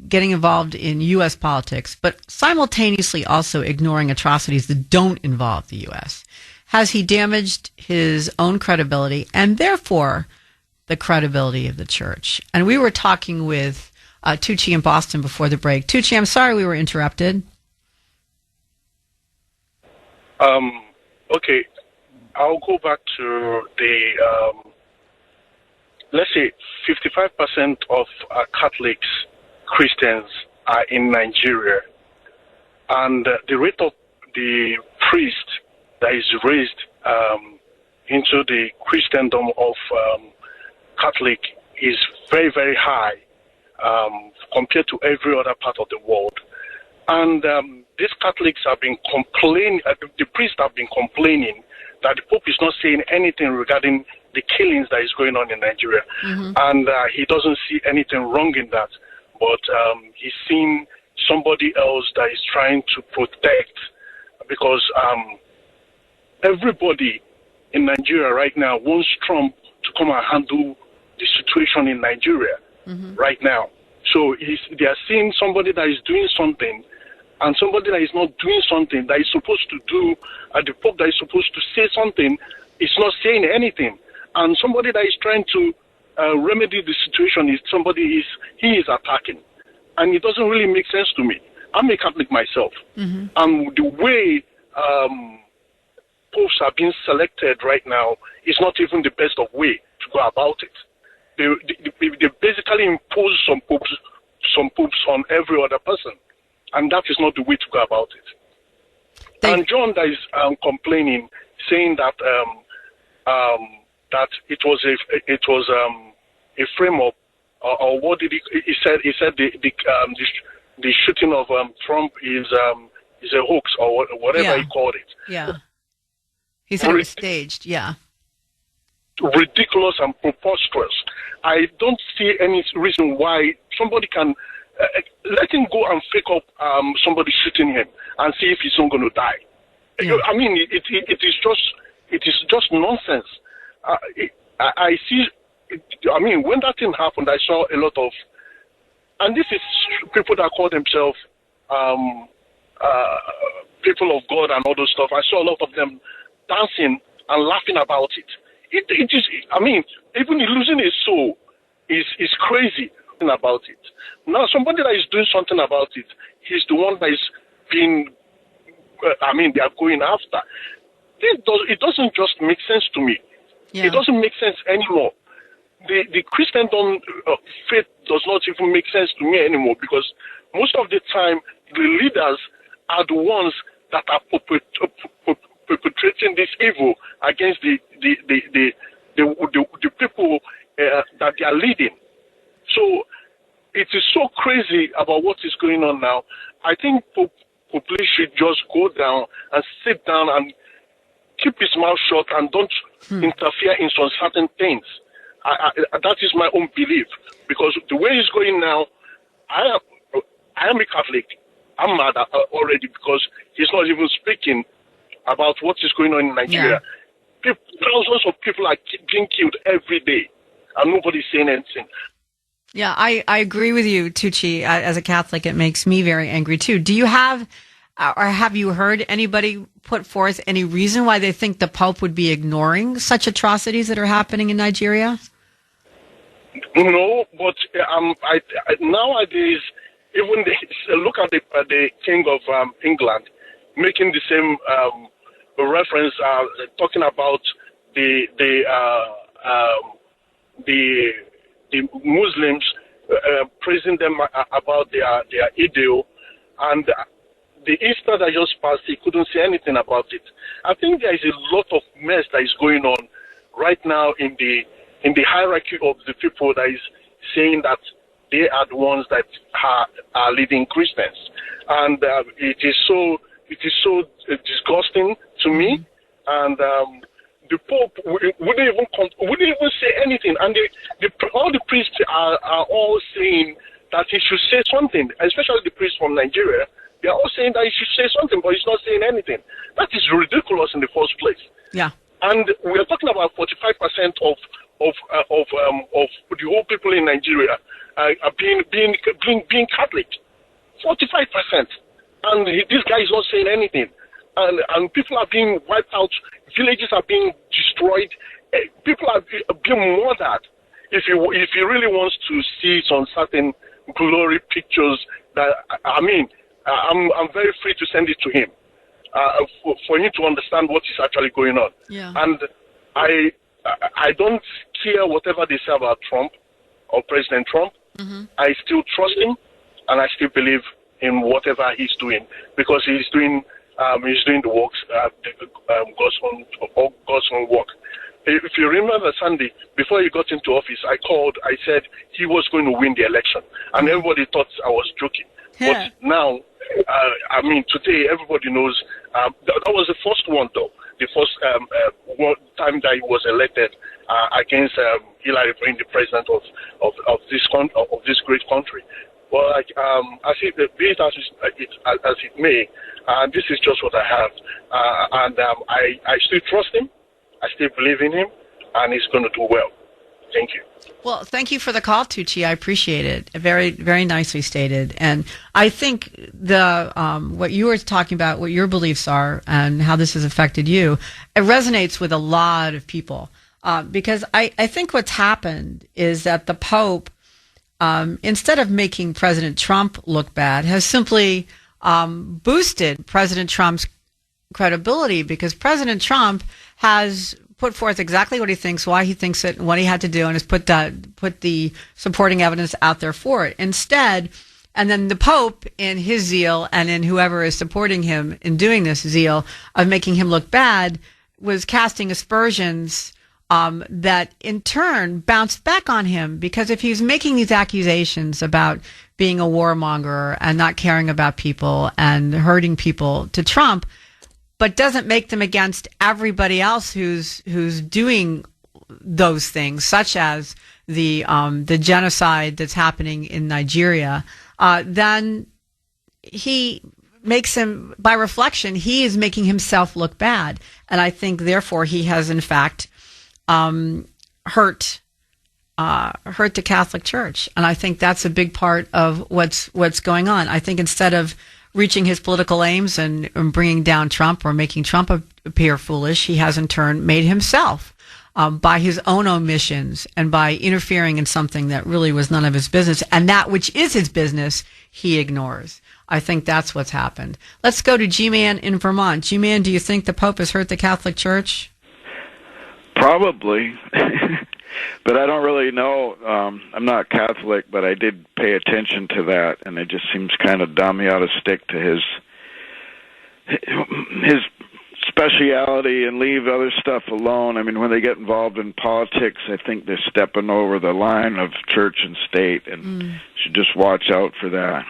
getting involved in U.S. politics, but simultaneously also ignoring atrocities that don't involve the U.S. Has he damaged his own credibility and therefore the credibility of the Church? And we were talking with Tucci in Boston before the break. Tucci, I'm sorry we were interrupted. Okay, I'll go back to the let's say 55% of Catholics, Christians are in Nigeria, and the rate of the priest that is raised into the Christendom of Catholic is very, very high compared to every other part of the world. And these Catholics have been complaining, the priests have been complaining that the Pope is not saying anything regarding the killings that is going on in Nigeria. Mm-hmm. And he doesn't see anything wrong in that. But he's seen somebody else that is trying to protect, because everybody in Nigeria right now wants Trump to come and handle the situation in Nigeria right now. So they are seeing somebody that is doing something and somebody that is not doing something that is supposed to do, the Pope that is supposed to say something is not saying anything. And somebody that is trying to remedy the situation is somebody he is attacking. And it doesn't really make sense to me. I'm a Catholic myself. Mm-hmm. And the way popes are being selected right now is not even the best of way to go about it. They basically impose some popes on every other person. And that is not the way to go about it. And John that is complaining, saying that that it was a frame up, or what did he said? He said the shooting of Trump is a hoax, or whatever he called it. Yeah, he said it was staged. Yeah, ridiculous and preposterous. I don't see any reason why somebody can let him go and fake up somebody shooting him and see if he's not going to die. Yeah. I mean, it is just nonsense. I see. I mean, when that thing happened, I saw a lot of, and this is people that call themselves people of God and all those stuff. I saw a lot of them dancing and laughing about it. It is. I mean, even losing his soul is crazy. about it. Now, somebody that is doing something about it, he's the one that is being, they are going after. It doesn't just make sense to me. Yeah. It doesn't make sense anymore. The Christendom faith does not even make sense to me anymore, because most of the time the leaders are the ones that are perpetrating this evil against the people that they are leading. So it is so crazy about what is going on now. I think Pope should just go down and sit down and keep his mouth shut and don't interfere in some certain things. That is my own belief, because the way it's going now, I am a Catholic. I'm mad already because he's not even speaking about what is going on in Nigeria. Yeah. Thousands of people are being killed every day, and nobody's saying anything. Yeah, I agree with you, Tucci. As a Catholic, it makes me very angry too. Do you have, or have you heard anybody put forth any reason why they think the Pope would be ignoring such atrocities that are happening in Nigeria? No, but nowadays, even look at the King of England making the same reference, talking about the Muslims, praising them about their ideal, and the Easter that just passed, he couldn't say anything about it. I think there is a lot of mess that is going on right now in the hierarchy of the people that is saying that they are the ones that are leading Christians, and it is so disgusting to me. And the Pope wouldn't even say anything, and all the priests are all saying that he should say something, especially the priests from Nigeria. They are all saying that he should say something, but he's not saying anything. That is ridiculous in the first place. Yeah. And we are talking about 45% of the whole people in Nigeria are being Catholic. 45%, and this guy is not saying anything. And people are being wiped out. Villages are being destroyed. People are being murdered. If he really wants to see some certain glory pictures, I'm very free to send it to him for him to understand what is actually going on. Yeah. And I don't care whatever they say about Trump or President Trump. Mm-hmm. I still trust him, and I still believe in whatever he's doing, because he's doing the works, God's own work. If you remember Sunday, before he got into office, I said he was going to win the election, and everybody thought I was joking. Yeah. But now, today everybody knows that was the first one, though. The first time that he was elected against Hillary being the president of this great country. Well, I see the be it as it may, this is just what I have, and I still trust him, I still believe in him, and he's going to do well. Thank you. Well, thank you for the call, Tucci. I appreciate it. Very, very nicely stated. And I think what you were talking about, what your beliefs are, and how this has affected you, it resonates with a lot of people. Because I think what's happened is that the Pope, instead of making President Trump look bad, has simply boosted President Trump's credibility, because President Trump has put forth exactly what he thinks, why he thinks it, and what he had to do, and has put the supporting evidence out there for it. Instead, and then the Pope, in his zeal, and in whoever is supporting him in doing this zeal of making him look bad, was casting aspersions that in turn bounced back on him, because if he's making these accusations about being a warmonger and not caring about people and hurting people to Trump, but doesn't make them against everybody else who's doing those things, such as the genocide that's happening in Nigeria, then he makes him, by reflection, he is making himself look bad. And I think, therefore, he has, in fact, hurt the Catholic Church. And I think that's a big part of what's going on. I think instead of reaching his political aims and bringing down Trump or making Trump appear foolish, he has in turn made himself by his own omissions and by interfering in something that really was none of his business, and that which is his business, he ignores. I think that's what's happened. Let's go to G-Man in Vermont. G-Man, do you think the Pope has hurt the Catholic Church? Probably. But I don't really know. I'm not Catholic, but I did pay attention to that, and it just seems kind of dumb. He ought to stick to his speciality and leave other stuff alone. I mean, when they get involved in politics, I think they're stepping over the line of church and state, and should just watch out for that.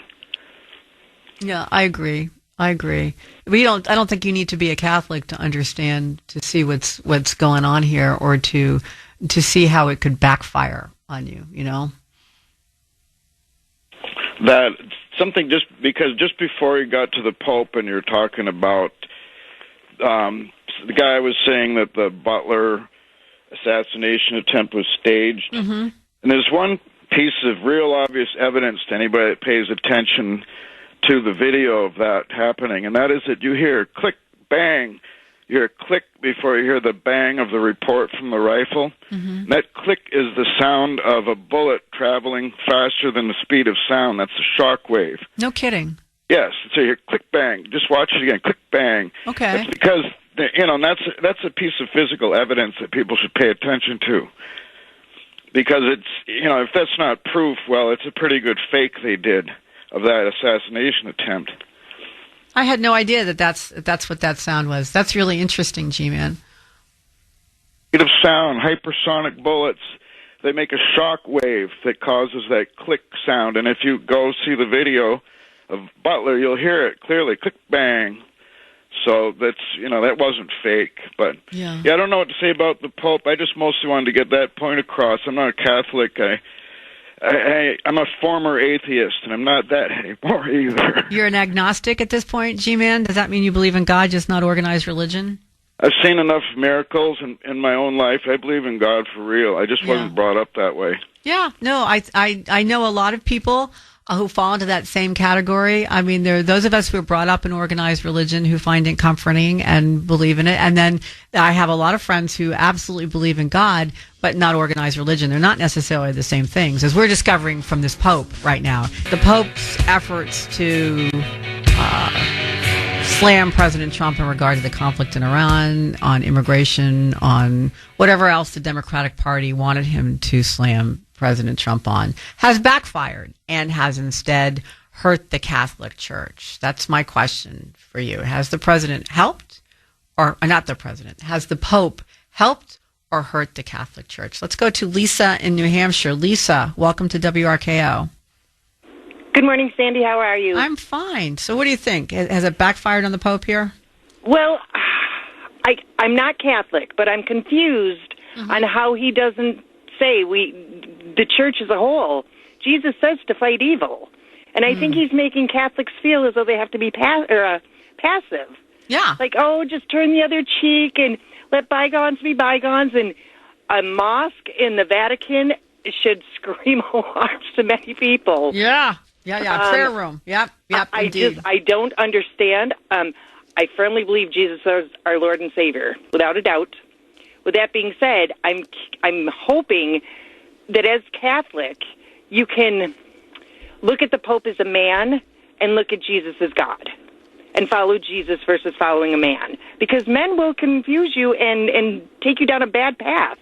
Yeah, I agree. I don't think you need to be a Catholic to understand, to see what's going on here, or to see how it could backfire on you, you know? That something, just because just before you got to the Pope and you're talking about the guy was saying that the Butler assassination attempt was staged. Mm-hmm. And there's one piece of real obvious evidence to anybody that pays attention to the video of that happening, and that is that you hear click, bang. You hear click before you hear the bang of the report from the rifle. Mm-hmm. That click is the sound of a bullet traveling faster than the speed of sound. That's a shock wave. No kidding. Yes. So you hear click, bang. Just watch it again. Click, bang. Okay. That's because, and that's a piece of physical evidence that people should pay attention to. Because it's, if that's not proof, well, it's a pretty good fake they did of that assassination attempt. I had no idea that's what that sound was. That's really interesting, G-Man. Of sound, hypersonic bullets, they make a shock wave that causes that click sound. And if you go see the video of Butler, you'll hear it clearly, click, bang. So that's, that wasn't fake. But yeah, I don't know what to say about the Pope. I just mostly wanted to get that point across. I'm not a Catholic. I'm a former atheist, and I'm not that anymore either. You're an agnostic at this point, G-Man? Does that mean you believe in God, just not organized religion? I've seen enough miracles in my own life. I believe in God for real. I just wasn't brought up that way. Yeah, no, I know a lot of people who fall into that same category. I mean, there are those of us who are brought up in organized religion who find it comforting and believe in it. And then I have a lot of friends who absolutely believe in God, but not organized religion. They're not necessarily the same things, as we're discovering from this Pope right now. The Pope's efforts to slam President Trump in regard to the conflict in Iran, on immigration, on whatever else the Democratic Party wanted him to slam President Trump on, has backfired and has instead hurt the Catholic Church. That's my question for you. Has the president helped, or not the president, has the Pope helped or hurt the Catholic Church? Let's go to Lisa in New Hampshire. Lisa, welcome to WRKO. Good morning, Sandy. How are you? I'm fine. So what do you think? Has it backfired on the Pope here? Well, I'm not Catholic, but I'm confused on how he doesn't say the church as a whole. Jesus says to fight evil. And I think he's making Catholics feel as though they have to be passive. Yeah. Like, just turn the other cheek and let bygones be bygones. And a mosque in the Vatican should scream alarms to many people. Yeah. Prayer room. Yep. Indeed. I don't understand. I firmly believe Jesus is our Lord and Savior, without a doubt. With that being said, I'm hoping that as Catholic, you can look at the Pope as a man and look at Jesus as God, and follow Jesus versus following a man, because men will confuse you and take you down a bad path.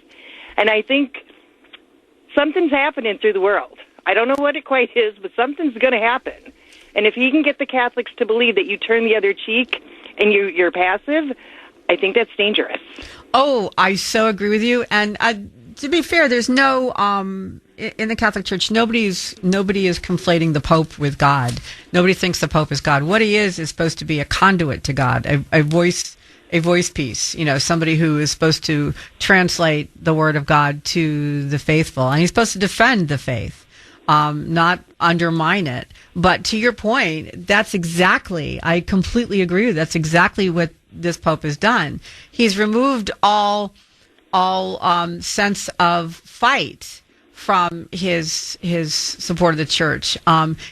And I think something's happening through the world. I don't know what it quite is, but something's going to happen. And if he can get the Catholics to believe that you turn the other cheek and you're passive, I think that's dangerous. Oh, I so agree with you. And to be fair, there's no in the Catholic Church, nobody is conflating the Pope with God. Nobody thinks the Pope is God. What he is supposed to be a conduit to God, a voice piece. Somebody who is supposed to translate the Word of God to the faithful, and he's supposed to defend the faith, not undermine it. But to your point, I completely agree with you. That's exactly what this Pope has done. He's removed all sense of fight from his support of the church.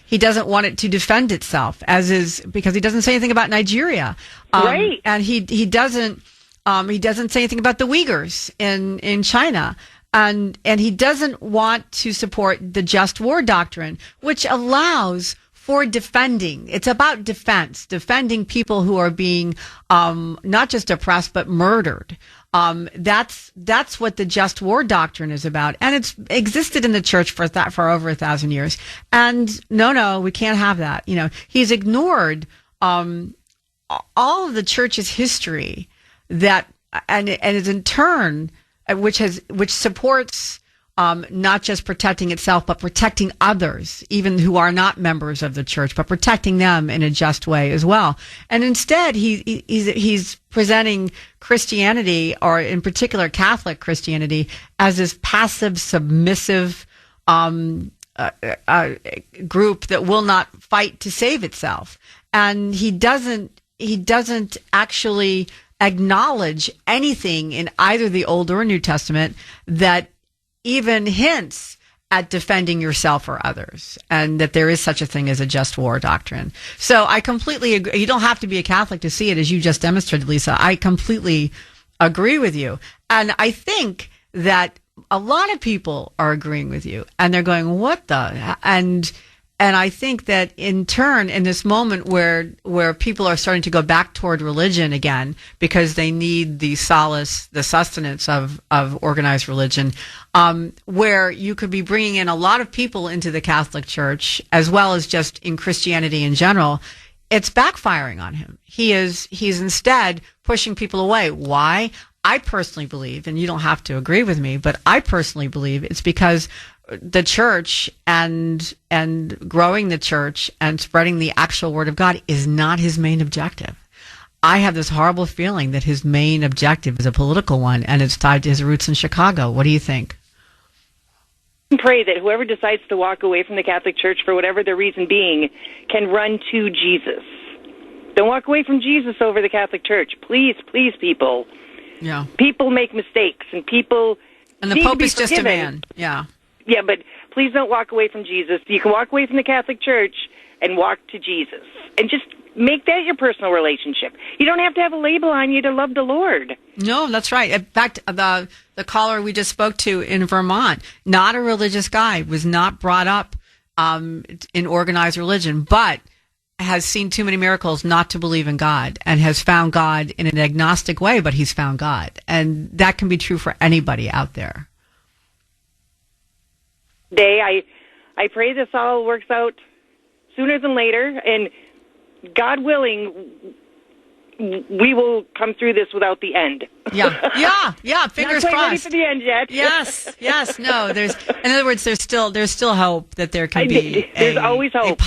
He doesn't want it to defend itself, because he doesn't say anything about Nigeria. Right. And he doesn't He doesn't say anything about the Uyghurs in China. And he doesn't want to support the just war doctrine, which allows for defending. It's about defending people who are being not just oppressed but murdered. That's what the just war doctrine is about, and it's existed in the church for over 1,000 years. And no, we can't have that. He's ignored all of the church's history and is in turn which supports not just protecting itself, but protecting others, even who are not members of the church, but protecting them in a just way as well. And instead, he's presenting Christianity, or in particular Catholic Christianity, as this passive, submissive group that will not fight to save itself. And he doesn't actually acknowledge anything in either the Old or New Testament that even hints at defending yourself or others, and that there is such a thing as a just war doctrine. So I completely agree. You don't have to be a Catholic to see it, as you just demonstrated, Lisa. I completely agree with you. And I think that a lot of people are agreeing with you, and they're going, what the? And I think that in turn, in this moment where people are starting to go back toward religion again because they need the solace, the sustenance of organized religion, where you could be bringing in a lot of people into the Catholic Church as well as just in Christianity in general, it's backfiring on him. He's instead pushing people away. Why? I personally believe, and you don't have to agree with me, but I personally believe it's because the church and growing the church and spreading the actual word of God is not his main objective. I have this horrible feeling that his main objective is a political one, and it's tied to his roots in Chicago. What do you think? Pray that whoever decides to walk away from the Catholic Church for whatever the reason being can run to Jesus. Don't walk away from Jesus over the Catholic Church. Please, please, people. Yeah. People make mistakes, and people and the Pope is just a man. Yeah. Yeah, but please don't walk away from Jesus. You can walk away from the Catholic Church and walk to Jesus. And just make that your personal relationship. You don't have to have a label on you to love the Lord. No, that's right. In fact, the caller we just spoke to in Vermont, not a religious guy, was not brought up in organized religion, but has seen too many miracles not to believe in God, and has found God in an agnostic way, but he's found God. And that can be true for anybody out there. I pray this all works out sooner than later, and God willing, we will come through this without the end. Yeah. Fingers Not quite crossed. ready for the end yet. Yes. No, in other words, there's still hope that there can be there's always hope.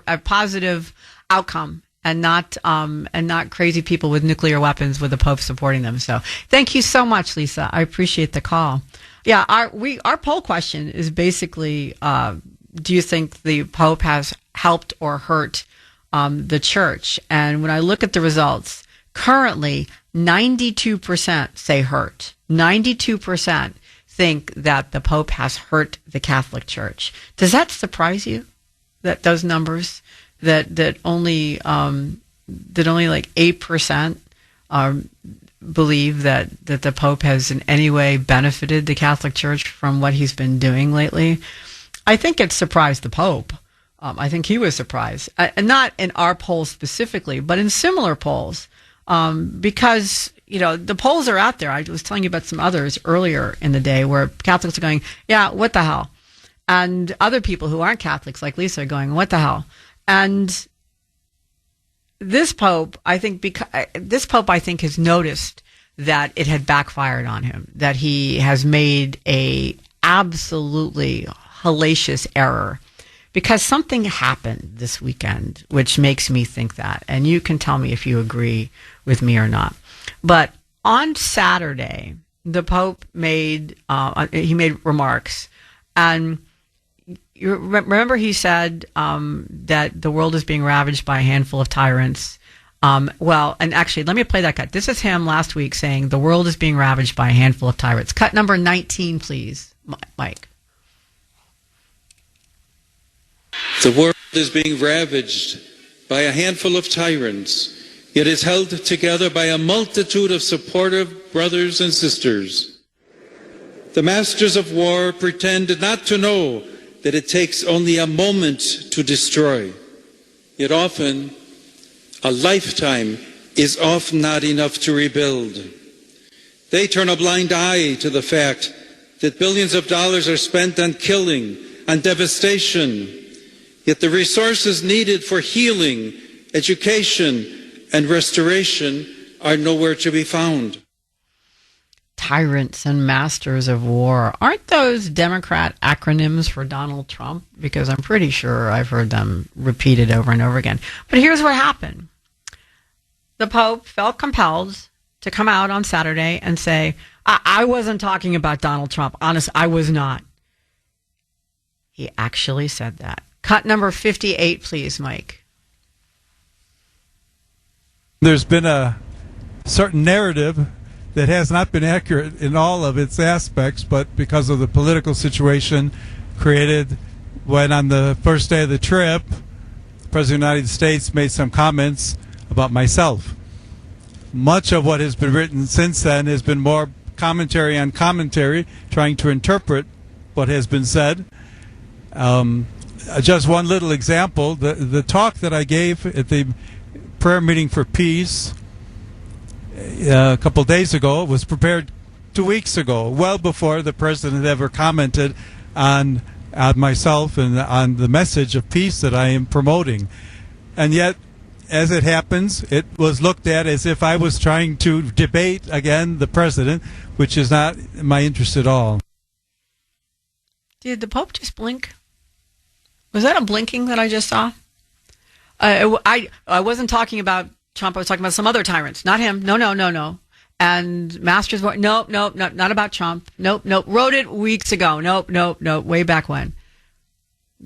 a positive outcome, and not crazy people with nuclear weapons with the Pope supporting them. So thank you so much, Lisa. I appreciate the call. Yeah, our poll question is basically, do you think the Pope has helped or hurt the church? And when I look at the results, currently 92% say hurt. 92% think that the Pope has hurt the Catholic Church. Does that surprise you? That those numbers, that only like 8% believe that the Pope has in any way benefited the Catholic Church from what he's been doing lately? I think it surprised the Pope. I think he was surprised, and not in our polls specifically, but in similar polls, because the polls are out there. I was telling you about some others earlier in the day where Catholics are going, "Yeah, what the hell," and other people who aren't Catholics, like Lisa, are going, "What the hell," and this Pope, I think, has noticed that it had backfired on him, that he has made a absolutely hellacious error, because something happened this weekend which makes me think that, and you can tell me if you agree with me or not. But on Saturday, the Pope made remarks, and you remember he said that the world is being ravaged by a handful of tyrants. And actually, let me play that cut. This is him last week saying the world is being ravaged by a handful of tyrants. Cut number 19, please, Mike. The world is being ravaged by a handful of tyrants It is held together by a multitude of supportive brothers and sisters. The masters of war pretend not to know that it takes only a moment to destroy. Yet often, a lifetime is often not enough to rebuild. They turn a blind eye to the fact that billions of dollars are spent on killing, on devastation, yet the resources needed for healing, education, and restoration are nowhere to be found. Tyrants and masters of war. Aren't those Democrat acronyms for Donald Trump? Because I'm pretty sure I've heard them repeated over and over again. But here's what happened. The Pope felt compelled to come out on Saturday and say, I wasn't talking about Donald Trump. Honest, I was not. He actually said that. Cut number 58, please, Mike. There's been a certain narrative that has not been accurate in all of its aspects, but because of the political situation created when on the first day of the trip, the President of the United States made some comments about myself. Much of what has been written since then has been more commentary on commentary, trying to interpret what has been said. Just one little example, the talk that I gave at the prayer meeting for peace a couple days ago was prepared 2 weeks ago, well before the president ever commented on myself and on the message of peace that I am promoting. And yet, as it happens, it was looked at as if I was trying to debate again the president, which is not my interest at all. Did the Pope just blink? Was that a blinking that I just saw? I wasn't talking about Trump. I was talking about some other tyrants, not him. No. And Masters, nope, not about Trump. Nope. Wrote it weeks ago. Nope, way back when.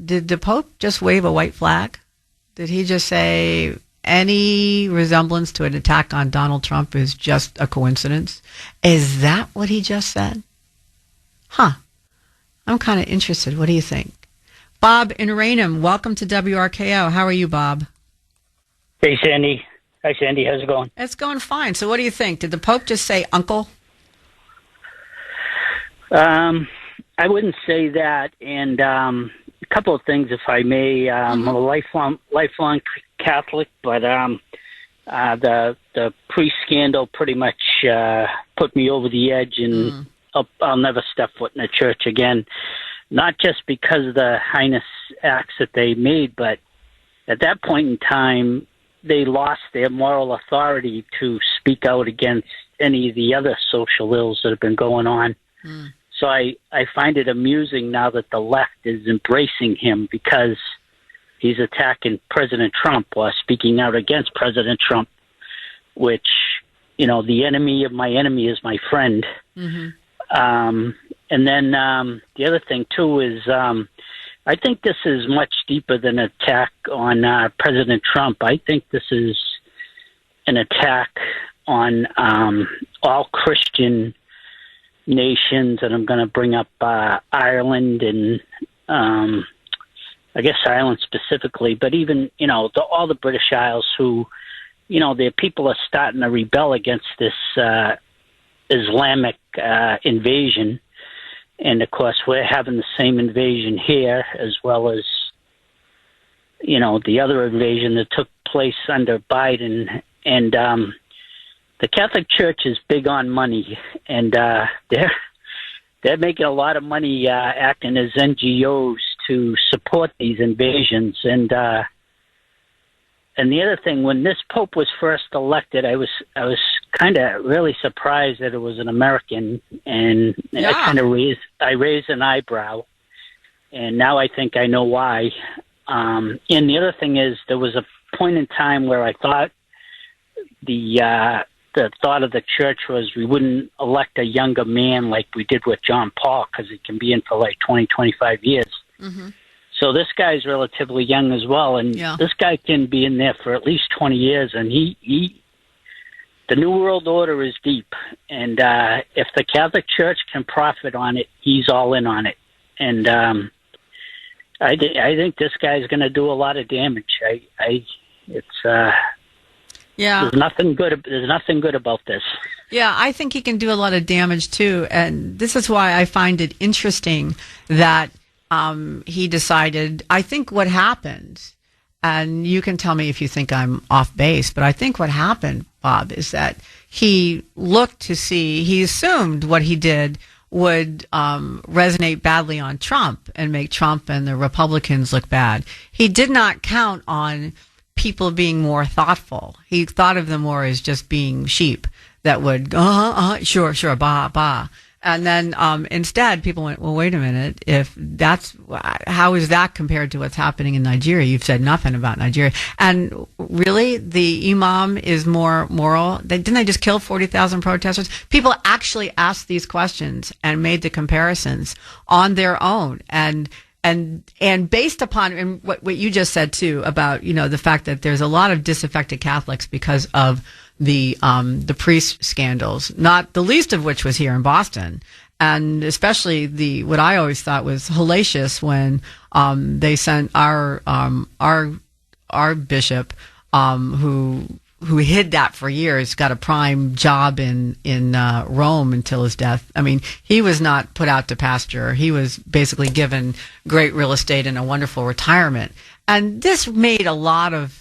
Did the Pope just wave a white flag? Did he just say any resemblance to an attack on Donald Trump is just a coincidence? Is that what he just said? Huh. I'm kind of interested. What do you think? Bob in Raynham, welcome to WRKO. How are you, Bob? Hey, Sandy. Hi, Sandy. How's it going? It's going fine. So what do you think? Did the Pope just say uncle? I wouldn't say that. And a couple of things, if I may. I'm a lifelong Catholic, but the priest scandal pretty much put me over the edge, and I'll never step foot in a church again. Not just because of the heinous acts that they made, but at that point in time, they lost their moral authority to speak out against any of the other social ills that have been going on. So I find it amusing now that the left is embracing him because he's attacking President Trump or speaking out against President Trump, which, the enemy of my enemy is my friend. And then the other thing, too, is I think this is much deeper than an attack on President Trump. I think this is an attack on all Christian nations, and I'm going to bring up Ireland and I guess Ireland specifically, but even, all the British Isles who, their people are starting to rebel against this Islamic invasion. And, of course, we're having the same invasion here as well as, the other invasion that took place under Biden. And the Catholic Church is big on money, and they're making a lot of money acting as NGOs to support these invasions. And the other thing, when this Pope was first elected, I was kind of really surprised that it was an American, and I raised an eyebrow, and now I think I know why. And the other thing is, there was a point in time where I thought the thought of the church was we wouldn't elect a younger man like we did with John Paul, because he can be in for like 20, 25 years. So this guy's relatively young as well, and this guy can be in there for at least 20 years, and the New World Order is deep, and if the Catholic Church can profit on it, he's all in on it. And I think this guy's going to do a lot of damage. Yeah. There's nothing good about this. Yeah, I think he can do a lot of damage too, and this is why I find it interesting that he decided. I think what happened, and you can tell me if you think I'm off base, but I think what happened, Bob, is that he looked to see. He assumed what he did would resonate badly on Trump and make Trump and the Republicans look bad. He did not count on people being more thoughtful. He thought of them more as just being sheep that would, sure, bah. And then instead, people went, well, wait a minute. If that's, how is that compared to what's happening in Nigeria? You've said nothing about Nigeria. And really, the imam is more moral. Didn't they just kill 40,000 protesters? People actually asked these questions and made the comparisons on their own. And based upon and what you just said too about, the fact that there's a lot of disaffected Catholics because of the priest scandals, not the least of which was here in Boston, and especially what I always thought was hellacious when they sent our bishop who hid that for years, got a prime job in Rome until his death. I mean, he was not put out to pasture. He was basically given great real estate and a wonderful retirement. And this made a lot of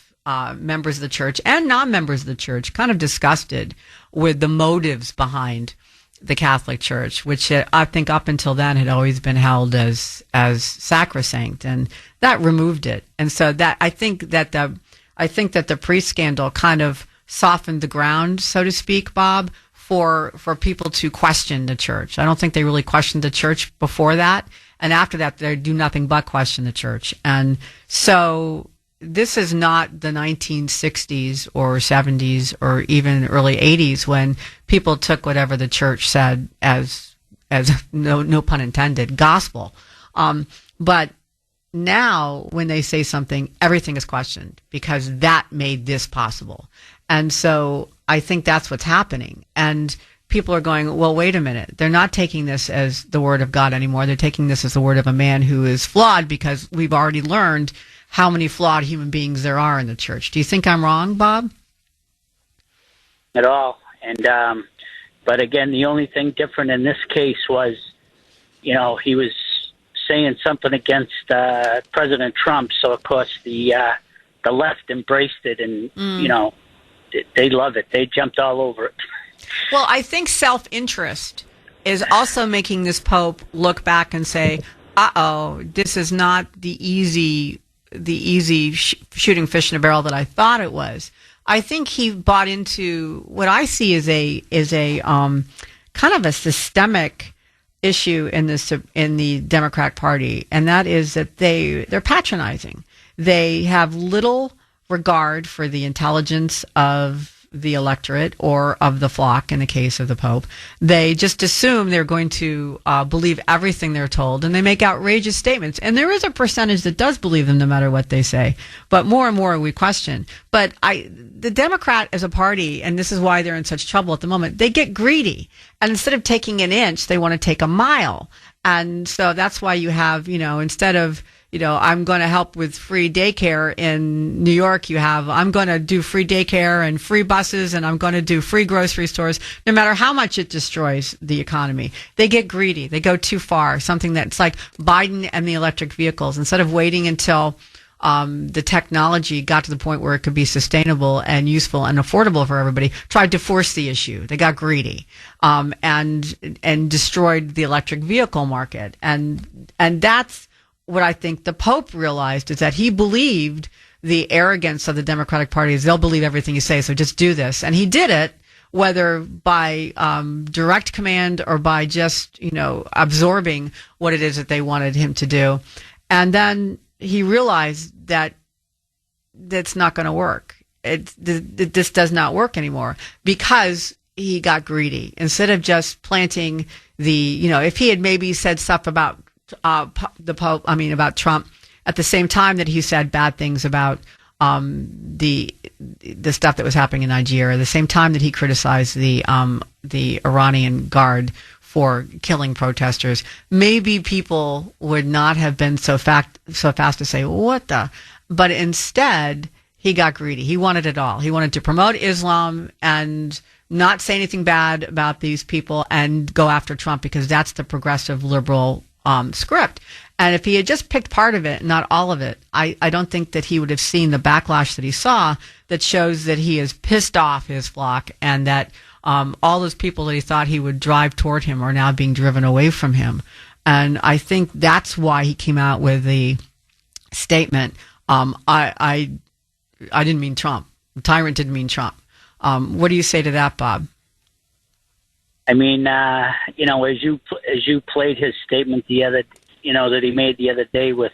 members of the church and non-members of the church kind of disgusted with the motives behind the Catholic Church, which I think up until then had always been held as sacrosanct, and that removed it. And so that I think that the priest scandal kind of softened the ground, so to speak, Bob, for people to question the church. I don't think they really questioned the church before that, and after that they do nothing but question the church. And so this is not the 1960s or 70s or even early 80s when people took whatever the church said as no pun intended, gospel. But now when they say something, everything is questioned because that made this possible. And so I think that's what's happening. And people are going, well, wait a minute. They're not taking this as the word of God anymore. They're taking this as the word of a man who is flawed because we've already learned how many flawed human beings there are in the church. Do you think I'm wrong, Bob? At all. And but again, the only thing different in this case was, he was saying something against President Trump, so of course the left embraced it, and they love it. They jumped all over it. Well, I think self-interest is also making this Pope look back and say, this is not the easy shooting fish in a barrel that I thought it was. I think he bought into what I see as a kind of a systemic issue in the Democratic Party, and that is that they're patronizing. They have little regard for the intelligence of the electorate or of the flock in the case of the Pope. They just assume they're going to believe everything they're told, and they make outrageous statements. And there is a percentage that does believe them no matter what they say, but more and more we question. But the Democrat as a party, and this is why they're in such trouble at the moment, they get greedy. And instead of taking an inch, they want to take a mile. And so that's why you have, instead of, I'm going to help with free daycare in New York, I'm going to do free daycare and free buses, and I'm going to do free grocery stores, no matter how much it destroys the economy. They get greedy. They go too far. Something that's like Biden and the electric vehicles. Instead of waiting until the technology got to the point where it could be sustainable and useful and affordable for everybody, tried to force the issue. They got greedy, and destroyed the electric vehicle market. And that's what I think the Pope realized, is that he believed the arrogance of the Democratic Party is they'll believe everything you say, so just do this. And he did it, whether by direct command or by just, absorbing what it is that they wanted him to do. And then he realized that that's not going to work. This does not work anymore because he got greedy. Instead of just planting if he had maybe said stuff about the Pope, about Trump, at the same time that he said bad things about the stuff that was happening in Nigeria, the same time that he criticized the Iranian Guard for killing protesters, maybe people would not have been so fast to say, what the? But instead, He got greedy. He wanted it all. He wanted to promote Islam and not say anything bad about these people and go after Trump because that's the progressive liberal script. And if he had just picked part of it, not all of it, I don't think that he would have seen the backlash that he saw that shows that he has pissed off his flock and that all those people that he thought he would drive toward him are now being driven away from him. And I think that's why he came out with the statement, I didn't mean Trump. The tyrant didn't mean Trump. What do you say to that, Bob? I mean, as you played his statement that he made the other day with,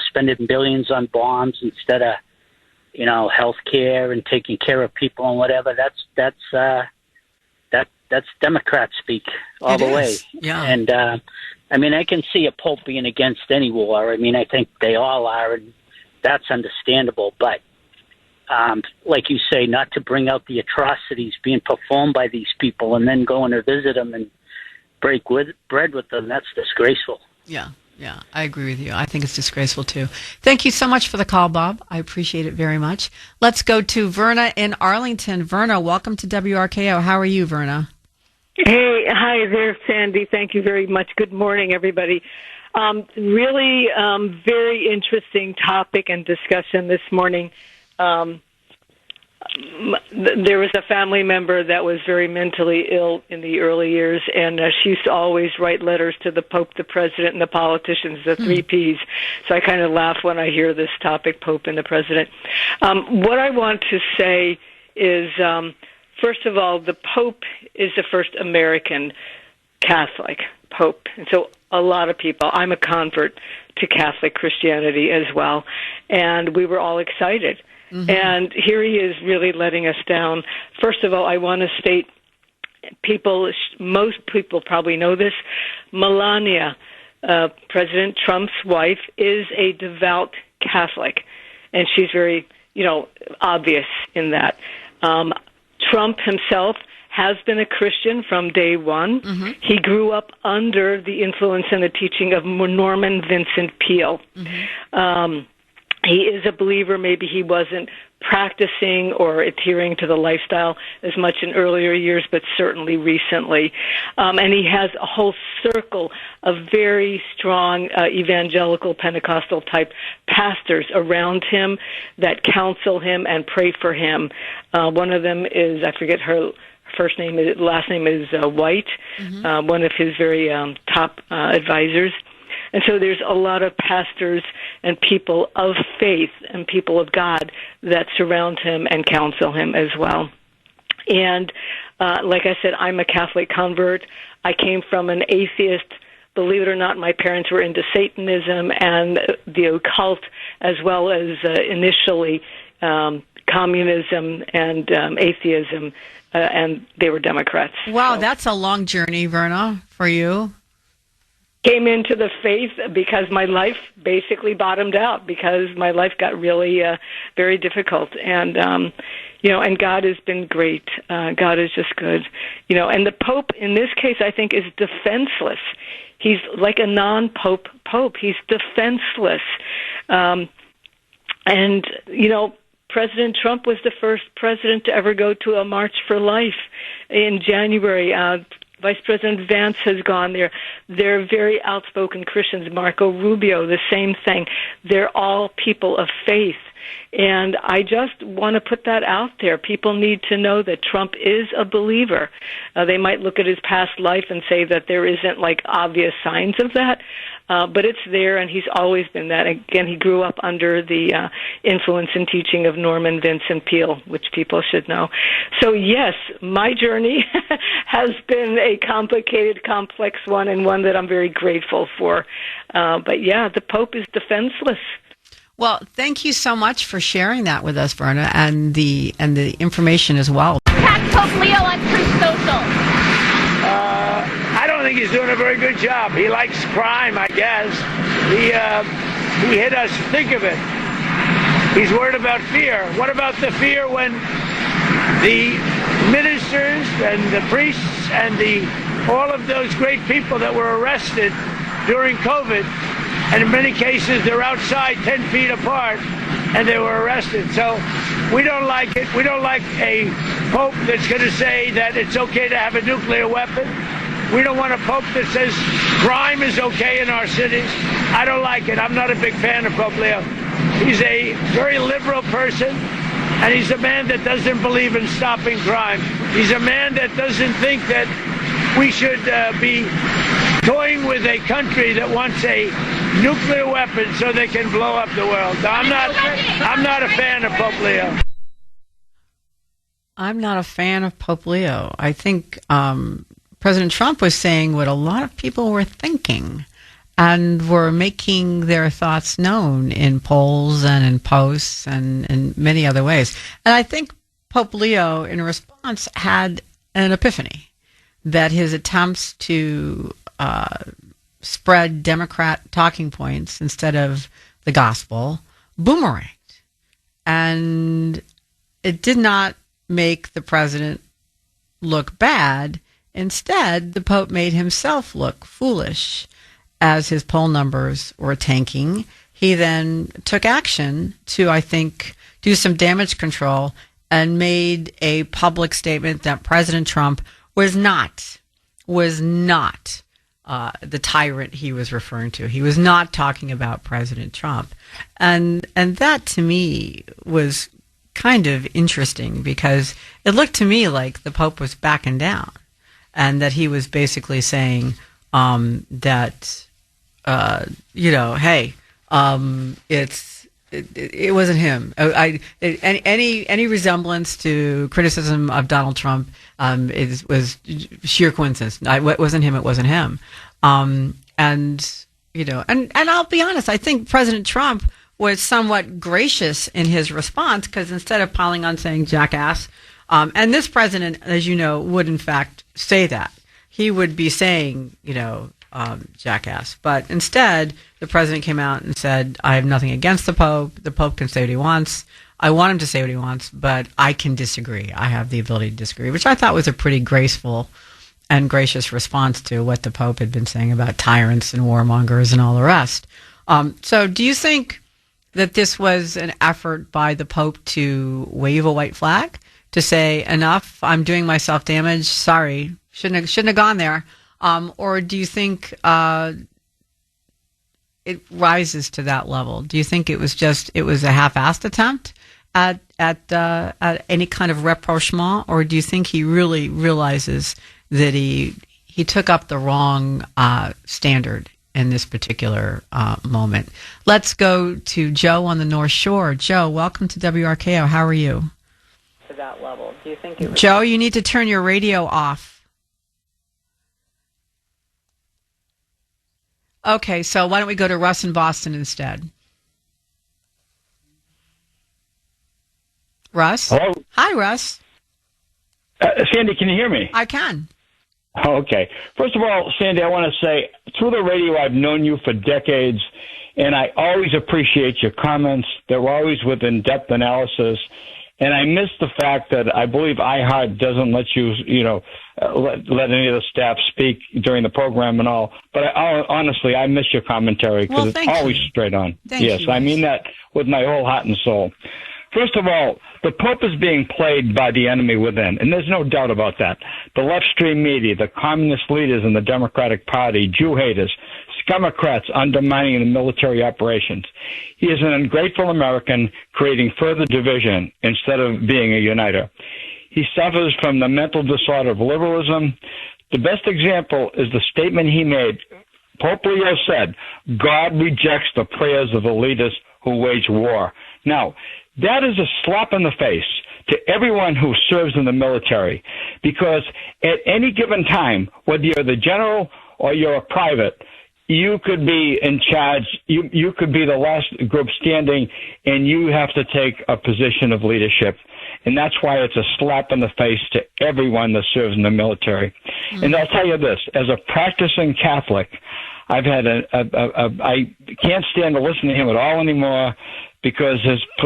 spending billions on bombs instead of, health care and taking care of people and whatever. That's Democrat speak all the way. Yeah. And I can see a pope being against any war. I mean, I think they all are, and that's understandable. But like you say, not to bring out the atrocities being performed by these people and then going to visit them and break bread with them, that's disgraceful. Yeah, I agree with you. I think it's disgraceful, too. Thank you so much for the call, Bob. I appreciate it very much. Let's go to Verna in Arlington. Verna, welcome to WRKO. How are you, Verna? Hey, hi there, Sandy. Thank you very much. Good morning, everybody. Really very interesting topic and discussion this morning. There was a family member that was very mentally ill in the early years, and she used to always write letters to the Pope, the President, and the politicians, the three Ps. So I kind of laugh when I hear this topic, Pope and the President. What I want to say is, first of all, the Pope is the first American Catholic Pope. And so a lot of people, I'm a convert to Catholic Christianity as well, and we were all excited. Mm-hmm. And here he is really letting us down. First of all, I want to state, most people probably know this, Melania, President Trump's wife, is a devout Catholic, and she's very, obvious in that. Trump himself has been a Christian from day one. Mm-hmm. He grew up under the influence and the teaching of Norman Vincent Peale. Mm-hmm. He is a believer. Maybe he wasn't practicing or adhering to the lifestyle as much in earlier years, but certainly recently. And he has a whole circle of very strong evangelical Pentecostal type pastors around him that counsel him and pray for him. One of them is, I forget her last name is White, mm-hmm. One of his very top advisors. And so there's a lot of pastors and people of faith and people of God that surround him and counsel him as well. And like I said, I'm a Catholic convert. I came from an atheist. Believe it or not, my parents were into Satanism and the occult, as well as initially communism and atheism, and they were Democrats. Wow, that's a long journey, Verna, for you. Came into the faith because my life basically bottomed out, because my life got really very difficult. And, and God has been great. God is just good. And the Pope, in this case, I think, is defenseless. He's like a non-Pope Pope. He's defenseless. President Trump was the first president to ever go to a March for Life in January. Vice President Vance has gone there. They're very outspoken Christians. Marco Rubio, the same thing. They're all people of faith. And I just want to put that out there. People need to know that Trump is a believer. They might look at his past life and say that there isn't obvious signs of that, but it's there, and he's always been that. Again, he grew up under the influence and teaching of Norman Vincent Peale, which people should know. So yes, my journey has been a complicated, complex one, and one that I'm very grateful for. But yeah, the Pope is defenseless. Well, thank you so much for sharing that with us, Verna, and the information as well. Attack Pope Leo on Truth Social. I don't think he's doing a very good job. He likes crime, I guess. He hit us. Think of it. He's worried about fear. What about the fear when the ministers and the priests and all of those great people that were arrested during COVID, and in many cases they're outside 10 feet apart, and they were arrested. So we don't like it. We don't like a pope that's going to say that it's okay to have a nuclear weapon. We don't want a pope that says crime is okay in our cities. I don't like it. I'm not a big fan of Pope Leo. He's a very liberal person, and he's a man that doesn't believe in stopping crime. He's a man that doesn't think that we should be toying with a country that wants a nuclear weapon so they can blow up the world. I'm not a fan of Pope Leo. I'm not a fan of Pope Leo. I think President Trump was saying what a lot of people were thinking and were making their thoughts known in polls and in posts and in many other ways. And I think Pope Leo, in response, had an epiphany that his attempts to spread Democrat talking points instead of the gospel boomeranged. And it did not make the president look bad. Instead, the Pope made himself look foolish as his poll numbers were tanking. He then took action to, I think, do some damage control and made a public statement that President Trump was not the tyrant he was referring to. He was not talking about President Trump. And that to me was kind of interesting because it looked to me like the Pope was backing down and that he was basically saying that, hey, it wasn't him. Any resemblance to criticism of Donald Trump was sheer coincidence. It wasn't him. It wasn't him. And I'll be honest. I think President Trump was somewhat gracious in his response because instead of piling on saying jackass, and this president, as you know, would in fact say that. He would be saying, jackass. But instead, the president came out and said, I have nothing against the Pope. The Pope can say what he wants. I want him to say what he wants, but I can disagree. I have the ability to disagree, which I thought was a pretty graceful and gracious response to what the Pope had been saying about tyrants and warmongers and all the rest. So do you think that this was an effort by the Pope to wave a white flag, to say, enough, I'm doing myself damage, sorry, shouldn't have gone there? Or do you think it rises to that level? Do you think it was a half-assed attempt at any kind of rapprochement, or do you think he really realizes that he took up the wrong standard in this particular moment? Let's go to Joe on the North Shore. Joe, welcome to WRKO. How are you? To that level, do you think it was... Joe, you need to turn your radio off. Okay, so why don't we go to Russ in Boston instead? Russ? Hello? Hi, Russ. Sandy, can you hear me? I can. Okay. First of all, Sandy, I want to say, through the radio, I've known you for decades, and I always appreciate your comments. They're always with in-depth analysis. And I miss the fact that I believe iHeart doesn't let you, let any of the staff speak during the program and all. But honestly, I miss your commentary because it's always straight on. Yes, I mean that with my whole heart and soul. First of all, the Pope is being played by the enemy within, and there's no doubt about that. The left-stream media, the communist leaders in the Democratic Party, Jew haters, scumocrats undermining the military operations. He is an ungrateful American creating further division instead of being a uniter. He suffers from the mental disorder of liberalism. The best example is the statement he made. Pope Leo said, God rejects the prayers of the leaders who wage war. Now, that is a slap in the face to everyone who serves in the military, because at any given time, whether you're the general or you're a private, you could be in charge, you could be the last group standing, and you have to take a position of leadership. And that's why it's a slap in the face to everyone that serves in the military. Mm-hmm. And I'll tell you this, as a practicing Catholic, I've had I can't stand to listen to him at all anymore because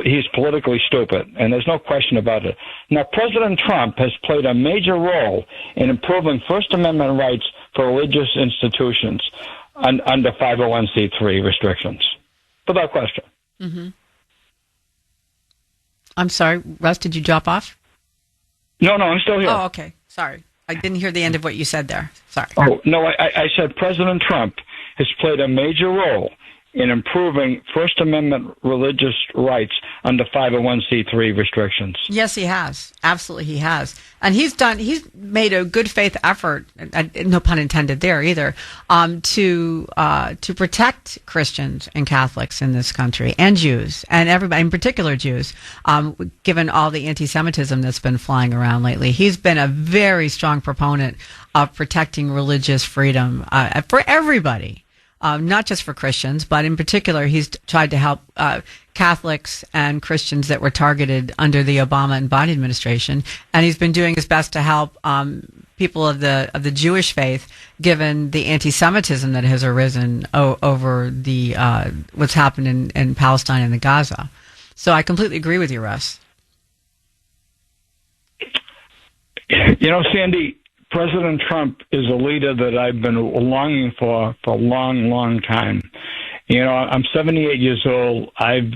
he's politically stupid, and there's no question about it. Now, President Trump has played a major role in improving First Amendment rights for religious institutions under 501c3 restrictions, without question. Mm-hmm. I'm sorry, Russ, did you drop off? No, I'm still here. Oh, okay. Sorry. I didn't hear the end of what you said there. Sorry. Oh, no, I said President Trump has played a major role in improving First Amendment religious rights under 501c3 restrictions. Yes, he has. Absolutely, he has. And he's made a good faith effort, no pun intended there either, to protect Christians and Catholics in this country, and Jews, and everybody, in particular Jews, given all the anti-Semitism that's been flying around lately. He's been a very strong proponent of protecting religious freedom for everybody. Not just for Christians, but in particular, he's tried to help Catholics and Christians that were targeted under the Obama and Biden administration, and he's been doing his best to help people of the Jewish faith, given the anti-Semitism that has arisen over the what's happened in Palestine and the Gaza. So I completely agree with you, Russ. Sandy, President Trump is a leader that I've been longing for a long, long time. I'm 78 years old. I've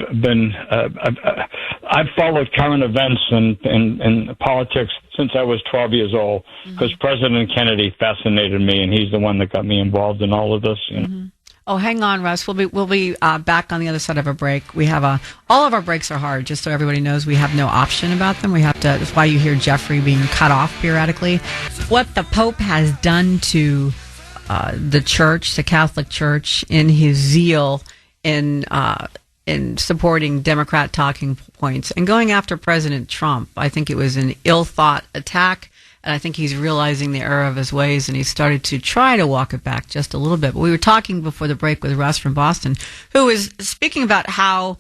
followed current events and politics since I was 12 years old, because President Kennedy fascinated me, and he's the one that got me involved in all of this. Oh, hang on, Russ. We'll be back on the other side of a break. We have all of our breaks are hard, just so everybody knows. We have no option about them. We have to. That's why you hear Jeffrey being cut off periodically. What the Pope has done to the Church, the Catholic Church, in his zeal in supporting Democrat talking points and going after President Trump, I think it was an ill-thought attack. And I think he's realizing the error of his ways, and he's started to try to walk it back just a little bit. But we were talking before the break with Russ from Boston, who was speaking about how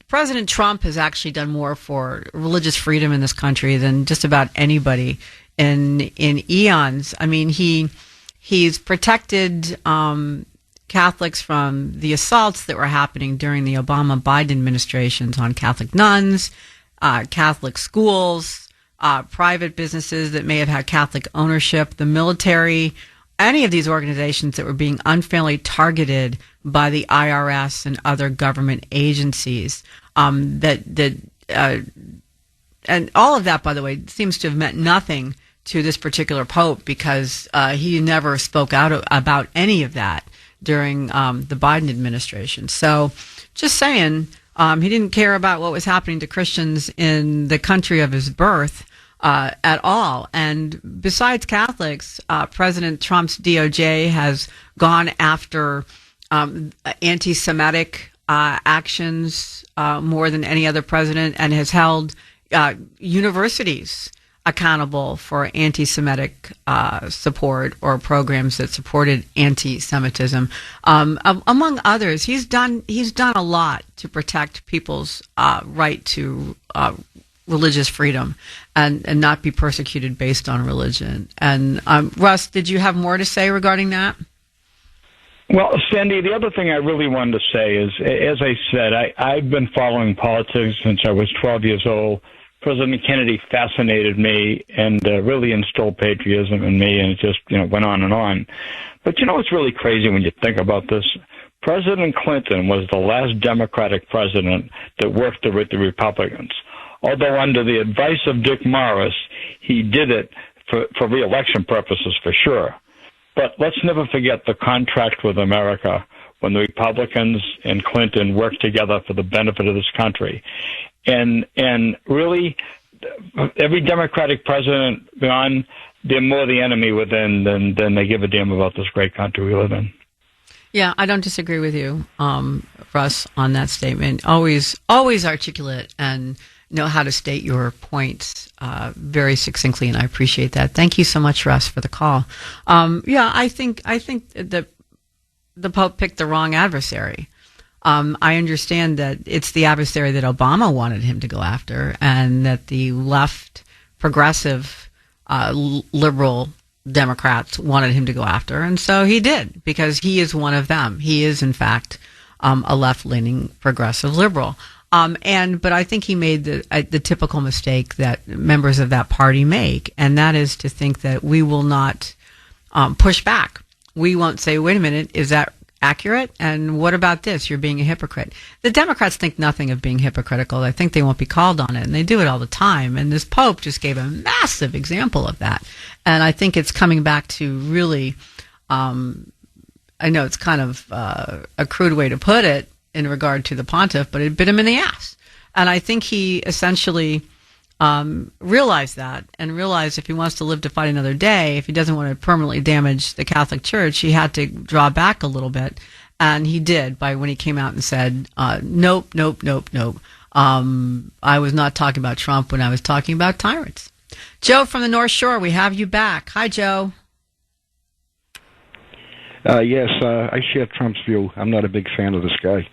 President Trump has actually done more for religious freedom in this country than just about anybody in eons. I mean, he's protected Catholics from the assaults that were happening during the Obama-Biden administrations on Catholic nuns, Catholic schools, private businesses that may have had Catholic ownership, the military, any of these organizations that were being unfairly targeted by the IRS and other government agencies. And all of that, by the way, seems to have meant nothing to this particular Pope, because he never spoke out about any of that during the Biden administration. So just saying, he didn't care about what was happening to Christians in the country of his birth at all. And besides Catholics, President Trump's DOJ has gone after anti-Semitic actions more than any other president, and has held universities accountable for anti-Semitic support or programs that supported anti-Semitism. Among others, he's done a lot to protect people's right to religious freedom and not be persecuted based on religion. And Russ, did you have more to say regarding that? Well, Sandy, the other thing I really wanted to say is, as I said, I've been following politics since I was 12 years old. President Kennedy fascinated me and really instilled patriotism in me, and it just went on and on. But it's really crazy when you think about this. President Clinton was the last Democratic president that worked with the Republicans. Although under the advice of Dick Morris, he did it for re-election purposes for sure. But let's never forget the contract with America when the Republicans and Clinton worked together for the benefit of this country. And really, every Democratic president gone, they're more the enemy within than they give a damn about this great country we live in. Yeah, I don't disagree with you, Russ, on that statement. Always articulate and know how to state your points very succinctly, and I appreciate that. Thank you so much, Russ, for the call. I think the Pope picked the wrong adversary. I understand that it's the adversary that Obama wanted him to go after, and that the left, progressive, liberal Democrats wanted him to go after, and so he did, because he is one of them. He is, in fact, a left-leaning progressive liberal. But I think he made the typical mistake that members of that party make, and that is to think that we will not push back. We won't say, wait a minute, is that accurate? And what about this? You're being a hypocrite. The Democrats think nothing of being hypocritical. They think they won't be called on it, and they do it all the time. And this Pope just gave a massive example of that. And I think it's coming back to really, I know it's kind of a crude way to put it in regard to the pontiff, but it bit him in the ass. And I think he essentially realized that, and realized if he wants to live to fight another day, if he doesn't want to permanently damage the Catholic Church, he had to draw back a little bit. And he did when he came out and said, nope. I was not talking about Trump when I was talking about tyrants. Joe from the North Shore, we have you back. Hi, Joe. Yes, I share Trump's view. I'm not a big fan of this guy.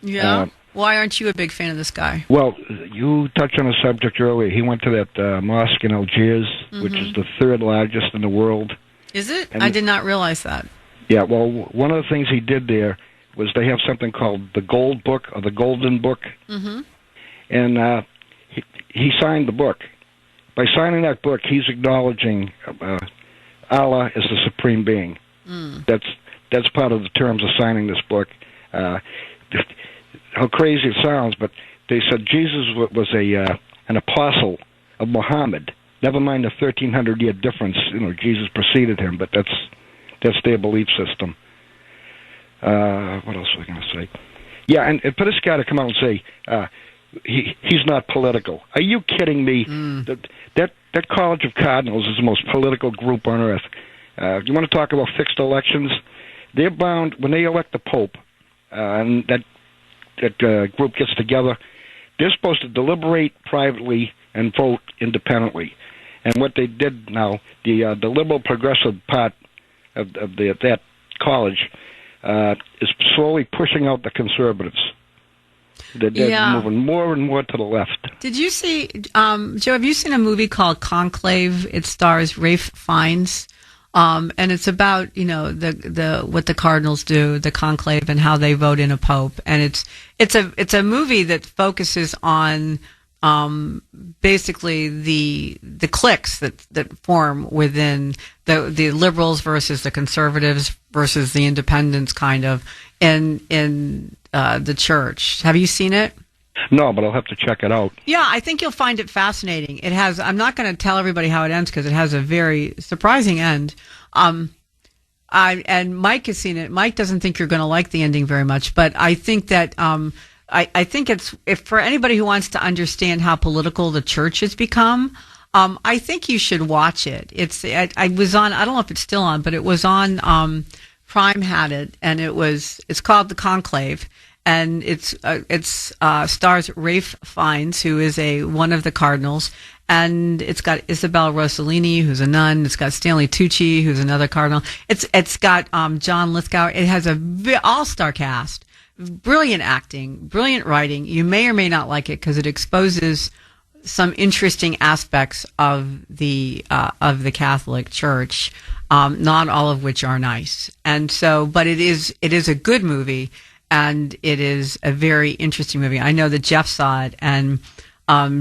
Yeah? Why aren't you a big fan of this guy? Well, you touched on a subject earlier. He went to that mosque in Algiers, which is the third largest in the world. Is it? And I did not realize that. Yeah, well, one of the things he did there was they have something called the Gold Book or the Golden Book. Mm-hmm. And he signed the book. By signing that book, he's acknowledging Allah as the supreme being. That's part of the terms of signing this book. How crazy it sounds, but they said Jesus was an apostle of Muhammad. Never mind the 1,300-year difference. Jesus preceded him, but that's their belief system. What else was I going to say? Yeah, and for this guy to come out and say he's not political. Are you kidding me? That College of Cardinals is the most political group on earth. You want to talk about fixed elections? They're bound, when they elect the Pope, and that group gets together, they're supposed to deliberate privately and vote independently. And what they did now, the liberal progressive part of that college is slowly pushing out the conservatives. They're moving more and more to the left. Did you see, Joe, have you seen a movie called Conclave? It stars Ralph Fiennes. And it's about, the what the Cardinals do, the conclave, and how they vote in a pope. And it's a movie that focuses on basically the cliques that form within the liberals versus the conservatives versus the independents, kind of in the church. Have you seen it? No, but I'll have to check it out. Yeah, I think you'll find it fascinating. It has. I'm not going to tell everybody how it ends because it has a very surprising end. And Mike has seen it. Mike doesn't think you're going to like the ending very much, but I think that I think it's for anybody who wants to understand how political the church has become. I think you should watch it. I was on. I don't know if it's still on, but it was on. Prime had it, and it's called The Conclave. And it stars Ralph Fiennes, who is one of the cardinals, and it's got Isabel Rossellini, who's a nun. It's got Stanley Tucci, who's another cardinal. It's got John Lithgow. It has a all-star cast, brilliant acting, brilliant writing. You may or may not like it because it exposes some interesting aspects of the Catholic Church, not all of which are nice. And so, but it is a good movie. And it is a very interesting movie. I know that Jeff saw it and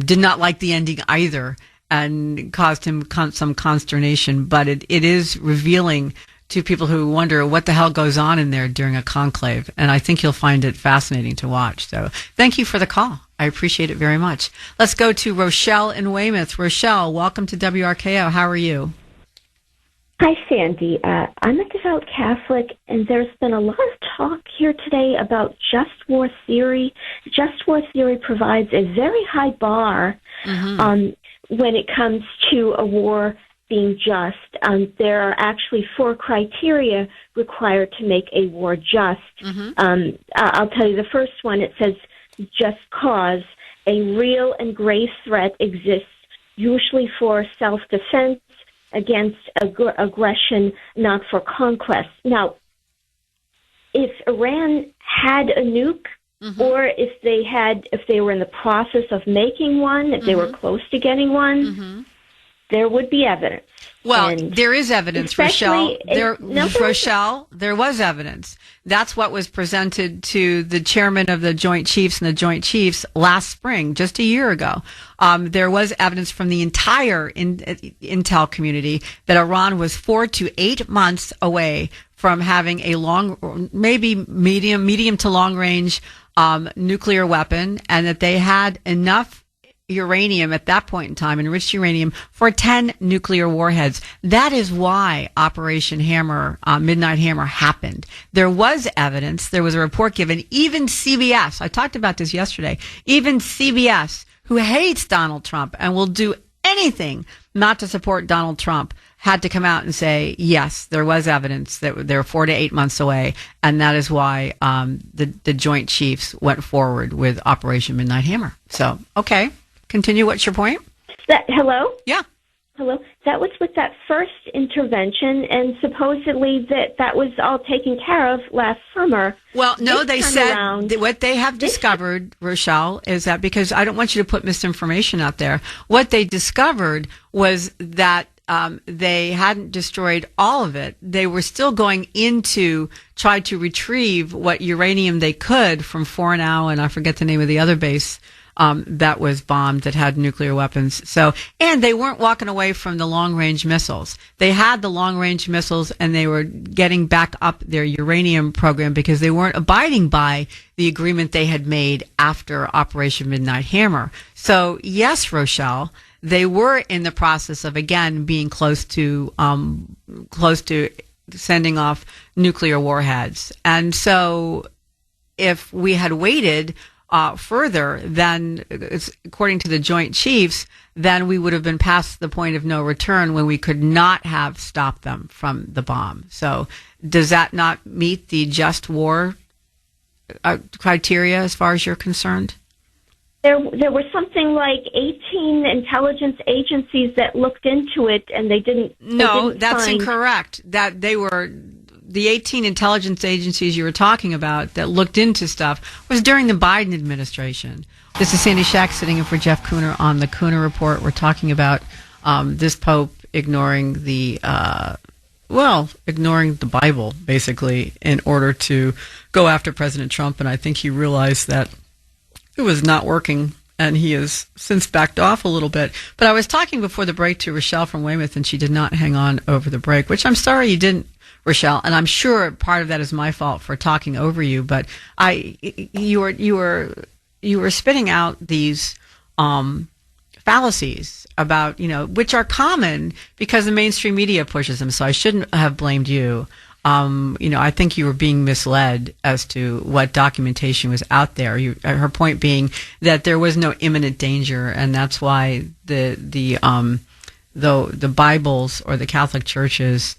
did not like the ending either, and caused him some consternation. But it is revealing to people who wonder what the hell goes on in there during a conclave. And I think you'll find it fascinating to watch. So thank you for the call. I appreciate it very much. Let's go to Rochelle in Weymouth. Rochelle, welcome to WRKO. How are you? Hi, Sandy. I'm a devout Catholic, and there's been a lot of talk here today about just war theory. Just war theory provides a very high bar when it comes to a war being just. There are actually 4 criteria required to make a war just. I'll tell you the first one. It says just cause. A real and grave threat exists, usually for self-defense, against aggression, not for conquest. Now, if Iran had a nuke, or if they were in the process of making one, if they were close to getting one, there would be evidence. Well, there is evidence, Rochelle. Rochelle, there was evidence. That's what was presented to the chairman of the Joint Chiefs and the Joint Chiefs last spring, just a year ago. There was evidence from the entire intel community that Iran was 4 to 8 months away from having a long, maybe medium to long range nuclear weapon, and that they had enough uranium at that point in time, enriched uranium, for 10 nuclear warheads. That is why Operation Hammer, Midnight Hammer, happened. There was evidence. There was a report given. Even CBS, I talked about this yesterday, even CBS, who hates Donald Trump and will do anything not to support Donald Trump, had to come out and say, yes, there was evidence that they're 4 to 8 months away, and that is why the Joint Chiefs went forward with Operation Midnight Hammer. So, okay. Continue. What's your point? Hello? Yeah. Hello? That was with that first intervention, and supposedly that was all taken care of last summer. Well, no, they said what they have discovered, Rochelle, is that, because I don't want you to put misinformation out there, what they discovered was that they hadn't destroyed all of it. They were still going into try to retrieve what uranium they could from Fornow, and I forget the name of the other base that was bombed that had nuclear weapons. So, and they weren't walking away from the long-range missiles. They had the long-range missiles, and they were getting back up their uranium program because they weren't abiding by the agreement they had made after Operation Midnight Hammer. So, yes, Rochelle, they were in the process of, again, being close to sending off nuclear warheads. And so, if we had waited further, then, according to the Joint Chiefs, then we would have been past the point of no return when we could not have stopped them from the bomb. So does that not meet the just war criteria as far as you're concerned? There were something like 18 intelligence agencies that looked into it, and they didn't. No, that's incorrect. That they were. The 18 intelligence agencies you were talking about that looked into stuff was during the Biden administration. This is Sandy Shack sitting in for Jeff Kuhner on the Kuhner Report. We're talking about this Pope ignoring the Bible, basically, in order to go after President Trump. And I think he realized that it was not working, and he has since backed off a little bit. But I was talking before the break to Rochelle from Weymouth, and she did not hang on over the break, which I'm sorry you didn't, Rochelle, and I'm sure part of that is my fault for talking over you, but you were spitting out these fallacies about, which are common because the mainstream media pushes them. So I shouldn't have blamed you. I think you were being misled as to what documentation was out there. Her point being that there was no imminent danger, and that's why the Bibles or the Catholic Church's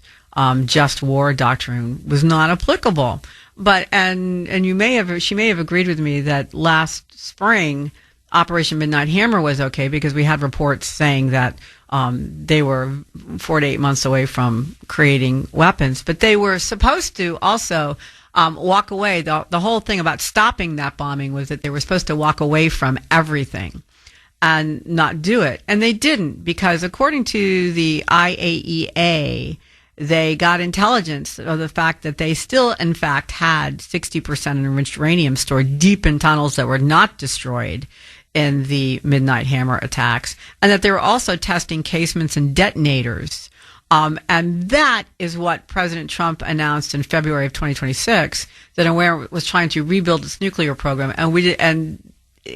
just war doctrine was not applicable. But and she may have agreed with me that last spring Operation Midnight Hammer was okay because we had reports saying that they were 4 to 8 months away from creating weapons, but they were supposed to also walk away. The whole thing about stopping that bombing was that they were supposed to walk away from everything and not do it, and they didn't, because according to the IAEA, they got intelligence of the fact that they still, in fact, had 60% enriched uranium stored deep in tunnels that were not destroyed in the Midnight Hammer attacks, and that they were also testing casements and detonators. And that is what President Trump announced in February of 2026, that Iran was trying to rebuild its nuclear program. And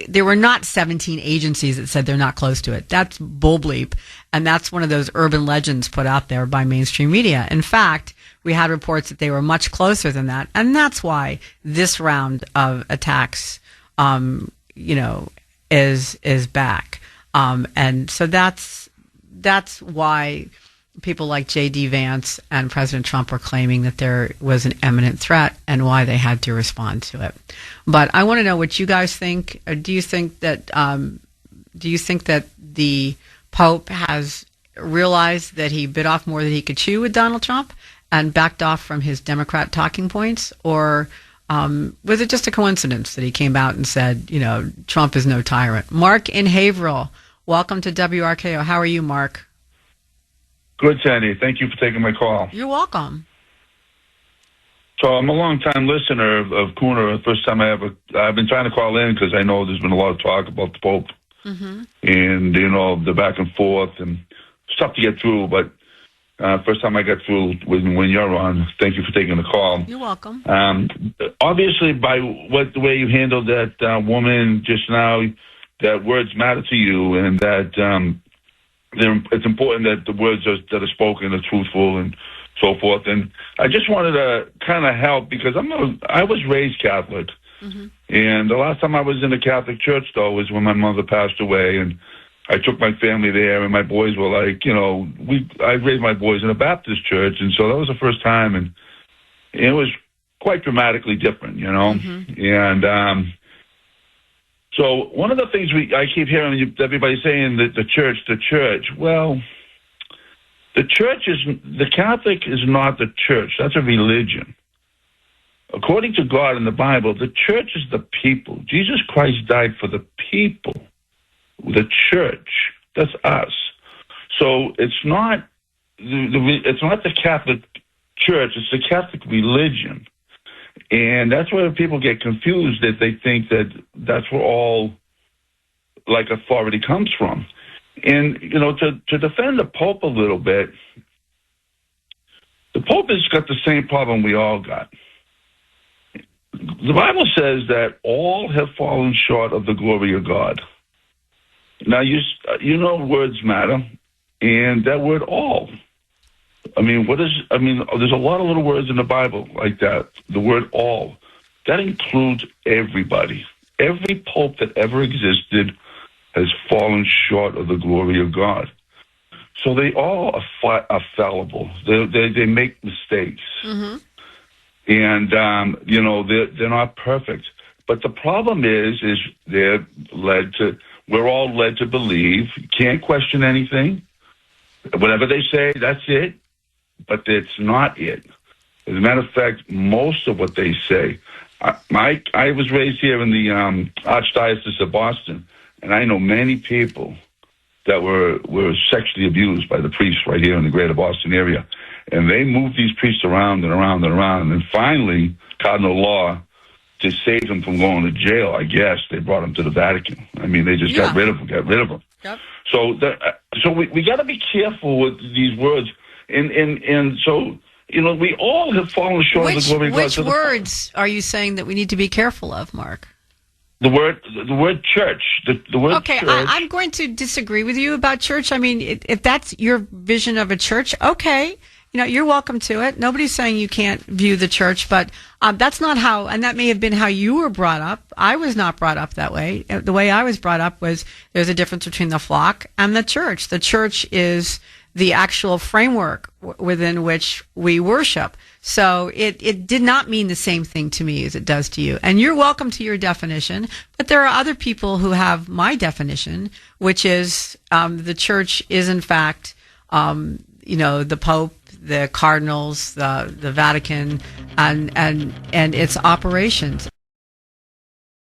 there were not 17 agencies that said they're not close to it. That's bull bleep. And that's one of those urban legends put out there by mainstream media. In fact, we had reports that they were much closer than that. And that's why this round of attacks, is back. And so that's why people like J.D. Vance and President Trump are claiming that there was an imminent threat and why they had to respond to it. But I want to know what you guys think. Do you think that the Pope has realized that he bit off more than he could chew with Donald Trump and backed off from his Democrat talking points? Or was it just a coincidence that he came out and said, Trump is no tyrant? Mark in Haverhill, welcome to WRKO. How are you, Mark? Good, Sandy. Thank you for taking my call. You're welcome. So I'm a long-time listener of Kuhner. First time I've been trying to call in because I know there's been a lot of talk about the Pope and, the back and forth and stuff to get through. But First time I got through when you're on. Thank you for taking the call. You're welcome. Obviously, by the way you handled that woman just now, that words matter to you, and that it's important that the words that are spoken are truthful and so forth. And I just wanted to kind of help because I was raised Catholic, and the last time I was in a Catholic church though was when my mother passed away, and I took my family there, and my boys were like, I raised my boys in a Baptist church, and so that was the first time, and it was quite dramatically different, And so one of the things I keep hearing everybody saying that the church. Well, the Catholic is not the church. That's a religion. According to God in the Bible, the church is the people. Jesus Christ died for the people. The church, that's us. So it's not the Catholic Church, it's the Catholic religion. And that's where people get confused, that they think that that's where all authority comes from. And, to defend the Pope a little bit, the Pope has got the same problem we all got. The Bible says that all have fallen short of the glory of God. Now, words matter, and that word all. There's a lot of little words in the Bible like that. The word all. That includes everybody. Every pope that ever existed has fallen short of the glory of God. So they all are fallible. They make mistakes. And, they're not perfect. But the problem is we're all led to believe, you can't question anything. Whatever they say, that's it. But it's not it. As a matter of fact, most of what they say, I was raised here in the Archdiocese of Boston, and I know many people that were sexually abused by the priests right here in the greater Boston area. And they moved these priests around and around and around. And finally, Cardinal Law, to save them from going to jail, I guess, they brought them to the Vatican. They just got rid of them. Yep. So we got to be careful with these words. And so, we all have fallen short of the glory of God. Which words are you saying that we need to be careful of, Mark? The word church. The word okay, church. I'm going to disagree with you about church. If that's your vision of a church, okay. You're welcome to it. Nobody's saying you can't view the church, but that's not how, and that may have been how you were brought up. I was not brought up that way. The way I was brought up was there's a difference between the flock and the church. The church is the actual framework within which we worship. So it did not mean the same thing to me as it does to you. And you're welcome to your definition, but there are other people who have my definition, which is the church is in fact, the Pope, the cardinals, the Vatican, and its operations.